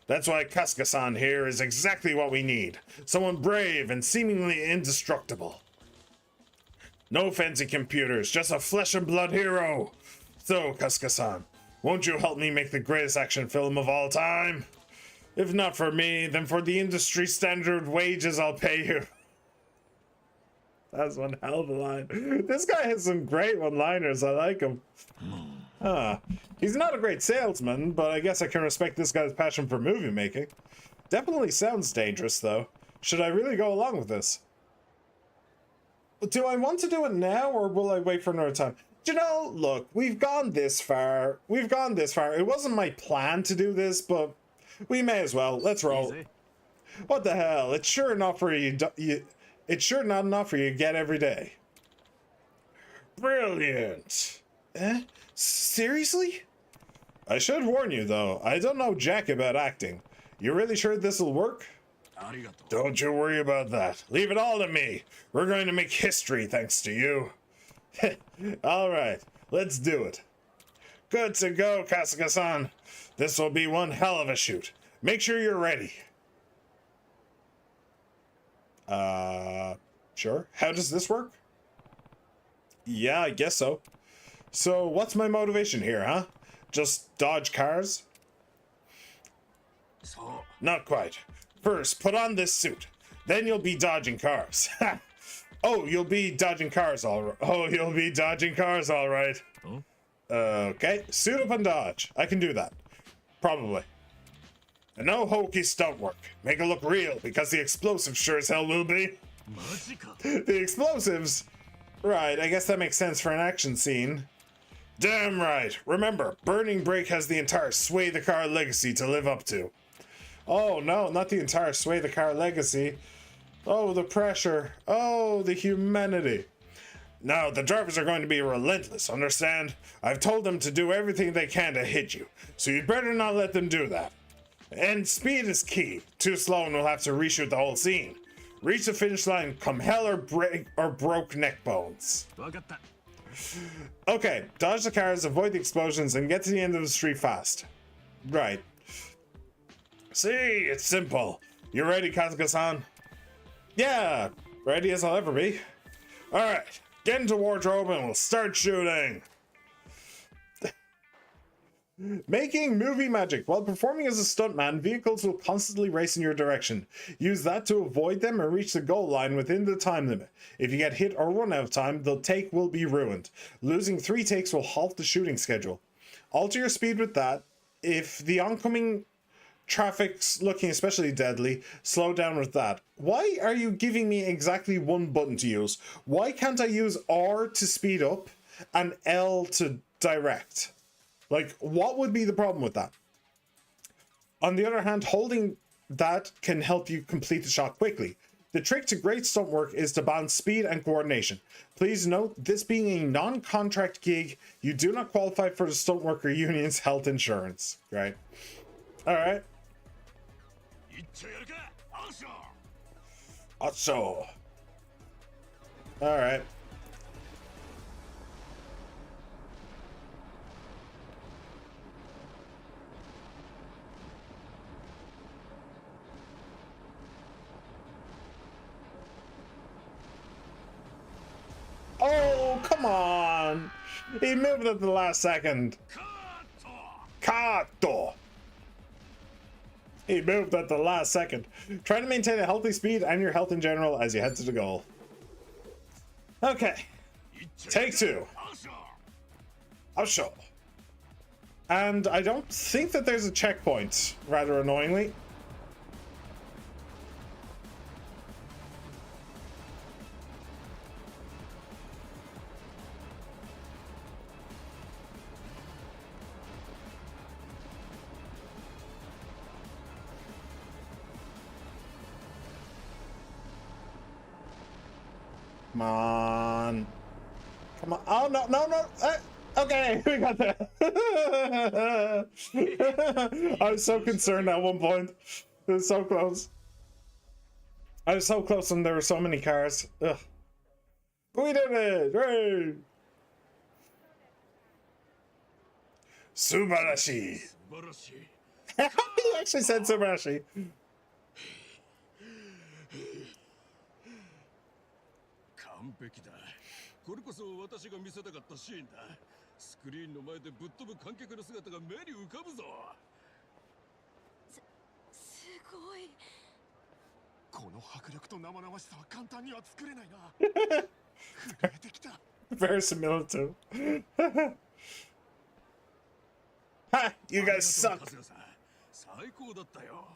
That's why Kasuga-san here is exactly what we need. Someone brave and seemingly indestructible. No fancy computers, just a flesh and blood hero. So, Kasuga-san, won't you help me make the greatest action film of all time? If not for me, then for the industry standard wages I'll pay you. That's one hell of a line. This guy has some great one-liners. I like him. He's not a great salesman, but I guess I can respect this guy's passion for movie making. Definitely sounds dangerous, though. Should I really go along with this? Do I want to do it now, or will I wait for another time? You know, look, we've gone this far. It wasn't my plan to do this, but we may as well. Let's roll. Easy. What the hell? It's sure enough for you. It's sure not enough for you to get every day. Brilliant. Seriously? I should warn you, though. I don't know jack about acting. You really sure this'll work? Don't you worry about that. Leave it all to me. We're going to make history thanks to you. All right, let's do it. Good to go, Kasuga-san. This will be one hell of a shoot. Make sure you're ready. Sure. How does this work? Yeah, I guess so. So, what's my motivation here, huh? Just dodge cars? Not quite. First, put on this suit. Then you'll be dodging cars. Oh, you'll be dodging cars, all right. Huh? Okay, suit up and dodge. I can do that. Probably. And no hokey stunt work. Make it look real, because the explosives sure as hell will be. The explosives? Right, I guess that makes sense for an action scene. Damn right. Remember, Burning Break has the entire Sway the Car legacy to live up to. Oh no, not the entire Sway the Car legacy. Oh, the pressure. Oh, the humanity. Now, the drivers are going to be relentless, understand? I've told them to do everything they can to hit you, so you'd better not let them do that. And speed is key. Too slow and we'll have to reshoot the whole scene. Reach the finish line come hell or broke neck bones. Okay, dodge the cars, avoid the explosions, and get to the end of the street fast. Right. See, it's simple. You ready, Kasuga-san? Yeah, ready as I'll ever be. Alright, get into wardrobe and we'll start shooting. Making movie magic. While performing as a stuntman, vehicles will constantly race in your direction. Use that to avoid them and reach the goal line within the time limit. If you get hit or run out of time, the take will be ruined. Losing 3 takes will halt the shooting schedule. Alter your speed with that. If the oncoming Traffic's looking especially deadly. Slow down with that. Why are you giving me exactly one button to use? Why can't I use R to speed up and L to direct? Like, what would be the problem with that? On the other hand, holding that can help you complete the shot quickly. The trick to great stunt work is to balance speed and coordination. Please note, this being a non-contract gig, you do not qualify for the stunt worker union's health insurance. Right? Alright. Acho. Alright. Oh, come on! He moved at the last second. Kato! He moved at the last second. Try to maintain a healthy speed and your health in general as you head to the goal. Okay. Take two. Asho. And I don't think that there's a checkpoint, rather annoyingly. Come on. Come on. Oh, no, no, no. Okay, we got that. I was so concerned at one point. It was so close. I was so close and there were so many cars. Ugh. We did it! Hooray! Subarashi. He actually said Subarashi. 完璧だ。これこそ私が見せたかったシーンだ。スクリーンの前でぶっ飛ぶ観客の姿が目に浮かぶぞ。すごい。この迫力と生々しさは簡単には作れないな。震えてきた。Verisimilitude. Ha! You guys suck. 最高だったよ。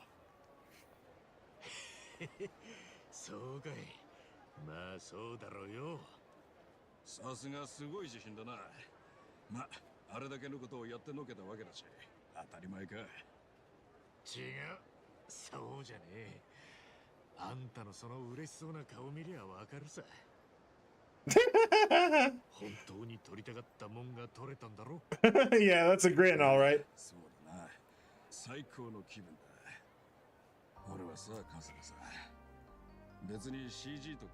そうかい。まあそうだろうよ。さすがすごい自信だな。まああれだけのことをやってのけたわけだし、当たり前か。違う。そうじゃねえ。あんたのその嬉しそうな顔見りゃわかるさ。本当に撮りたかったもんが撮れたんだろ。Yeah, that's a grin, all right. そうだな。最高の気分だ。俺はさ、カスがさ、別に CG とか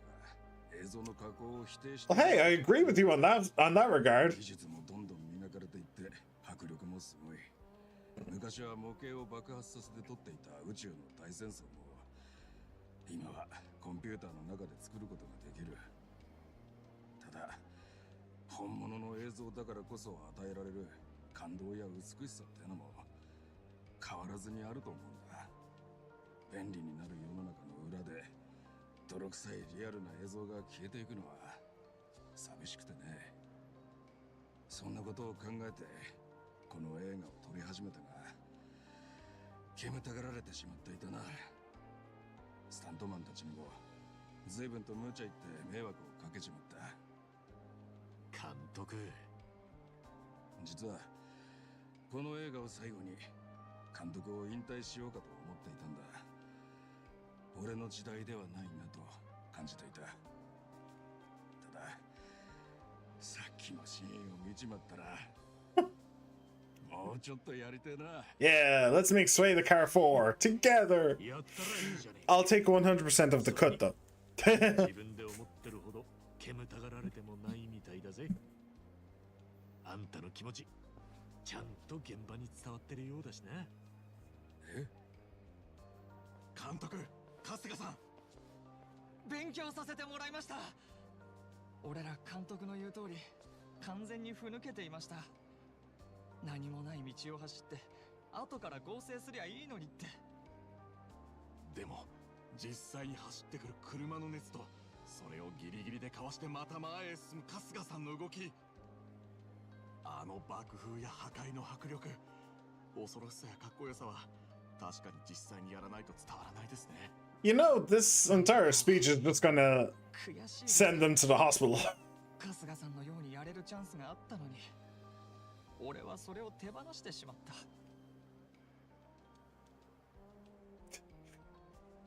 映像の加工を否定して。Well, hey, I agree with you on that regard. 技術もどんどん磨かれていって迫力もすごい。昔は模型を爆発させて撮っていた宇宙の大戦争も今はコンピューターの中で作ることができる。ただ本物の映像だからこそ与えられる感動や美しさってのも変わらずにあると思うんだ。便利になる世の中の裏で泥臭いリアルな映像が消えていくのは寂しくてね。そんなことを考えてこの映画を撮り始めたが煙たがられてしまっていたな。スタントマンたちにも随分と無茶言って迷惑をかけちまった。監督、実はこの映画を最後に監督を引退しようかと思っていたんだ。俺の時代ではないなと感じていた。たださっきのシーンを見ちまったらもうちょっとやりてえな。 Yeah, let's make Sway the Car 4 together. やったらいいじゃねえ。 I'll take 100% of the cut though. 自分で思ってるほど煙たがられてもないみたいだぜ。あんたの気持ちちゃんと現場に伝わってるようだしな。え？監督、春日さん。勉強させてもらいました。俺ら監督の言う通り完全にふぬけていました。何もない道を走って後から合成すりゃいいのにって。でも実際に走ってくる車の熱とそれをギリギリでかわしてまた前へ進む春日さんの動き、あの爆風や破壊の迫力、恐ろしさやかっこよさは確かに実際にやらないと伝わらないですね。You know, this entire speech is just gonna 悔しいです。 send them to the hospital. 春日さんのようにやれるチャンスがあったのに、俺はそれを手放してしまった。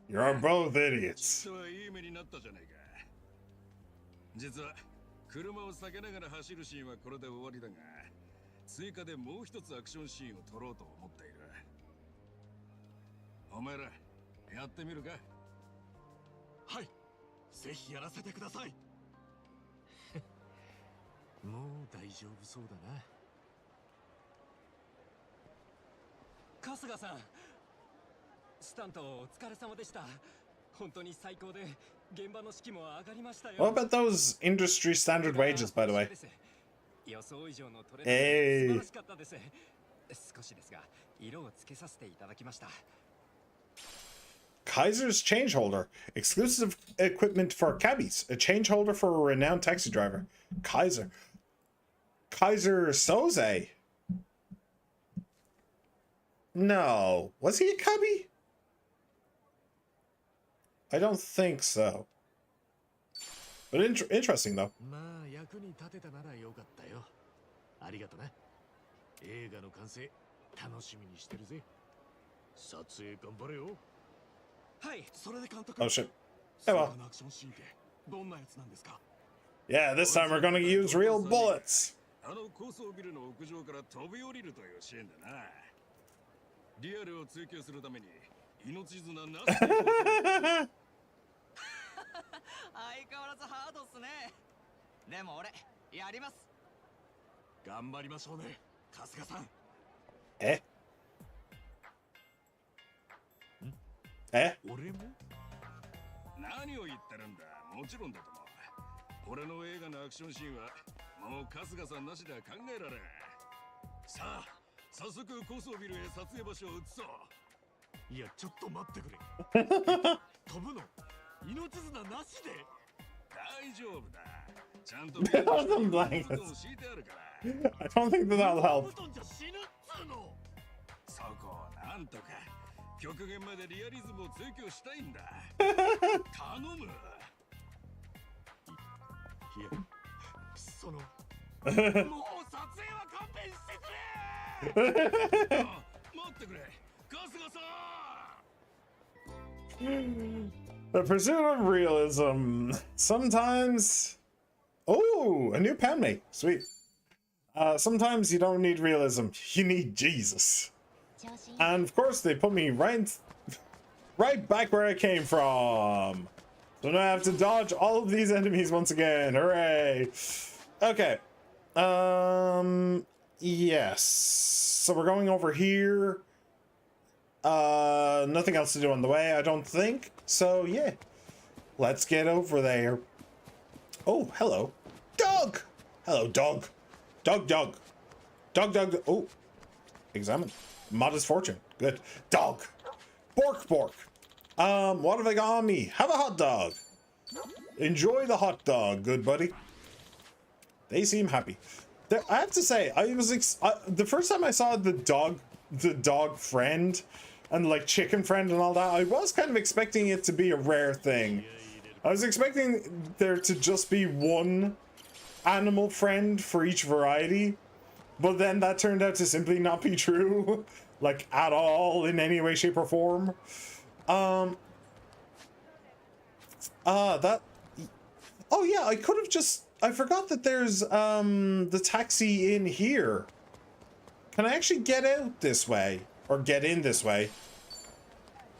You're both idiots. 人はいい目になったじゃないか。実は車を避けながら走るシーンはこれで終わりだが、追加でもう一つアクションシーンを撮ろうと思っている。お前らやってみるか。はい、ぜひやらせてください。もう大丈夫そうだな。春日さん、スタントお疲れ様でした。本当に最高で、現場の士気も上がりましたよ。 What about those industry standard wages, by the way? 予想以上のトレえいード素晴らしかったです。少しですが、色をつけさせていただきました。 Kaiser's change holder. Exclusive equipment for cabbies. A change holder for a renowned taxi driver. Kaiser. Kaiser Soze. No. Was he a cabbie? I don't think so. But interesting, though. まあ役に立てたならよかったよ。ありがとな。映画の完成楽しみにしてるぜ。撮影頑張れよ。はい、それで監督。 Oh, shit. そ Hey, の well. アクションシーンってどんなやつなんですか。 Yeah, this time we're gonna use real bullets. あの高層ビルの屋上から飛び降りるというシーンだな。リアルを追求するために命綱なしで。相変わらずハードっすね。でも俺やります。頑張りましょうね、春日さん。Eh? Eh? 俺も何を言ってるんだ。もちろんだとも。俺の映画のアクションシーンはもう春日さんなしでは考えられん。さあ早速高層ビルへ撮影場所を移そう。いやちょっと待ってくれ。飛ぶの命綱なしで。大丈夫だ。ちゃんと Some blankets. 敷いてあるから。 I don't think that'll help. 布団じゃ死ぬっつうの。そこをなんとか極限までリアリズムを追求したいんだ。頼む。いや、そのもう撮影は勘弁してくれ。あ、待ってくれ、春日さん。 The pursuit of realism. Sometimes... Oh, a new pen mate. Sweet. Sometimes you don't need realism. You need Jesus. And of course, they put me right back where I came from. So now I have to dodge all of these enemies once again. Hooray. Okay. Yes. So we're going over here. Nothing else to do on the way, I don't think. So yeah, let's get over there. Oh, hello. Dog! Hello, dog. Dog. Oh, examine. Modest fortune. Good. Dog. Bork. What have I got on me? Have a hot dog. Enjoy the hot dog, good buddy. They seem happy. I have to say, I was the first time I saw the dog friend and like chicken friend and all that, I was kind of expecting it to be a rare thing. I was expecting there to just be one animal friend for each variety, but then that turned out to simply not be true, like at all in any way, shape, or form. Oh yeah, I could have just, I forgot that there's the taxi in here. Can I actually get out this way? Or get in this way?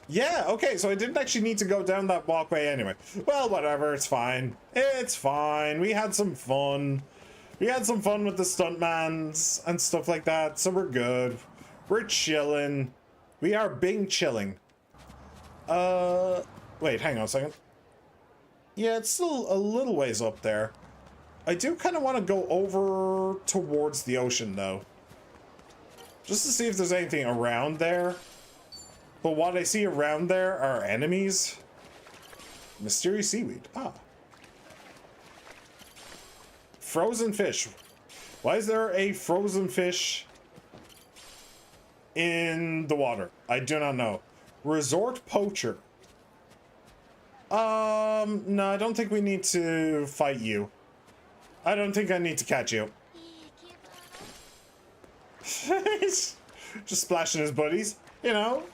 Yeah, okay, so I didn't actually need to go down that walkway anyway. Well, whatever, it's fine. It's fine. We had some fun. We had some fun with the stuntmans and stuff like that, so we're good. We're chilling. We are Bing chilling. Wait, hang on a second. Yeah, it's still a little ways up there. I do kind of want to go over towards the ocean, though. Just to see if there's anything around there. But what I see around there are enemies. Mysterious seaweed. Ah. Frozen fish. Why is there a frozen fish in the water? I do not know. Resort poacher. No, I don't think we need to fight you. I don't think I need to catch you. Just splashing his buddies, you know.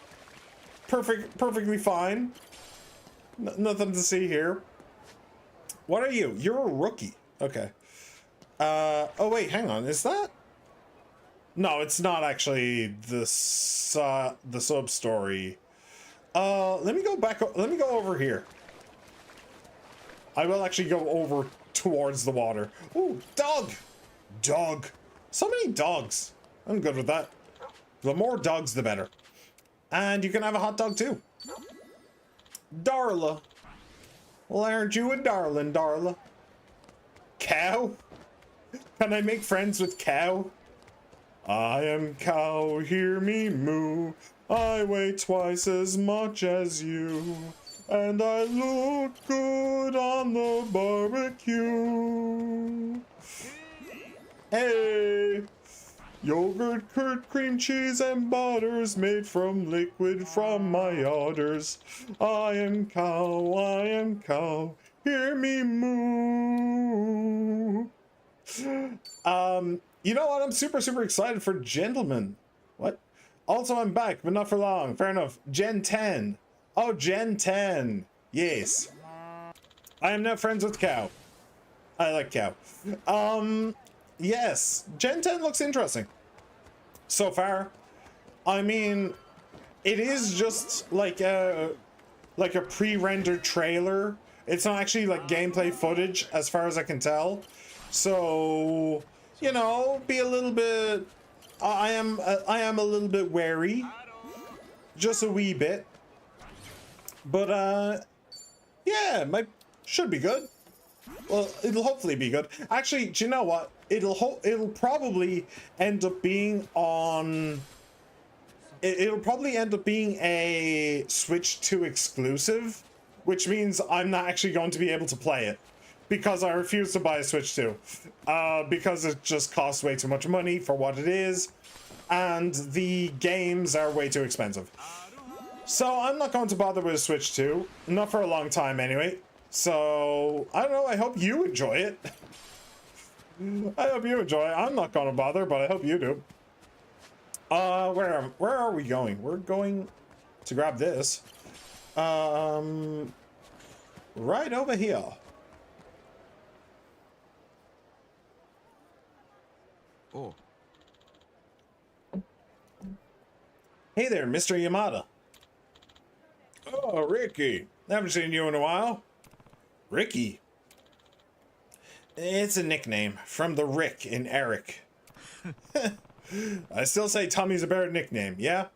Perfectly fine. Nothing to see here. What are you? You're a rookie. Okay. Oh wait, hang on. Is that? No, it's not actually the sub story. Let me go back. Let me go over here. I will actually go over towards the water. Ooh, dog! Dog. So many dogs. I'm good with that. The more dogs, the better. And you can have a hot dog too. Darla. Well, aren't you a darling, Darla? Cow? Can I make friends with cow? I am cow, hear me moo. I weigh twice as much as you. And I look good on the barbecue. Hey! Yogurt, curd, cream, cheese, and butters made from liquid from my udders. I am cow, hear me moo. You know what? I'm super excited for Gentleman. What? Also, I'm back, but not for long. Fair enough. Gen 10. Oh, Gen 10. Yes. I am now friends with Cow. I like Cow. Yes. Gen 10 looks interesting. So far. I mean, it is just like a pre-rendered trailer. It's not actually like gameplay footage as far as I can tell. So, you know, be a little bit... I am a little bit wary. Just a wee bit. But, yeah, should be good. Well, it'll hopefully be good. Actually, do you know what? It'll probably end up being on... It'll probably end up being a Switch 2 exclusive, which means I'm not actually going to be able to play it. Because I refuse to buy a Switch 2. Because it just costs way too much money for what it is. And the games are way too expensive. So I'm not going to bother with a Switch 2. Not for a long time anyway. So, I don't know, I hope you enjoy it. I hope you enjoy it. I'm not going to bother, but I hope you do. Where are we going? We're going to grab this. Right over here. Oh. Hey there, Mr. Yamada. Oh, Ricky. Haven't seen you in a while. Ricky? It's a nickname from the Rick in Eric. I still say Tommy's a better nickname, yeah?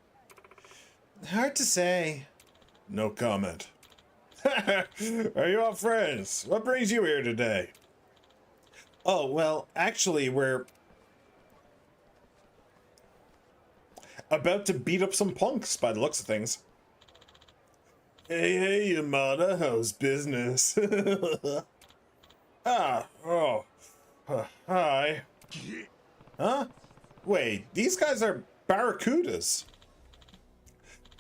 Hard to say. No comment. Are you all friends? What brings you here today? Oh, well, actually, we're about to beat up some punks by the looks of things. Hey, Yamada, how's business? Hi. Huh? Wait, these guys are barracudas.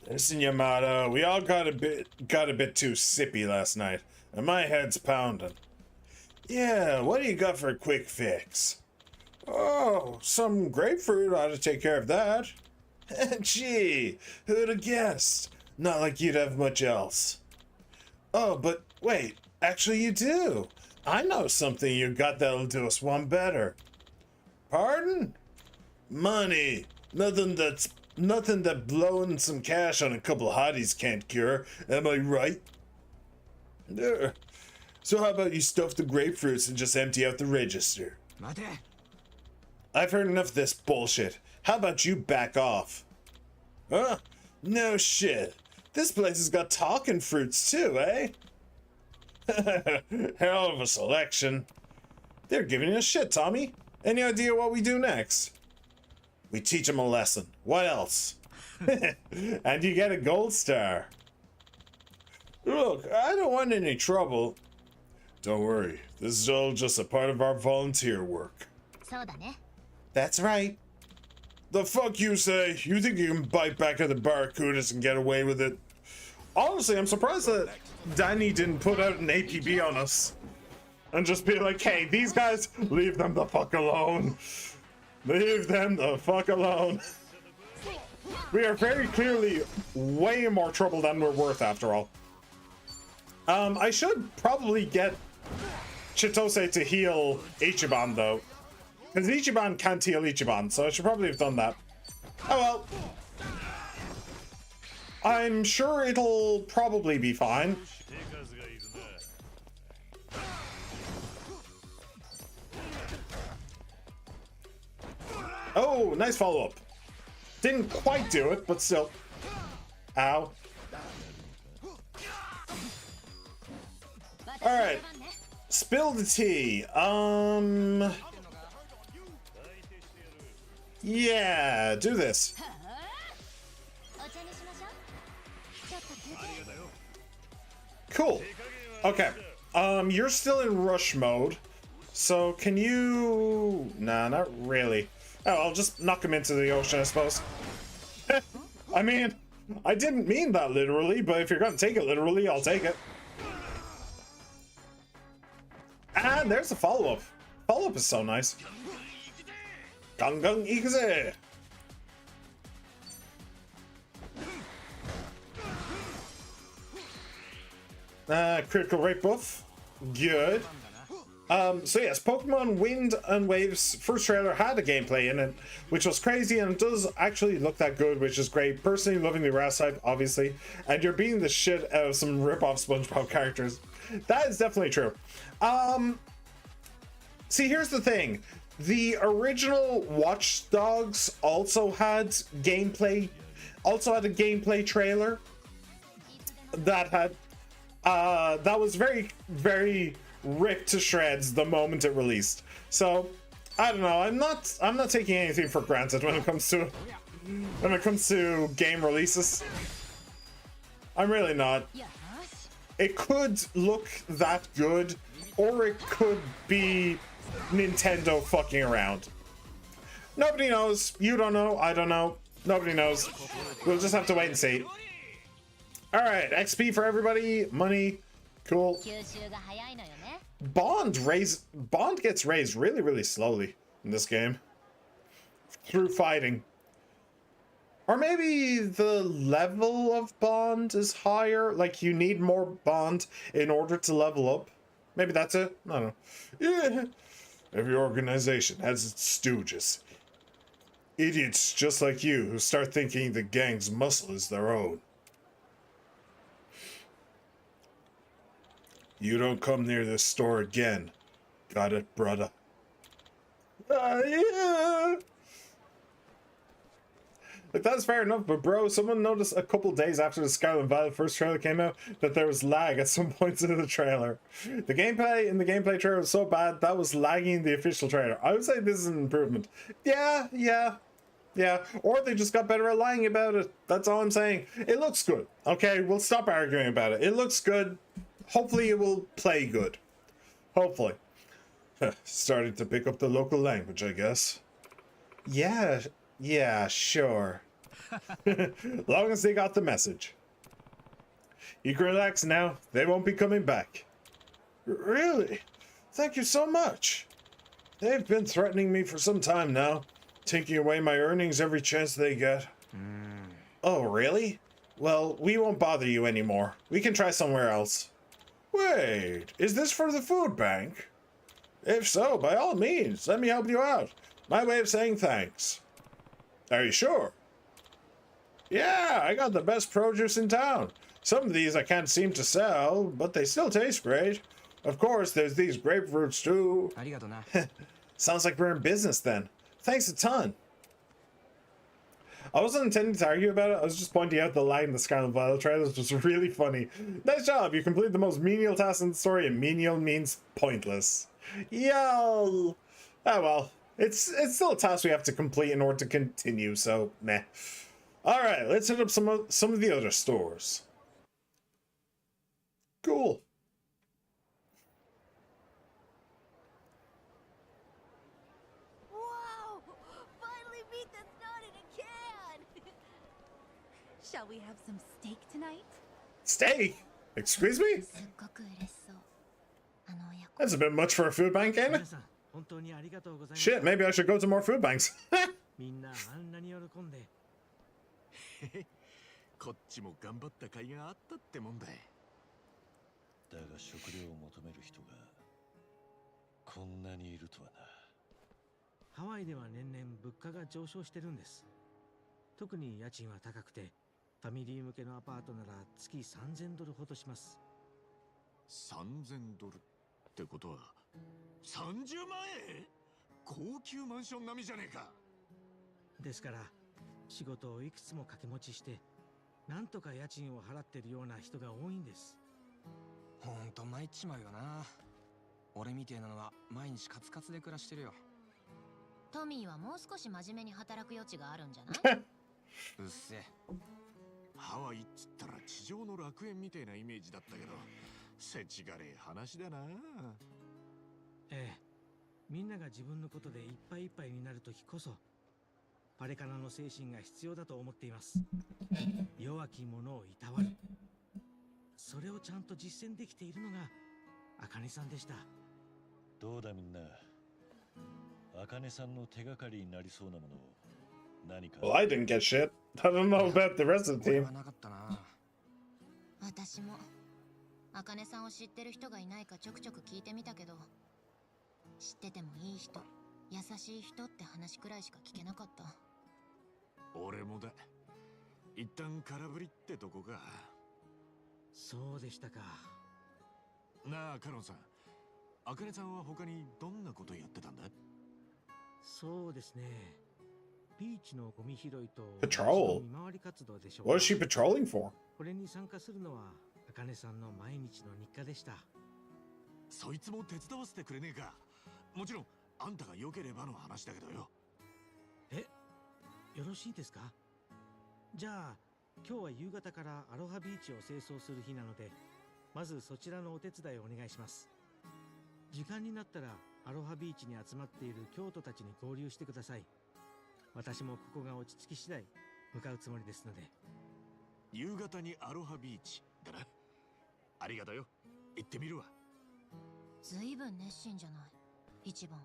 Listen, Yamada, we all got a bit too sippy last night, and my head's pounding. Yeah, what do you got for a quick fix? Oh, some grapefruit ought to take care of that. Gee, who'd have guessed? Not like you'd have much else. Oh, but wait, actually you do. I know something you got that'll do us one better. Pardon? Money. Nothing that blowing some cash on a couple hotties can't cure. Am I right? There. So how about you stuff the grapefruits and just empty out the register? Mate. I've heard enough of this bullshit. How about you back off? Huh? No shit. This place has got talking fruits too, eh? Hell of a selection. They're giving us shit, Tommy. Any idea what we do next? We teach them a lesson. What else? And you get a gold star. Look, I don't want any trouble. Don't worry. This is all just a part of our volunteer work. That's right. The fuck you say? You think you can bite back at the barracudas and get away with it? Honestly, I'm surprised that Danny didn't put out an APB on us and just be like, hey, these guys, leave them the fuck alone. Leave them the fuck alone. We are very clearly way more trouble than we're worth after all. I should probably get Chitose to heal Ichiban though. Because Ichiban can't heal Ichiban, so I should probably have done that. Oh well. I'm sure it'll probably be fine. Oh, nice follow-up. Didn't quite do it, but still. Ow. Alright. Spill the tea. Yeah, do this. Cool. Okay. You're still in rush mode. So can you... Nah, not really. Oh, I'll just knock him into the ocean, I suppose. I mean, I didn't mean that literally, but if you're gonna take it literally, I'll take it. And there's the follow-up. Follow-up is so nice. Gangang Ikuze! Critical rate buff. Good. So yes, Pokemon Wind and Waves first trailer had a gameplay in it, which was crazy, and it does actually look that good, which is great. Personally loving the grass type, obviously, and you're beating the shit out of some rip-off SpongeBob characters. That is definitely true. See, here's the thing. The original Watch Dogs also had a gameplay trailer that had that was very, very ripped to shreds the moment it released. So I don't know. I'm not taking anything for granted when it comes to game releases. I'm really not. It could look that good, or it could be Nintendo fucking around. Nobody knows. You don't know. I don't know. Nobody knows. We'll just have to wait and see. All right, XP for everybody. Money. Cool. Bond gets raised really, really slowly in this game through fighting. Or maybe the level of Bond is higher. Like you need more Bond in order to level up. Maybe that's it. I don't know. Yeah. Every organization has its stooges. Idiots just like you who start thinking the gang's muscle is their own. You don't come near this store again. Got it, brother? Yeah. Like, that's fair enough, but bro, someone noticed a couple days after the Scarlet and Violet first trailer came out that there was lag at some points in the trailer. The gameplay in the gameplay trailer was so bad that was lagging the official trailer. I would say this is an improvement. Yeah. Or they just got better at lying about it. That's all I'm saying. It looks good. Okay, we'll stop arguing about it. It looks good. Hopefully it will play good. Hopefully. Starting to pick up the local language, I guess. Yeah, sure. Long as they got the message. You can relax now. They won't be coming back. Really? Thank you so much. They've been threatening me for some time now, taking away my earnings every chance they get. Oh, really? Well, we won't bother you anymore. We can try somewhere else. Wait, is this for the food bank? If so, by all means, let me help you out. My way of saying thanks. Are you sure? Yeah, I got the best produce in town. Some of these I can't seem to sell, but they still taste great. Of course, there's these grapefruits too. Sounds like we're in business then. Thanks a ton. I wasn't intending to argue about it. I was just pointing out the line in the Scarlet and Violet trailers, which was really funny. Nice job. You complete the most menial task in the story, and menial means pointless. Yo. Oh well. It's still a task we have to complete in order to continue, so meh. All right, let's hit up some of the other stores. Cool. Whoa! Finally beat the snot Shall we have some steak tonight? Steak? Excuse me? すっごく嬉しそう。あの親子。 That's a bit much for a food bank, ain't 皆 it? さん本当にありがとうございます。 Shit, maybe I should go to more food banks. みんなあんなに喜んで。こっちも頑張った甲斐があったってもんだい。だが食料を求める人がこんなにいるとはな。ハワイでは年々物価が上昇してるんです。特に家賃は高くて、ファミリー向けのアパートなら月3000ドルほどします。3000ドルってことは30万円？高級マンション並みじゃねえか。ですから仕事をいくつも掛け持ちしてなんとか家賃を払ってるような人が多いんです。ほんと参っちまうよな。俺みてえなのは毎日カツカツで暮らしてるよ。トミーはもう少し真面目に働く余地があるんじゃない？うっせえ。ハワイっつったら地上の楽園みたいなイメージだったけど、せちがれえ話だな。ええ、みんなが自分のことでいっぱいいっぱいになるときこそパレカナの精神が必要だと思っています。弱き者をいたわる。それをちゃんと実践できているのが茜さんでした。どうだみんな。茜さんの手がかりになりそうなものを何か。 Well, I didn't get shit. I don't know about the rest of the 俺 team. はなかったな。私も茜さんを知ってる人がいないかちょくちょく聞いてみたけど、知っててもいい人、優しい人って話くらいしか聞けなかった。俺もだ。一旦空振りってとこか。そうでしたか。なあカノンさん、茜さんは他にどんなことやってたんだ？そうですね。ビーチのゴミ拾いと Patrol? 見回り活動でしょう What か。 is she patrolling for? これに参加するのは茜さんの毎日の日課でした。そいつも手伝わせてくれねえか。もちろんあんたが良ければの話だけどよ。え、よろしいですか？じゃあ今日は夕方からアロハビーチを清掃する日なので、まずそちらのお手伝いをお願いします。時間になったらアロハビーチに集まっている教徒たちに合流してください。私もここが落ち着き次第向かうつもりですので。夕方にアロハビーチだな。ありがとうよ。行ってみるわ。ずいぶん熱心じゃない、一番。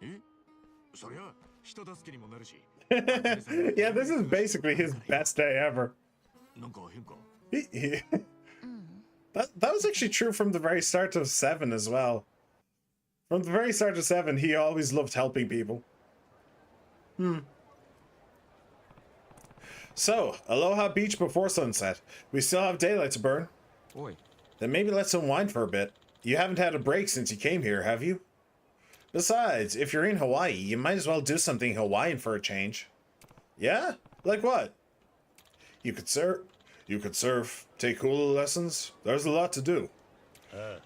え？そりゃ人助けにもなるし。Yeah, this is basically his best day ever. なんか変か。That was actually true from the very start of 7 as well. From the very start of 7, he always loved helping people. So, Aloha Beach before sunset. We still have daylight to burn. おい、 Then maybe let's unwind for a bit. You haven't had a break since you came here, have you? Besides, if you're in Hawaii, you might as well do something Hawaiian for a change. Yeah? Like what? You could surf, take hula lessons. There's a lot to do.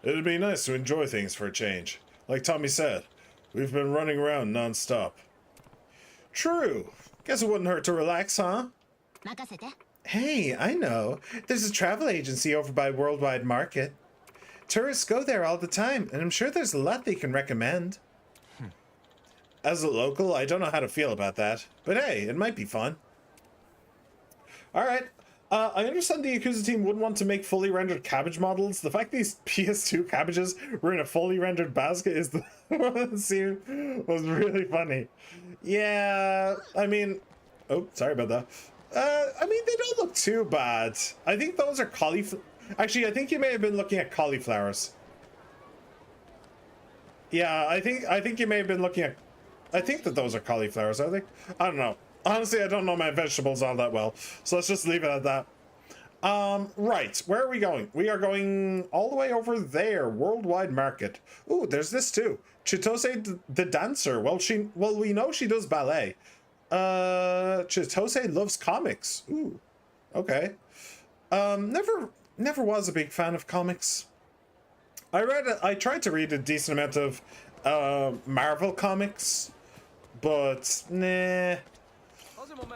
It'd be nice to enjoy things for a change. Like Tommy said, we've been running around non-stop. True. Guess it wouldn't hurt to relax, huh? 任せて。 Hey, I know. There's a travel agency over by Worldwide Market. Tourists go there all the time, and I'm sure there's a lot they can recommend. As a local, I don't know how to feel about that. But hey, it might be fun. Alright. I understand the Yakuza team wouldn't want to make fully rendered cabbage models. The fact these PS2 cabbages were in a fully rendered basket is the scene was really funny. Yeah, I mean... Oh, sorry about that. I mean, they don't look too bad. I think those are cauliflower. Actually, I think you may have been looking at cauliflowers. Yeah, I think you may have been looking at... I think that those are cauliflowers, are they? I don't know. Honestly, I don't know my vegetables all that well. So let's just leave it at that. Right. Where are we going? We are going all the way over there. Worldwide Market. Ooh, there's this too. Chitose the dancer. Well, we know she does ballet. Chitose loves comics. Ooh. Okay. Never was a big fan of comics. I tried to read a decent amount of Marvel comics, but nah.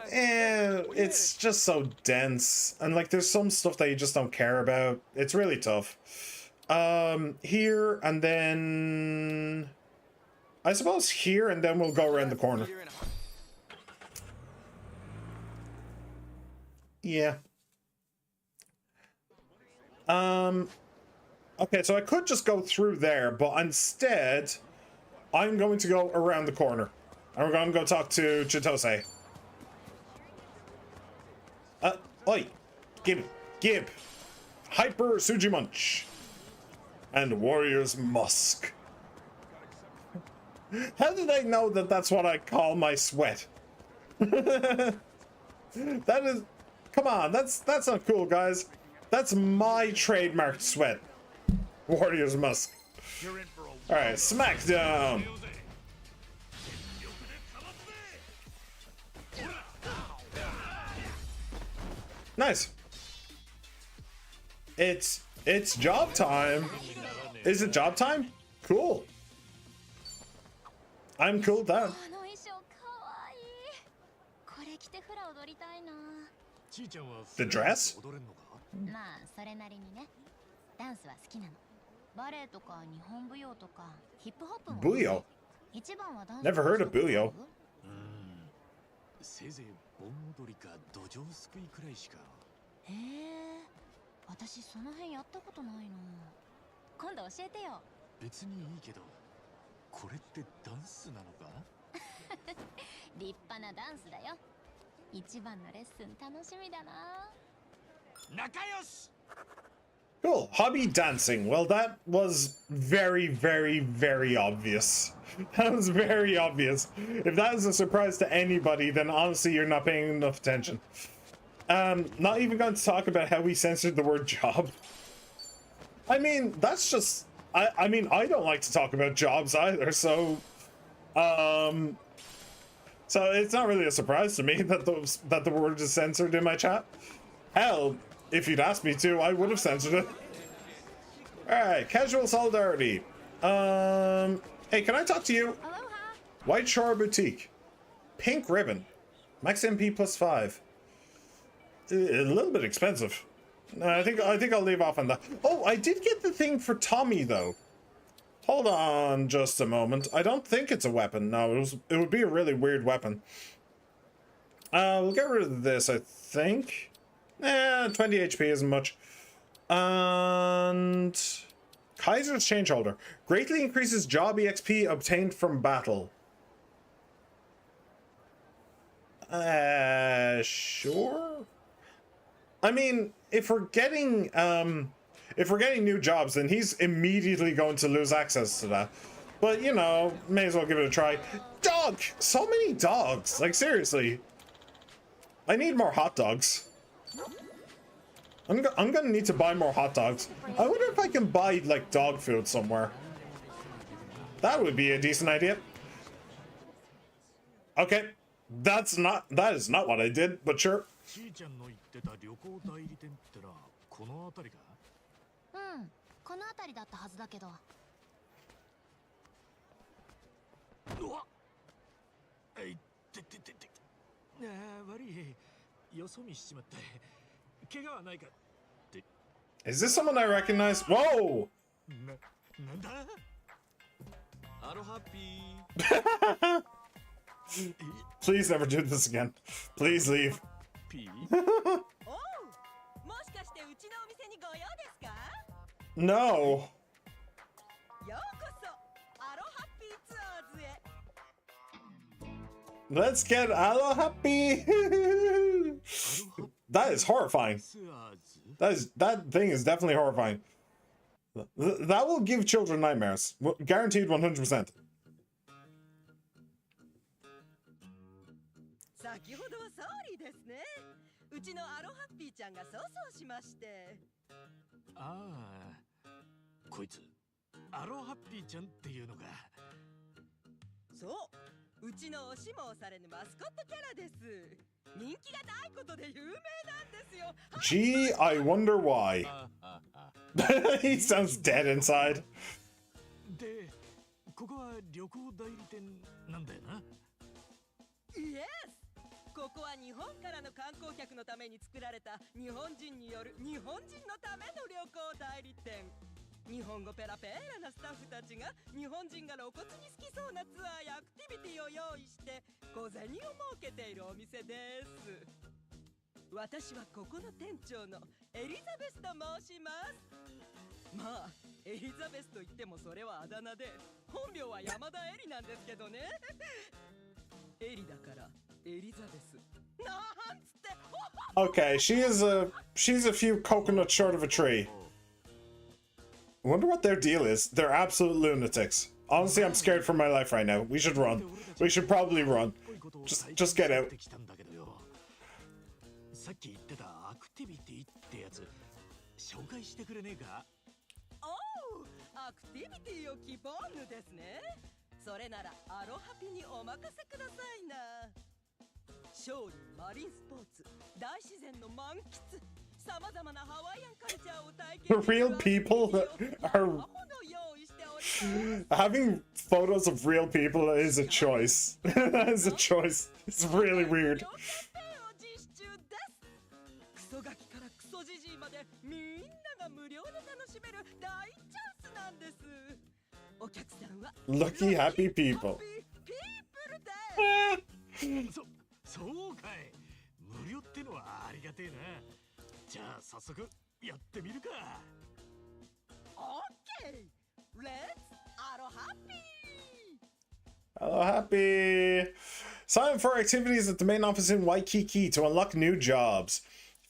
It's just so dense, and like there's some stuff that you just don't care about. It's really tough. Here and then I suppose here and then we'll go around the corner. Yeah. Okay, so I could just go through there, but instead, I'm going to go around the corner. I'm going to go talk to Chitose. Oi! Gib! Hyper Suji Munch! And Warrior's Musk. How did I know that that's what I call my sweat? That is... Come on, that's not cool, guys. That's my trademarked sweat. Warrior's Musk. Alright, Smackdown! Nice. It's job time. Is it job time? Cool. I'm cool with that. The dress? まあそれなりにね。ダンスは好きなの。バレエとか日本舞踊とかヒップホップも。Booyah. 一番はダンス。Never heard of Booyah. せいぜい盆踊りか土壌すくいくらいしか。へえ。私その辺やったことないの。今度教えてよ。別にいいけど、これってダンスなのか？立派なダンスだよ。一番のレッスン楽しみだな。仲良し。 Cool. Hobby dancing. Well, that was very, very, very obvious. That was very obvious. If that is a surprise to anybody, then honestly, you're not paying enough attention. Not even going to talk about how we censored the word job. I mean, that's just... I mean, I don't like to talk about jobs either, so... So it's not really a surprise to me that the word is censored in my chat. Hell, if you'd asked me to, I would have censored it. Alright, casual solidarity. Hey, can I talk to you? Aloha. White Shore Boutique. Pink ribbon. Max MP +5. A little bit expensive. I think I'll leave off on that. Oh, I did get the thing for Tommy though. Hold on just a moment. I don't think it's a weapon. No, it would be a really weird weapon. We'll get rid of this, I think. 20 HP isn't much. And Kaiser's Changeholder. Greatly increases job EXP obtained from battle. Sure. I mean, if we're getting new jobs, then he's immediately going to lose access to that. But, you know, may as well give it a try. Dog! So many dogs! Like, seriously. I need more hot dogs. I'm gonna need to buy more hot dogs. I wonder if I can buy, like, dog food somewhere. That would be a decent idea. Okay. That is not what I did, but sure. ちーちゃんの言ってた旅行代理店ってのはこの辺りか？うん、この辺りだったはずだけど。うわっ！えいってってって。悪い。よそ見しちまった。怪我はないかって。Is this someone I recognize? Whoa! なんだ？アロハピー。Please never do this again. Please leave. ピー？ おう、もしかしてうちのお店にご用ですか？ No. ようこそアロハッピーツアーズへ。 Let's get Aloha happy. That is horrifying. That thing is definitely horrifying. That will give children nightmares. Guaranteed 100%. 先ほどはソーリーですね。うちのアロハッピーちゃんが粗相しまして。ああ、こいつアロハッピーちゃんっていうのが。そう、うちの押しも押されぬマスコットキャラです。人気がないことで有名なんですよ。 Gee, I wonder why. He sounds dead inside. で、ここは旅行代理店なんだよな。イエス。ここは日本からの観光客のために作られた日本人による日本人のための旅行代理店。日本語ペラペラなスタッフたちが日本人が露骨に好きそうなツアーやアクティビティを用意して小銭を設けているお店です。私はここの店長のエリザベスと申します。まあエリザベスと言ってもそれはあだ名で、本名は山田エリなんですけどね。エリだからエリザベスなんつって。Okay, she's a few coconuts short of a tree. I wonder what their deal is. They're absolute lunatics. Honestly, I'm scared for my life right now. We should run. We should probably run. Just get out. さっき言ってたアクティビティってやつ紹介してくれねえか？おう、アクティビティを希望ぬですね。それならアロハピにお任せくださいな。勝利、マリンスポーツ、大自然の満喫、さまざまなハワイアンカルチャーを体験。Real people are having photos of real people is a choice. That is a choice. It's really weird. クソガキからクソジジイまでみんなが無料で楽しめる大チャンスなんです。お客さんは Lucky happy people. そうかい。無料ってのはありがてえな。じゃあ早速やってみるか。OK! Let's Alo Happy! Hello, happy. Sign up for activities at the main office in Waikiki to unlock new jobs.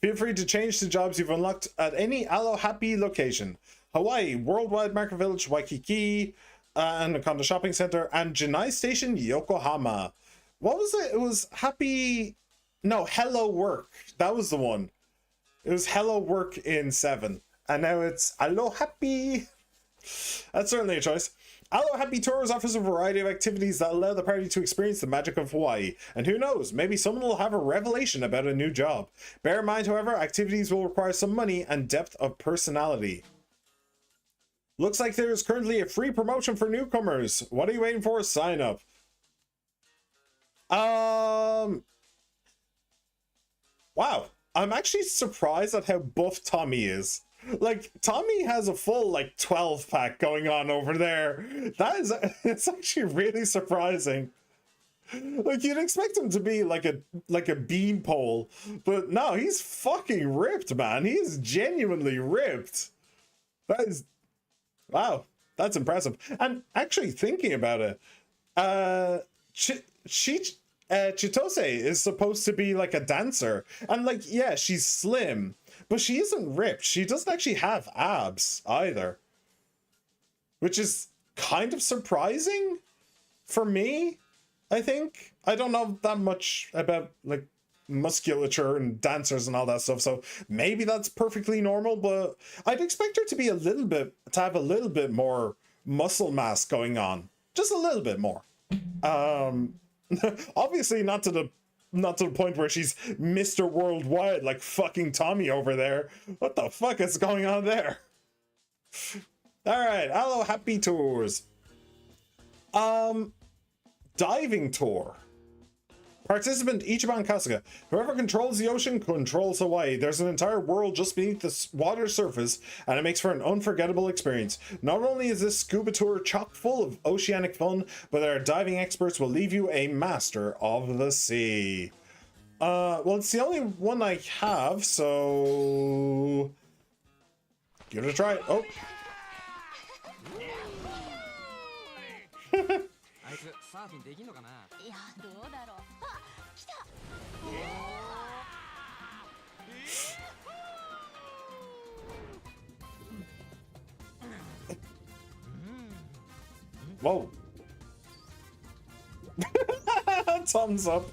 Feel free to change the jobs you've unlocked at any Alo Happy location. Hawaii, Worldwide Market Village, Waikiki, Anaconda Shopping Center, and Janai Station, Yokohama. What was it? It was Happy... No, Hello Work. That was the one. It was Hello Work in 7. And now it's Alo Happy. That's certainly a choice. Alo Happy Tours offers a variety of activities that allow the party to experience the magic of Hawaii. And who knows, maybe someone will have a revelation about a new job. Bear in mind, however, activities will require some money and depth of personality. Looks like there is currently a free promotion for newcomers. What are you waiting for? Sign up. Wow. I'm actually surprised at how buff Tommy is. Like, Tommy has a full, like, 12-pack going on over there. That is, it's actually really surprising. Like, you'd expect him to be like a beanpole, but no, he's fucking ripped, man. He is genuinely ripped. That is, wow, that's impressive. And actually thinking about it, Chitose is supposed to be like a dancer, and like, yeah, she's slim, but she isn't ripped. She doesn't actually have abs either, which is kind of surprising for me. I think I don't know that much about like musculature and dancers and all that stuff, so maybe that's perfectly normal, but I'd expect her to be have a little bit more muscle mass going on, just a little bit more. Obviously not to the point where she's Mr. Worldwide like fucking Tommy over there. What the fuck is going on there? All right, Alo Happy Tours. Diving tour. Participant Ichiban Kasuga. Whoever controls the ocean controls Hawaii. There's an entire world just beneath the water surface, and it makes for an unforgettable experience. Not only is this scuba tour chock full of oceanic fun, but our diving experts will leave you a master of the sea. Well, it's the only one I have, so give it a try. Oh. Whoa. Thumbs up.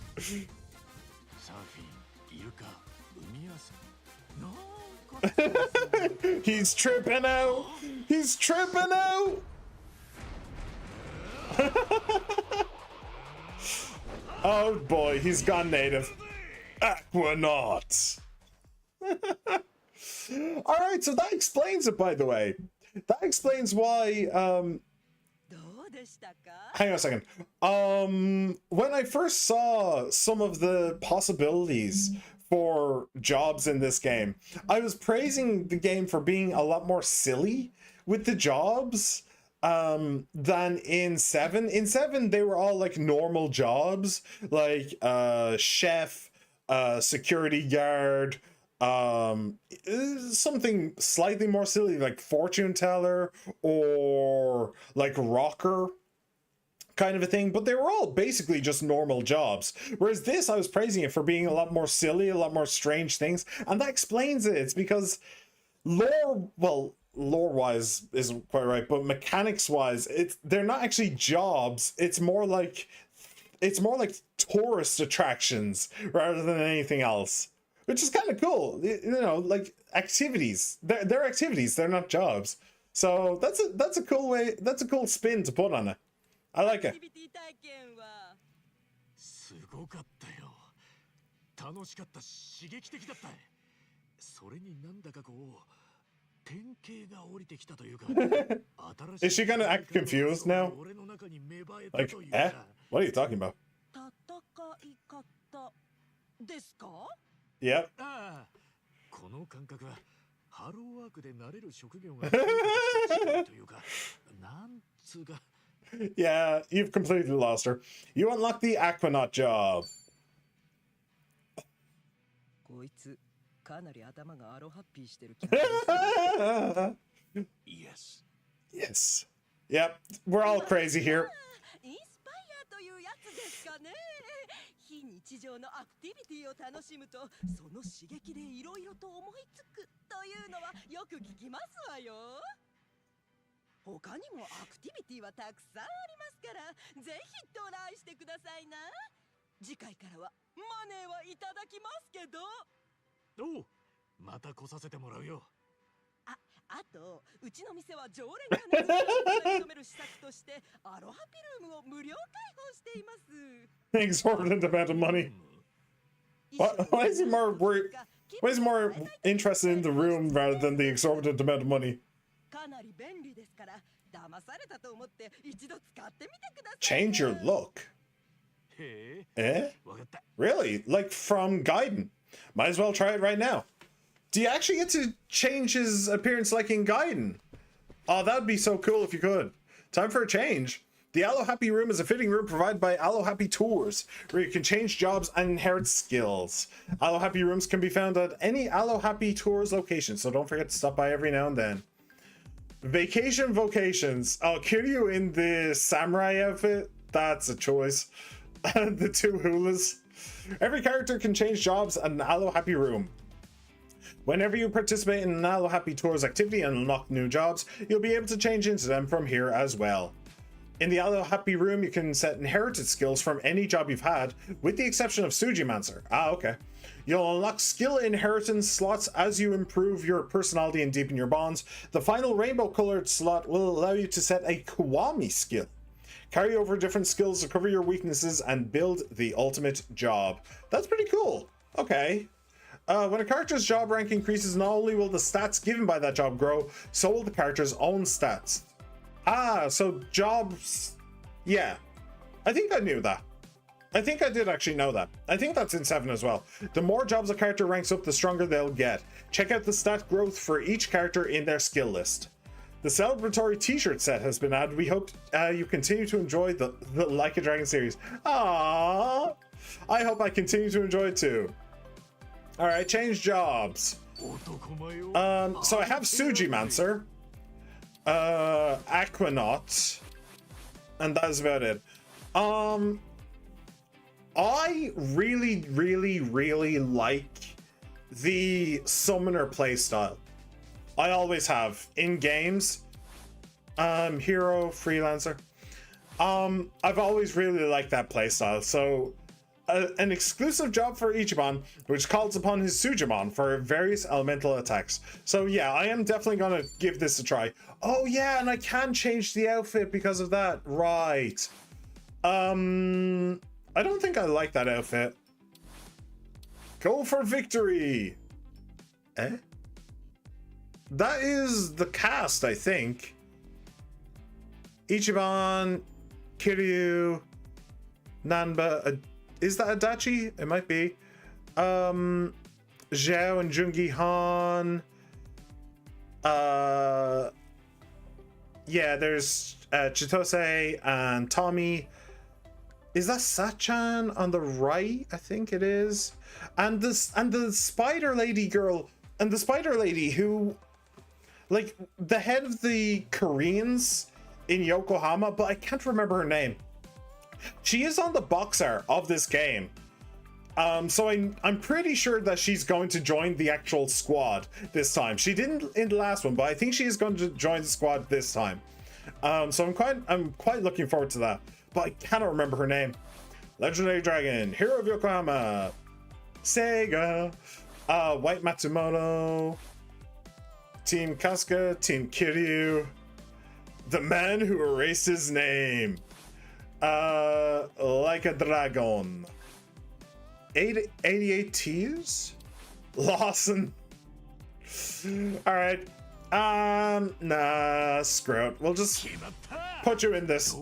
He's tripping out. He's tripping out. Oh boy, he's gone native. Aquanauts. Alright, so that explains it, by the way. That explains why, hang on a second. When I first saw some of the possibilities for jobs in this game, I was praising the game for being a lot more silly with the jobs than in 7. In 7, they were all like normal jobs, like chef, security guard, something slightly more silly like fortune teller or like rocker kind of a thing, but they were all basically just normal jobs. Whereas this, I was praising it for being a lot more silly, a lot more strange things, and that explains it. It's because lore-wise isn't quite right, but mechanics-wise, they're not actually jobs. It's more like tourist attractions rather than anything else, which is kind of cool. You know, like activities. They're activities. They're not jobs. So that's a cool way. That's a cool spin to put on it. I like it. すごかったよ。楽しかった、刺激的だった。それになんだかこう典型が降りてきたというか。Is she gonna act confused now? Like, what are you talking about? 戦い方ですか? Yep. ああ、この感覚はハローワークで慣れる職業がというか、なんつうか。Yeah, you've completely lost her. You unlock the Aquanaut job. こいつかなり頭がアロハッピーしてるキャラです。Yes. Yes. Yep, we're all crazy here. インスパイアというやつですかね。非日常のアクティビティを楽しむと、その刺激でいろいろと思いつくというのはよく聞きますわよ。他にもアクティビティはたくさんありますから、ぜひトライしてくださいな。次回からはマネーはいただきますけど。おう、また来させてもらうよ。あと、うちの店は常連が熱を求める施策としてアロハピルームを無料開放しています。Exorbitant amount of money. Why is he more interested in the room rather than the exorbitant amount of money? かなり便利ですから、騙されたと思って一度使ってみてください。Change your look. Eh? Really? Like from Gaiden? Might as well try it right now. Do you actually get to change his appearance like in Gaiden? Oh, that would be so cool if you could. Time for a change. The Aloe Happy Room is a fitting room provided by Aloe Happy Tours, where you can change jobs and inherit skills. Aloe Happy Rooms can be found at any Aloe Happy Tours location, so don't forget to stop by every now and then. Vacation vocations. Oh, Kiryu in the samurai outfit? That's a choice. The two hulas. Every character can change jobs at an Aloe Happy Room. Whenever you participate in an Aloe Happy Tours activity and unlock new jobs, you'll be able to change into them from here as well. In the Aloe Happy Room, you can set inherited skills from any job you've had, with the exception of Sujimancer. Ah, okay. You'll unlock skill inheritance slots as you improve your personality and deepen your bonds. The final rainbow-colored slot will allow you to set a Kiwami skill. Carry over different skills to cover your weaknesses and build the ultimate job. That's pretty cool. Okay. When a character's job rank increases, not only will the stats given by that job grow, so will the character's own stats. Ah, so jobs... Yeah. I think I knew that. I think I did actually know that. I think that's in 7 as well. The more jobs a character ranks up, the stronger they'll get. Check out the stat growth for each character in their skill list. The celebratory t-shirt set has been added. We hope you continue to enjoy the Like a Dragon series. Aww! I hope I continue to enjoy it too. Alright, change jobs. So I have Sujimancer, Aquanaut, and that's about it. I really like the summoner playstyle. I always have in games. Hero, freelancer. I've always really liked that playstyle. So an exclusive job for Ichiban, which calls upon his Sujimon for various elemental attacks. So yeah, I am definitely gonna give this a try. Oh yeah, and I can change the outfit because of that. Right. I don't think I like that outfit. Go for victory! Eh? That is the cast, I think. Ichiban, Kiryu, Nanba, is that Adachi? It might be. Zhao and Jungi Han. Yeah, there's Chitose and Tommy. Is that Sachan on the right? I think it is. And the spider lady girl and the spider lady who, like, the head of the Koreans in Yokohama, but I can't remember her name. She is on the box art of this game. So I'm pretty sure that she's going to join the actual squad this time. She didn't in the last one, but I think she is going to join the squad this time. So I'm quite looking forward to that. But I cannot remember her name. Legendary Dragon, Hero of Yokohama, Sega, White Matsumoto, Team Kasuga, Team Kiryu, the man who erased his name, like a dragon. 88 Tears? Lawson. Alright. Nah, screw it. We'll just put you in this.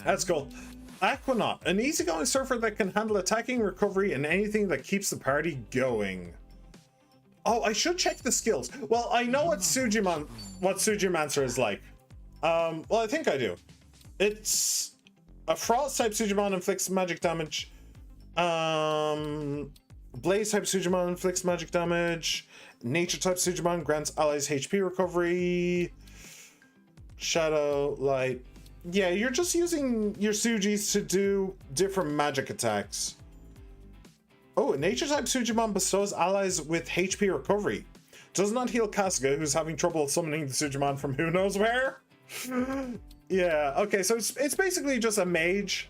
That's cool. Aquanaut, an easygoing surfer that can handle attacking, recovery, and anything that keeps the party going. Oh, I should check the skills. Well, I know what Sujimancer is like. Well, I think I do. It's a frost type Sujimon inflicts magic damage. Blaze type Sujimon inflicts magic damage. Nature type Sujimon grants allies HP recovery. Shadow, light. Yeah, you're just using your Sujis to do different magic attacks. Oh, a nature type Sujimon bestows allies with HP recovery. Does not heal Kasuga, who's having trouble summoning the Sujimon from who knows where. Yeah, okay, so it's basically just a mage.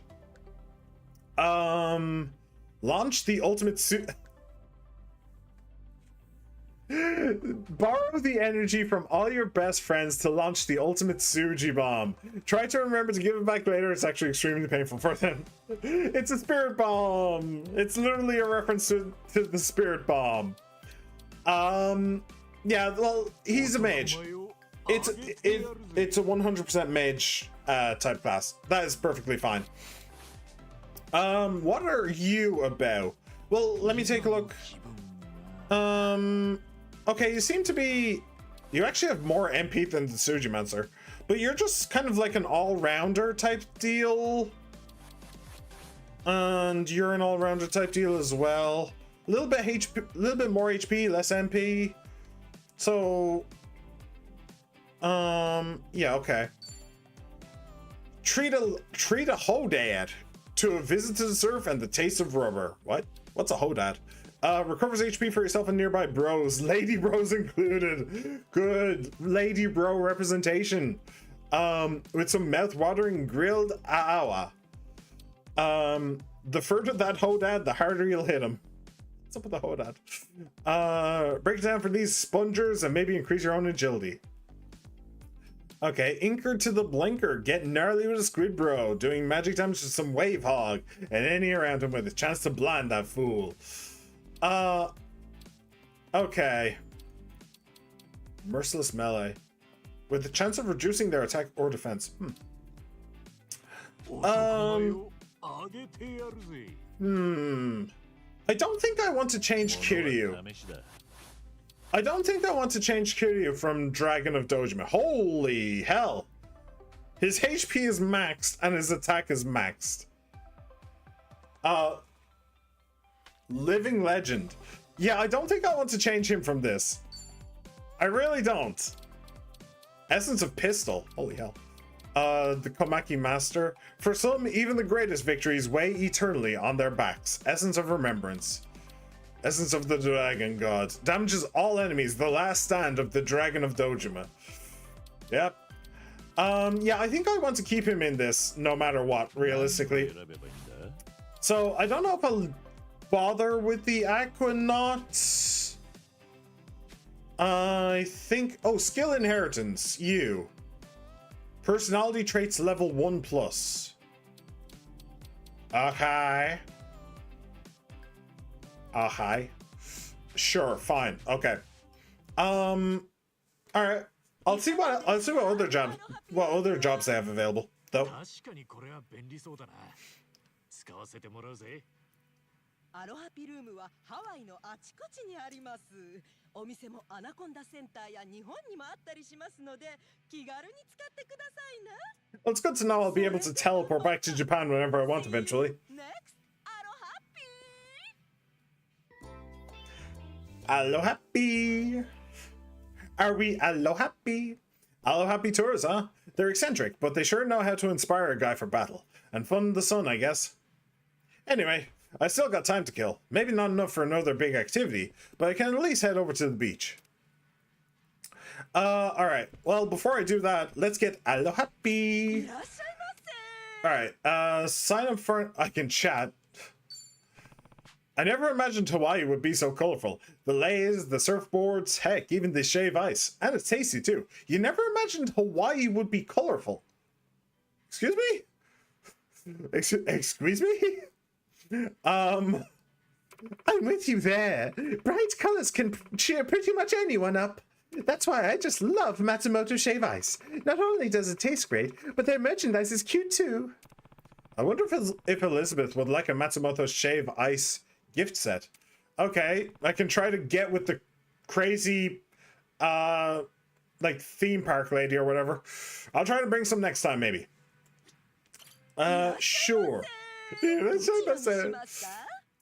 Launch the ultimate borrow the energy from all your best friends to launch the ultimate Suji bomb. Try to remember to give it back later. It's actually extremely painful for them. It's a spirit bomb. It's literally a reference to the spirit bomb. Yeah, well, he's a mage. It's a 100% mage type class. That is perfectly fine. What are you about? Well, let me take a look. Okay, you seem to be... You actually have more MP than the Sujimancer, but you're just kind of like an all-rounder type deal. And you're an all-rounder type deal as well. A little bit more HP, less MP. So, yeah, okay. Treat a Hodad to a visit to the surf and the taste of rubber. What? What's a Hodad? Recovers HP for yourself and nearby bros. Lady bros included. Good lady bro representation. With some mouth-watering grilled awa. The further that Hodad, the harder you'll hit him. What's up with the Hodad? Break it down for these spongers and maybe increase your own agility. Okay, Inker to the Blinker. Get gnarly with a squid bro. Doing magic damage to some wave hog and any around him with a chance to blind that fool. Okay. Merciless melee. With the chance of reducing their attack or defense. I don't think I want to change Kiryu. I don't think I want to change Kiryu from Dragon of Dojima. Holy hell. His HP is maxed and his attack is maxed. Living Legend. Yeah, I don't think I want to change him from this. I really don't. Essence of Pistol. Holy hell. The Komaki Master. For some, even the greatest victories weigh eternally on their backs. Essence of Remembrance. Essence of the Dragon God. Damages all enemies. The last stand of the Dragon of Dojima. Yep. Yeah, I think I want to keep him in this no matter what, realistically. So, I don't know if I'll bother with the Aquanauts. I think... Oh, Skill Inheritance. You. Personality traits level 1+. Okay. Hi. Sure, fine. Okay. All right. I'll see what other jobs they have available, though. アロハピルームはハワイのあちこちにあります。お店もアナコンダセンターや日本にもあったりしますので、気軽に使ってくださいな。Well, it's good to know I'll be able to teleport back to Japan whenever I want eventually. Next, アロハピー。 Allo happy! Are we allo happy? Allo happy tours, huh? They're eccentric, but they sure know how to inspire a guy for battle. And fun the sun, I guess. Anyway, I still got time to kill. Maybe not enough for another big activity, but I can at least head over to the beach. Alright. Well, before I do that, let's get allo happy! Alright, sign up for... I can chat. I never imagined Hawaii would be so colorful. The lays, the surfboards, heck, even the shave ice. And it's tasty too. You never imagined Hawaii would be colorful. Excuse me? Excuse me? I'm with you there. Bright colors can cheer pretty much anyone up. That's why I just love Matsumoto shave ice. Not only does it taste great, but their merchandise is cute too. I wonder if Elizabeth would like a Matsumoto shave ice gift set. Okay, I can try to get with the crazy like theme park lady or whatever. I'll try to bring some next time maybe. Sure. Yeah, that's it.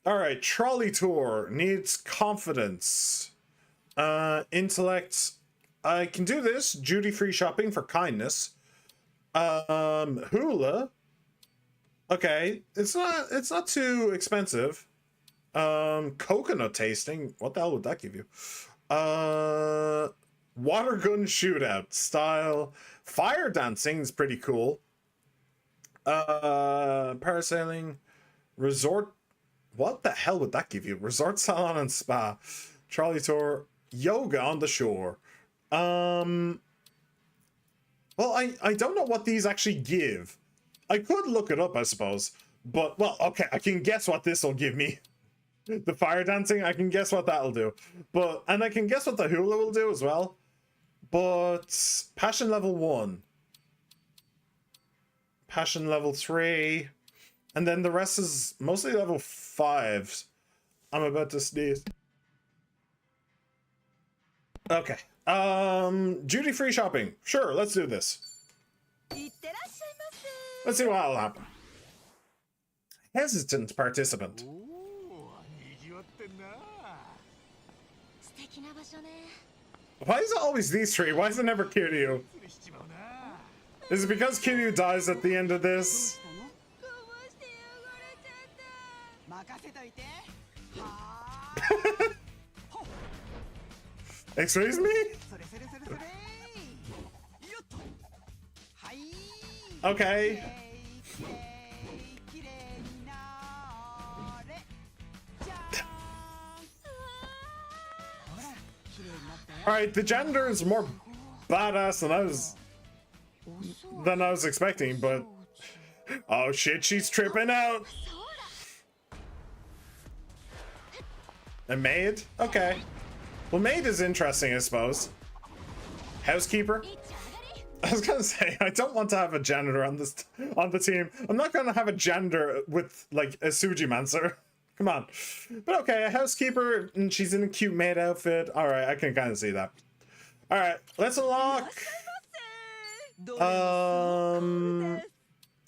Alright, trolley tour needs confidence. Intellect. I can do this. Duty-free shopping for kindness. Hula. Okay, it's not too expensive. Coconut tasting. What the hell would that give you? Water gun shootout style. Fire dancing is pretty cool. Parasailing. Resort. What the hell would that give you? Resort salon and spa. Trolley tour. Yoga on the shore. Well, I don't know what these actually give. I could look it up, I suppose. But, well, okay, I can guess what this will give me. The fire dancing, I can guess what that'll do. But, and I can guess what the hula will do as well. But, passion level 1. Passion level 3. And then the rest is mostly level 5s. I'm about to sneeze. Okay. Duty-free shopping. Sure, let's do this. Let's see what'll happen. Hesitant participant. Why is it always these three? Why is it never Kiryu? Is it because Kiryu dies at the end of this? Excuse me? Okay. Alright, the janitor is more badass than I was expecting, but oh shit, she's tripping out. A maid? Okay. Well, maid is interesting, I suppose. Housekeeper? I was gonna say, I don't want to have a janitor on the team. I'm not gonna have a janitor with like a Sujimancer. Come on. But okay, a housekeeper, and she's in a cute maid outfit. Alright, I can kind of see that. Alright, let's unlock.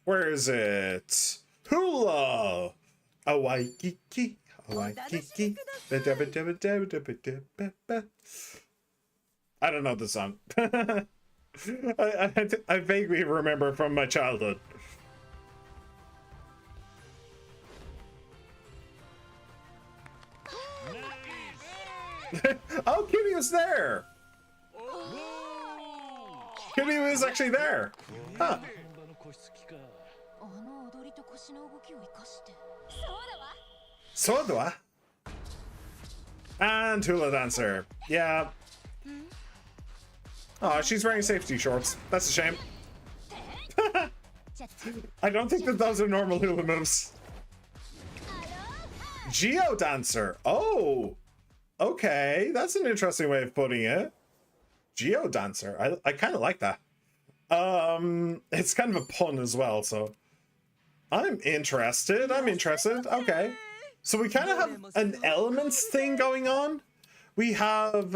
Where is it? Hula! A Waikiki. A Waikiki. I don't know the song. I vaguely remember from my childhood. Oh, Kitty was there! Kitty was actually there! Huh. Sodawa? And hula dancer. Yeah. Oh, she's wearing safety shorts. That's a shame. I don't think that those are normal hula moves. Geo dancer. Oh. Okay, that's an interesting way of putting it. Geo dancer. I kind of like that. It's kind of a pun as well, so I'm interested. Okay. So we kind of have an elements thing going on. We have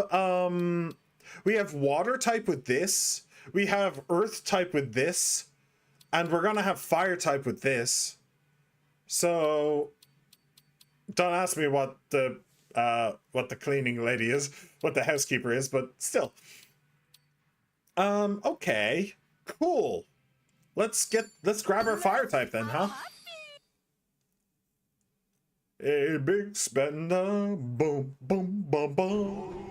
water type with this. We have earth type with this, and we're gonna have fire type with this. So don't ask me what the cleaning lady is, what the housekeeper is, but still. Okay, cool. Let's grab our fire type then, huh? A big spender, boom, boom, boom, boom.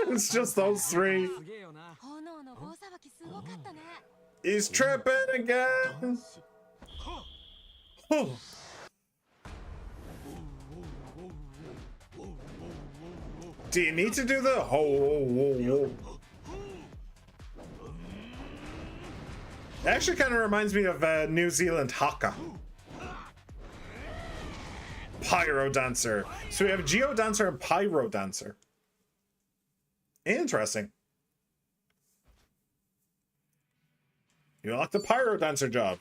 It's just those three. He's tripping again. Oh. Do you need to do the It actually kind of reminds me of New Zealand haka. Pyro dancer. So we have Geo dancer and Pyro dancer. Interesting. You like the Pyro dancer job.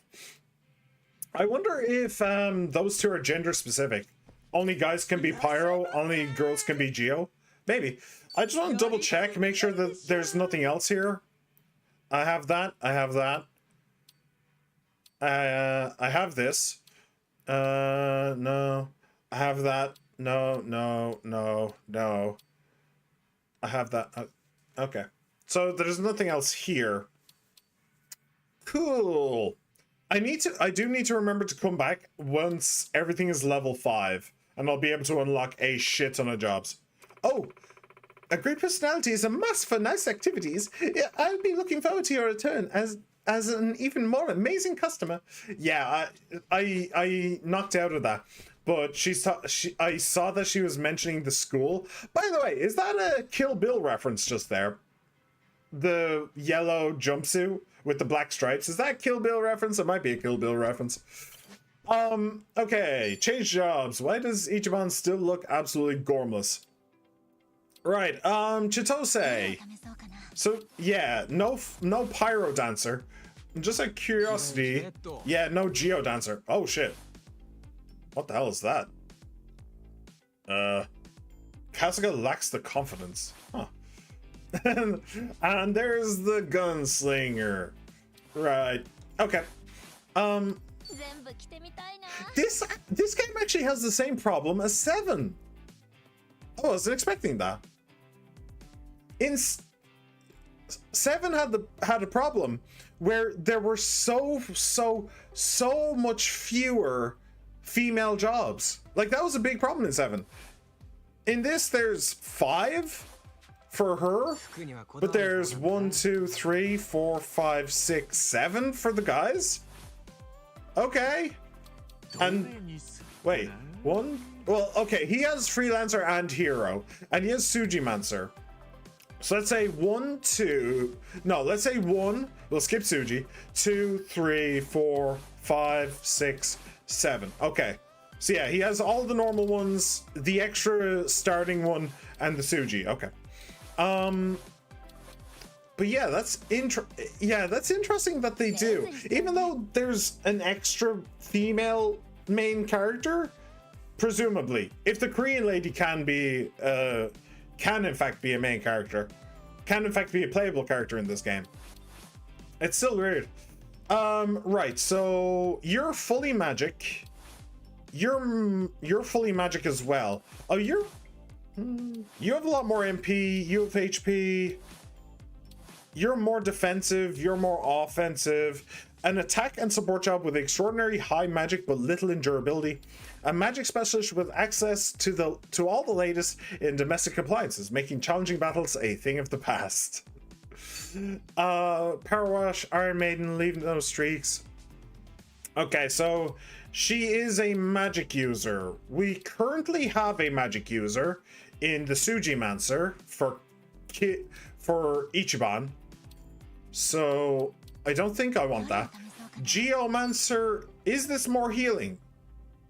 I wonder if those two are gender specific. Only guys can be Pyro, only girls can be Geo. Maybe. I just want to double check, make sure that there's nothing else here. I have that. I have that. I have this. No. I have that. No, no, no, no. I have that. Okay. So there's nothing else here. Cool. I do need to remember to come back once everything is level 5, and I'll be able to unlock a shit ton of jobs. Oh, a great personality is a must for nice activities. I'll be looking forward to your return as an even more amazing customer. Yeah, I knocked out of that, but I saw that she was mentioning the school. By the way, is that a Kill Bill reference just there? The yellow jumpsuit with the black stripes. Is that a Kill Bill reference? It might be a Kill Bill reference. Okay, change jobs. Why does Ichiban still look absolutely gormless? Right, Chitose. So, yeah, no Pyro dancer. Just a curiosity. Yeah, no Geo dancer. Oh, shit. What the hell is that? Kasuga lacks the confidence. Huh. And there's the gunslinger. Right. Okay. This game actually has the same problem as 7. I wasn't expecting that. In 7 had a problem where there were so much fewer female jobs. Like, that was a big problem in 7. In this, there's 5 for her, but there's 1, 2, 3, 4, 5, 6, 7 for the guys. Okay. And wait, 1. Well, okay, he has freelancer and hero, and he has Sujimancer. So let's say 1, 2. No, let's say 1. We'll skip Suji. 2, 3, 4, 5, 6, 7. Okay. So yeah, he has all the normal ones, the extra starting one, and the Suji. Okay. But yeah, that's interesting that they do. Even though there's an extra female main character, presumably, if the Korean lady can in fact be a main character, can in fact be a playable character in this game, it's still weird. Right, so you're fully magic. You're fully magic as well. Oh, you have a lot more MP, you have HP. You're more defensive, you're more offensive. An attack and support job with extraordinary high magic but little endurability. A magic specialist with access to all the latest in domestic appliances, making challenging battles a thing of the past. Power Wash, Iron Maiden, Leave No Streaks. Okay, so she is a magic user. We currently have a magic user in the Sujimancer for Ichiban. So I don't think I want that. Geomancer, is this more healing?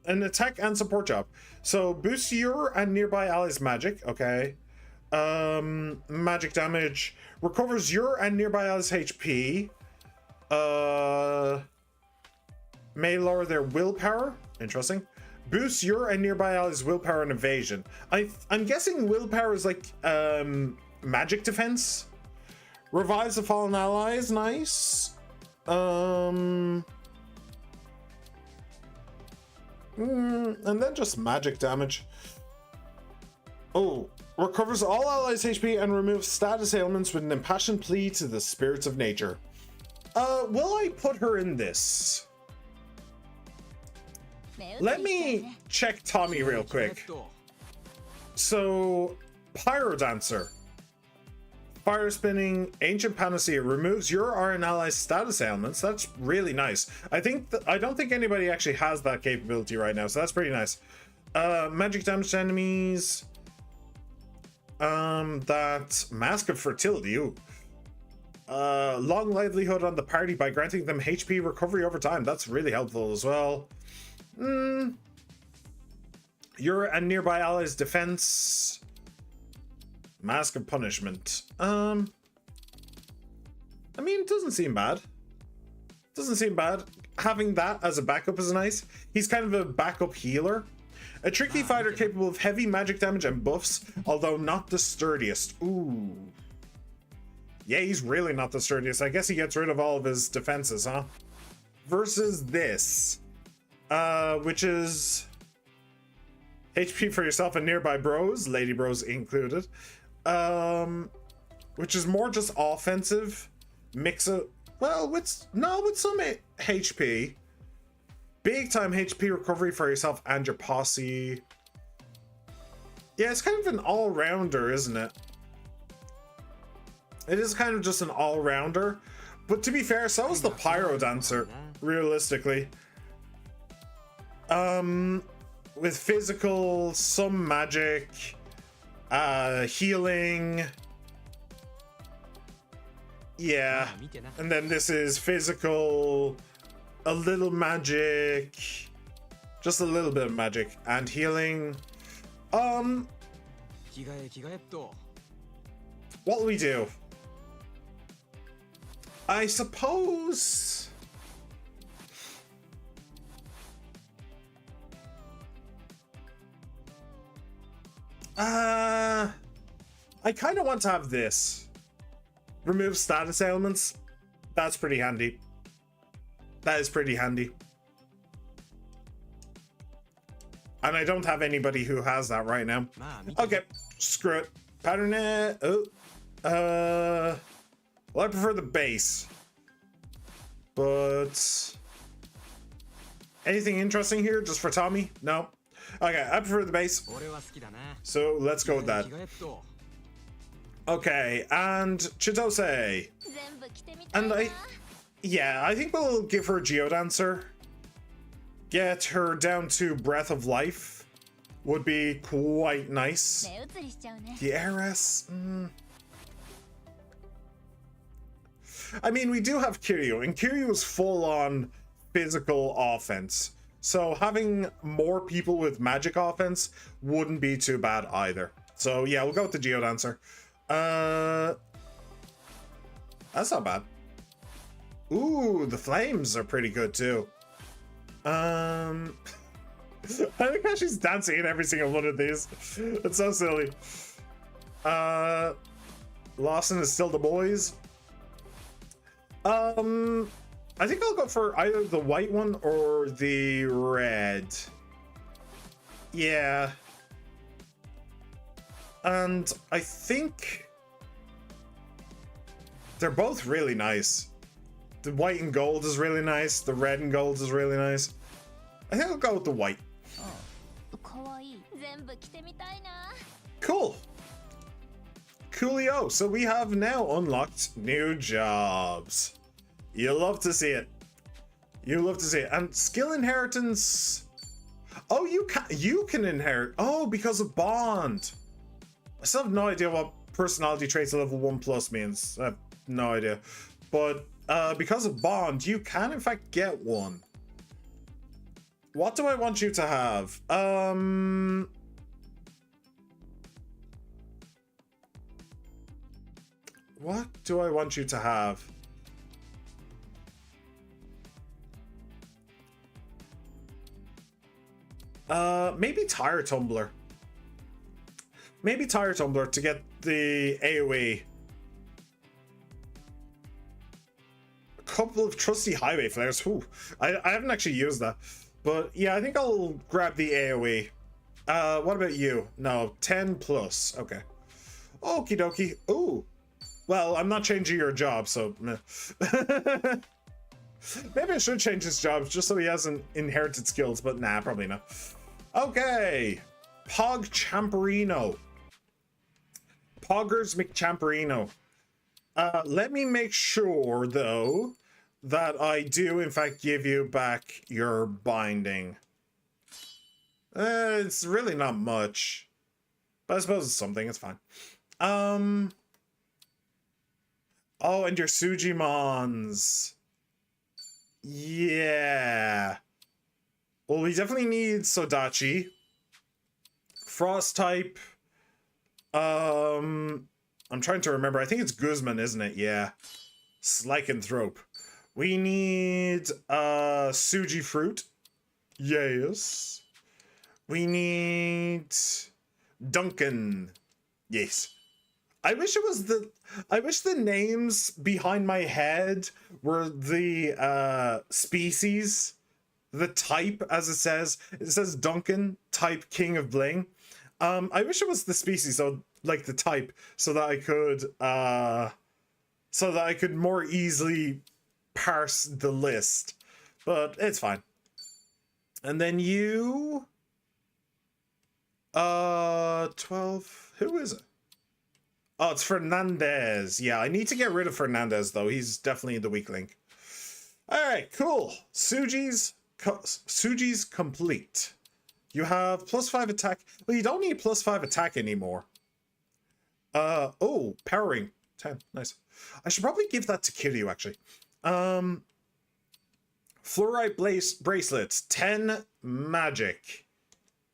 an attack and support job. So boost your and nearby allies' magic. Okay. Magic damage. Recovers your and nearby allies' HP. May lower their willpower. Interesting. Boosts your and nearby allies' willpower and evasion. I'm guessing willpower is like magic defense. Revives the fallen allies. Nice. And then just magic damage. Oh, recovers all allies' HP and removes status ailments with an impassioned plea to the spirits of nature. Will I put her in this? Let me check Tommy real quick. So, Pyro Dancer. Fire Spinning, Ancient Panacea removes your or an ally's status ailments. That's really nice. I don't think anybody actually has that capability right now, so that's pretty nice. Magic damage to enemies. That Mask of Fertility. Ooh. Long livelihood on the party by granting them HP recovery over time. That's really helpful as well. Your and nearby allies' defense. Mask of Punishment. I mean, it doesn't seem bad. Doesn't seem bad. Having that as a backup is nice. He's kind of a backup healer. A tricky fighter capable of heavy magic damage and buffs, although not the sturdiest. Ooh. Yeah, he's really not the sturdiest. I guess he gets rid of all of his defenses, huh? Versus this. Which is HP for yourself and nearby bros, lady bros included. Which is more just offensive. Mix of, well, with some HP. Big time HP recovery for yourself and your posse. Yeah, it's kind of an all-rounder, isn't it? It is kind of just an all-rounder. But to be fair, so is the Pyro Dancer, realistically. With physical, some magic, healing. Yeah. And then this is physical, a little magic, just a little bit of magic and healing. What will we do? I suppose I kind of want to have this. Remove status ailments. That's pretty handy. That is pretty handy. And I don't have anybody who has that right now. Okay, screw it. Pattern it. Oh. Well, I prefer the base. But anything interesting here just for Tommy? No. Okay, I prefer the base. So let's go with that. Okay, and Chitose. And I think we'll give her a Geodancer. Get her down to Breath of Life would be quite nice. The Heiress. I mean, we do have Kiryu, and Kiryu's full on physical offense. So having more people with magic offense wouldn't be too bad either. So yeah, we'll go with the Geodancer. That's not bad. Ooh, the flames are pretty good too. I think how she's dancing in every single one of these. It's so silly. Lawson is still the boys. I think I'll go for either the white one or the red. Yeah. And I think they're both really nice. The white and gold is really nice. The red and gold is really nice. I think I'll go with the white. Cool. Coolio. So we have now unlocked new jobs. You love to see it. You love to see it. And skill inheritance. Oh, you can inherit. Oh, because of bond. I still have no idea what personality traits level 1+ means. I have no idea. But because of bond, you can in fact get one. What do I want you to have? What do I want you to have? Maybe Tire Tumbler. Maybe Tire Tumbler to get the AoE. A couple of trusty highway flares. Whew. I haven't actually used that. But yeah, I think I'll grab the AoE. What about you? No, 10 plus. Okay. Okie dokie. Ooh. Well, I'm not changing your job, so meh. Maybe I should change his job just so he hasn't inherited skills, but nah, probably not. Okay. Pog Champerino. Poggers McChamperino. Let me make sure, though, that I do, in fact, give you back your binding. It's really not much. But I suppose it's something. It's fine. Oh, and your Sujimons. Yeah. Well, we definitely need Sodachi. Frost type. I'm trying to remember. I think it's Guzman, isn't it? Yeah. Slycanthrope. We need Suji Fruit. Yes. We need Duncan. Yes. I wish the names behind my head were the species, the type, as it says. It says Duncan, type King of Bling. I wish it was the species, so like the type, so that I could more easily parse the list. But it's fine. And then you 12. Who is it? Oh, it's Fernandez. Yeah, I need to get rid of Fernandez, though. He's definitely the weak link. All right, cool. Suji's complete. You have +5 attack. Well, you don't need +5 attack anymore. Oh, powering 10. Nice. I should probably give that to Kiryu, actually. Fluorite bracelets, 10 magic.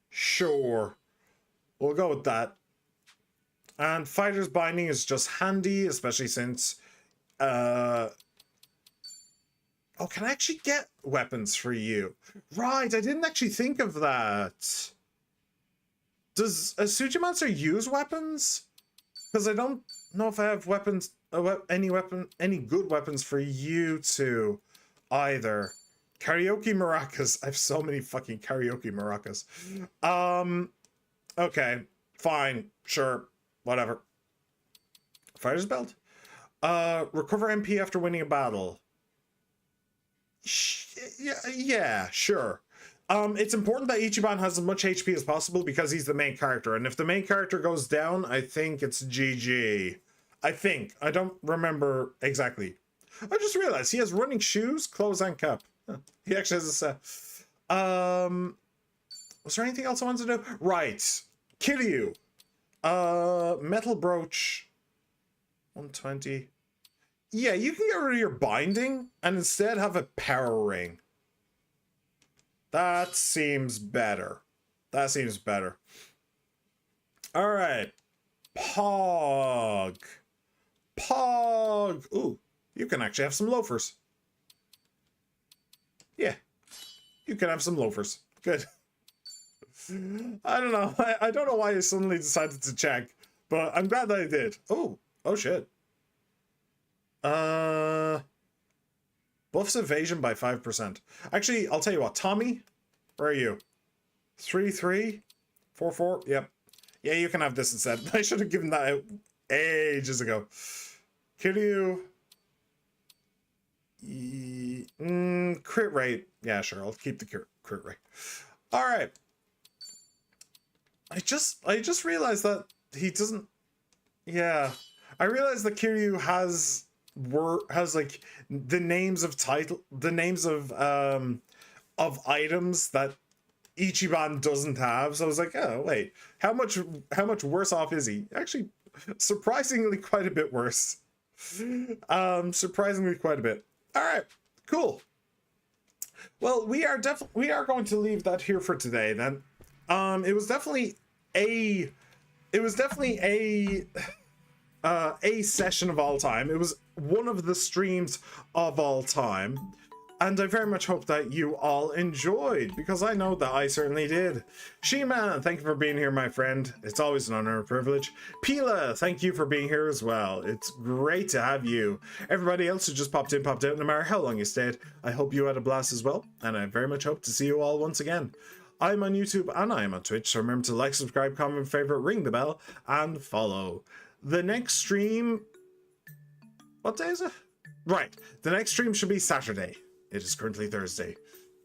Sure. We'll go with that. And Fighter's Binding is just handy, especially since... Oh, can I actually get weapons for you? Right, I didn't actually think of that. Does a Sujimonster use weapons? Because I don't know if I have weapons... any good weapons for you two either. Karaoke maracas. I have so many fucking karaoke maracas. Okay, fine, sure. Whatever. Fighter's belt. Recover MP after winning a battle. Yeah, sure. It's important that Ichiban has as much HP as possible because he's the main character. And if the main character goes down, I think it's GG. I think. I don't remember exactly. I just realized he has running shoes, clothes, and cap. Huh. He actually has a set. Was there anything else I wanted to do? Right. Kiryu. Metal brooch. 120. Yeah, you can get rid of your binding and instead have a power ring. That seems better. That seems better. All right. Pog. Pog. Ooh, you can actually have some loafers. Yeah, you can have some loafers. Good. I don't know. I don't know why I suddenly decided to check, but I'm glad that I did. Oh shit. Buffs evasion by 5%. Actually, I'll tell you what. Tommy, where are you? 3-3, 4-4. Yep. Yeah, you can have this instead. I should have given that out ages ago. Kiryu. Crit rate. Yeah, sure. I'll keep the crit rate. All right. I just realized that he doesn't. Yeah, I realized that Kiryu has like the names of items that Ichiban doesn't have. So I was like, oh wait, how much worse off is he? Actually, surprisingly quite a bit worse. Surprisingly quite a bit. All right, cool. Well, we are going to leave that here for today then. It was definitely a session of all time. It was one of the streams of all time. And I very much hope that you all enjoyed, because I know that I certainly did. Shima, thank you for being here, my friend. It's always an honor and privilege. Pila, thank you for being here as well. It's great to have you. Everybody else who just popped in, popped out, no matter how long you stayed, I hope you had a blast as well. And I very much hope to see you all once again. I'm on YouTube and I'm on Twitch, so remember to like, subscribe, comment, favorite, ring the bell, and follow. The next stream... What day is it? Right, the next stream should be Saturday. It is currently Thursday.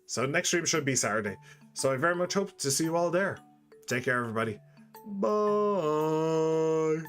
So next stream should be Saturday. So I very much hope to see you all there. Take care, everybody. Bye.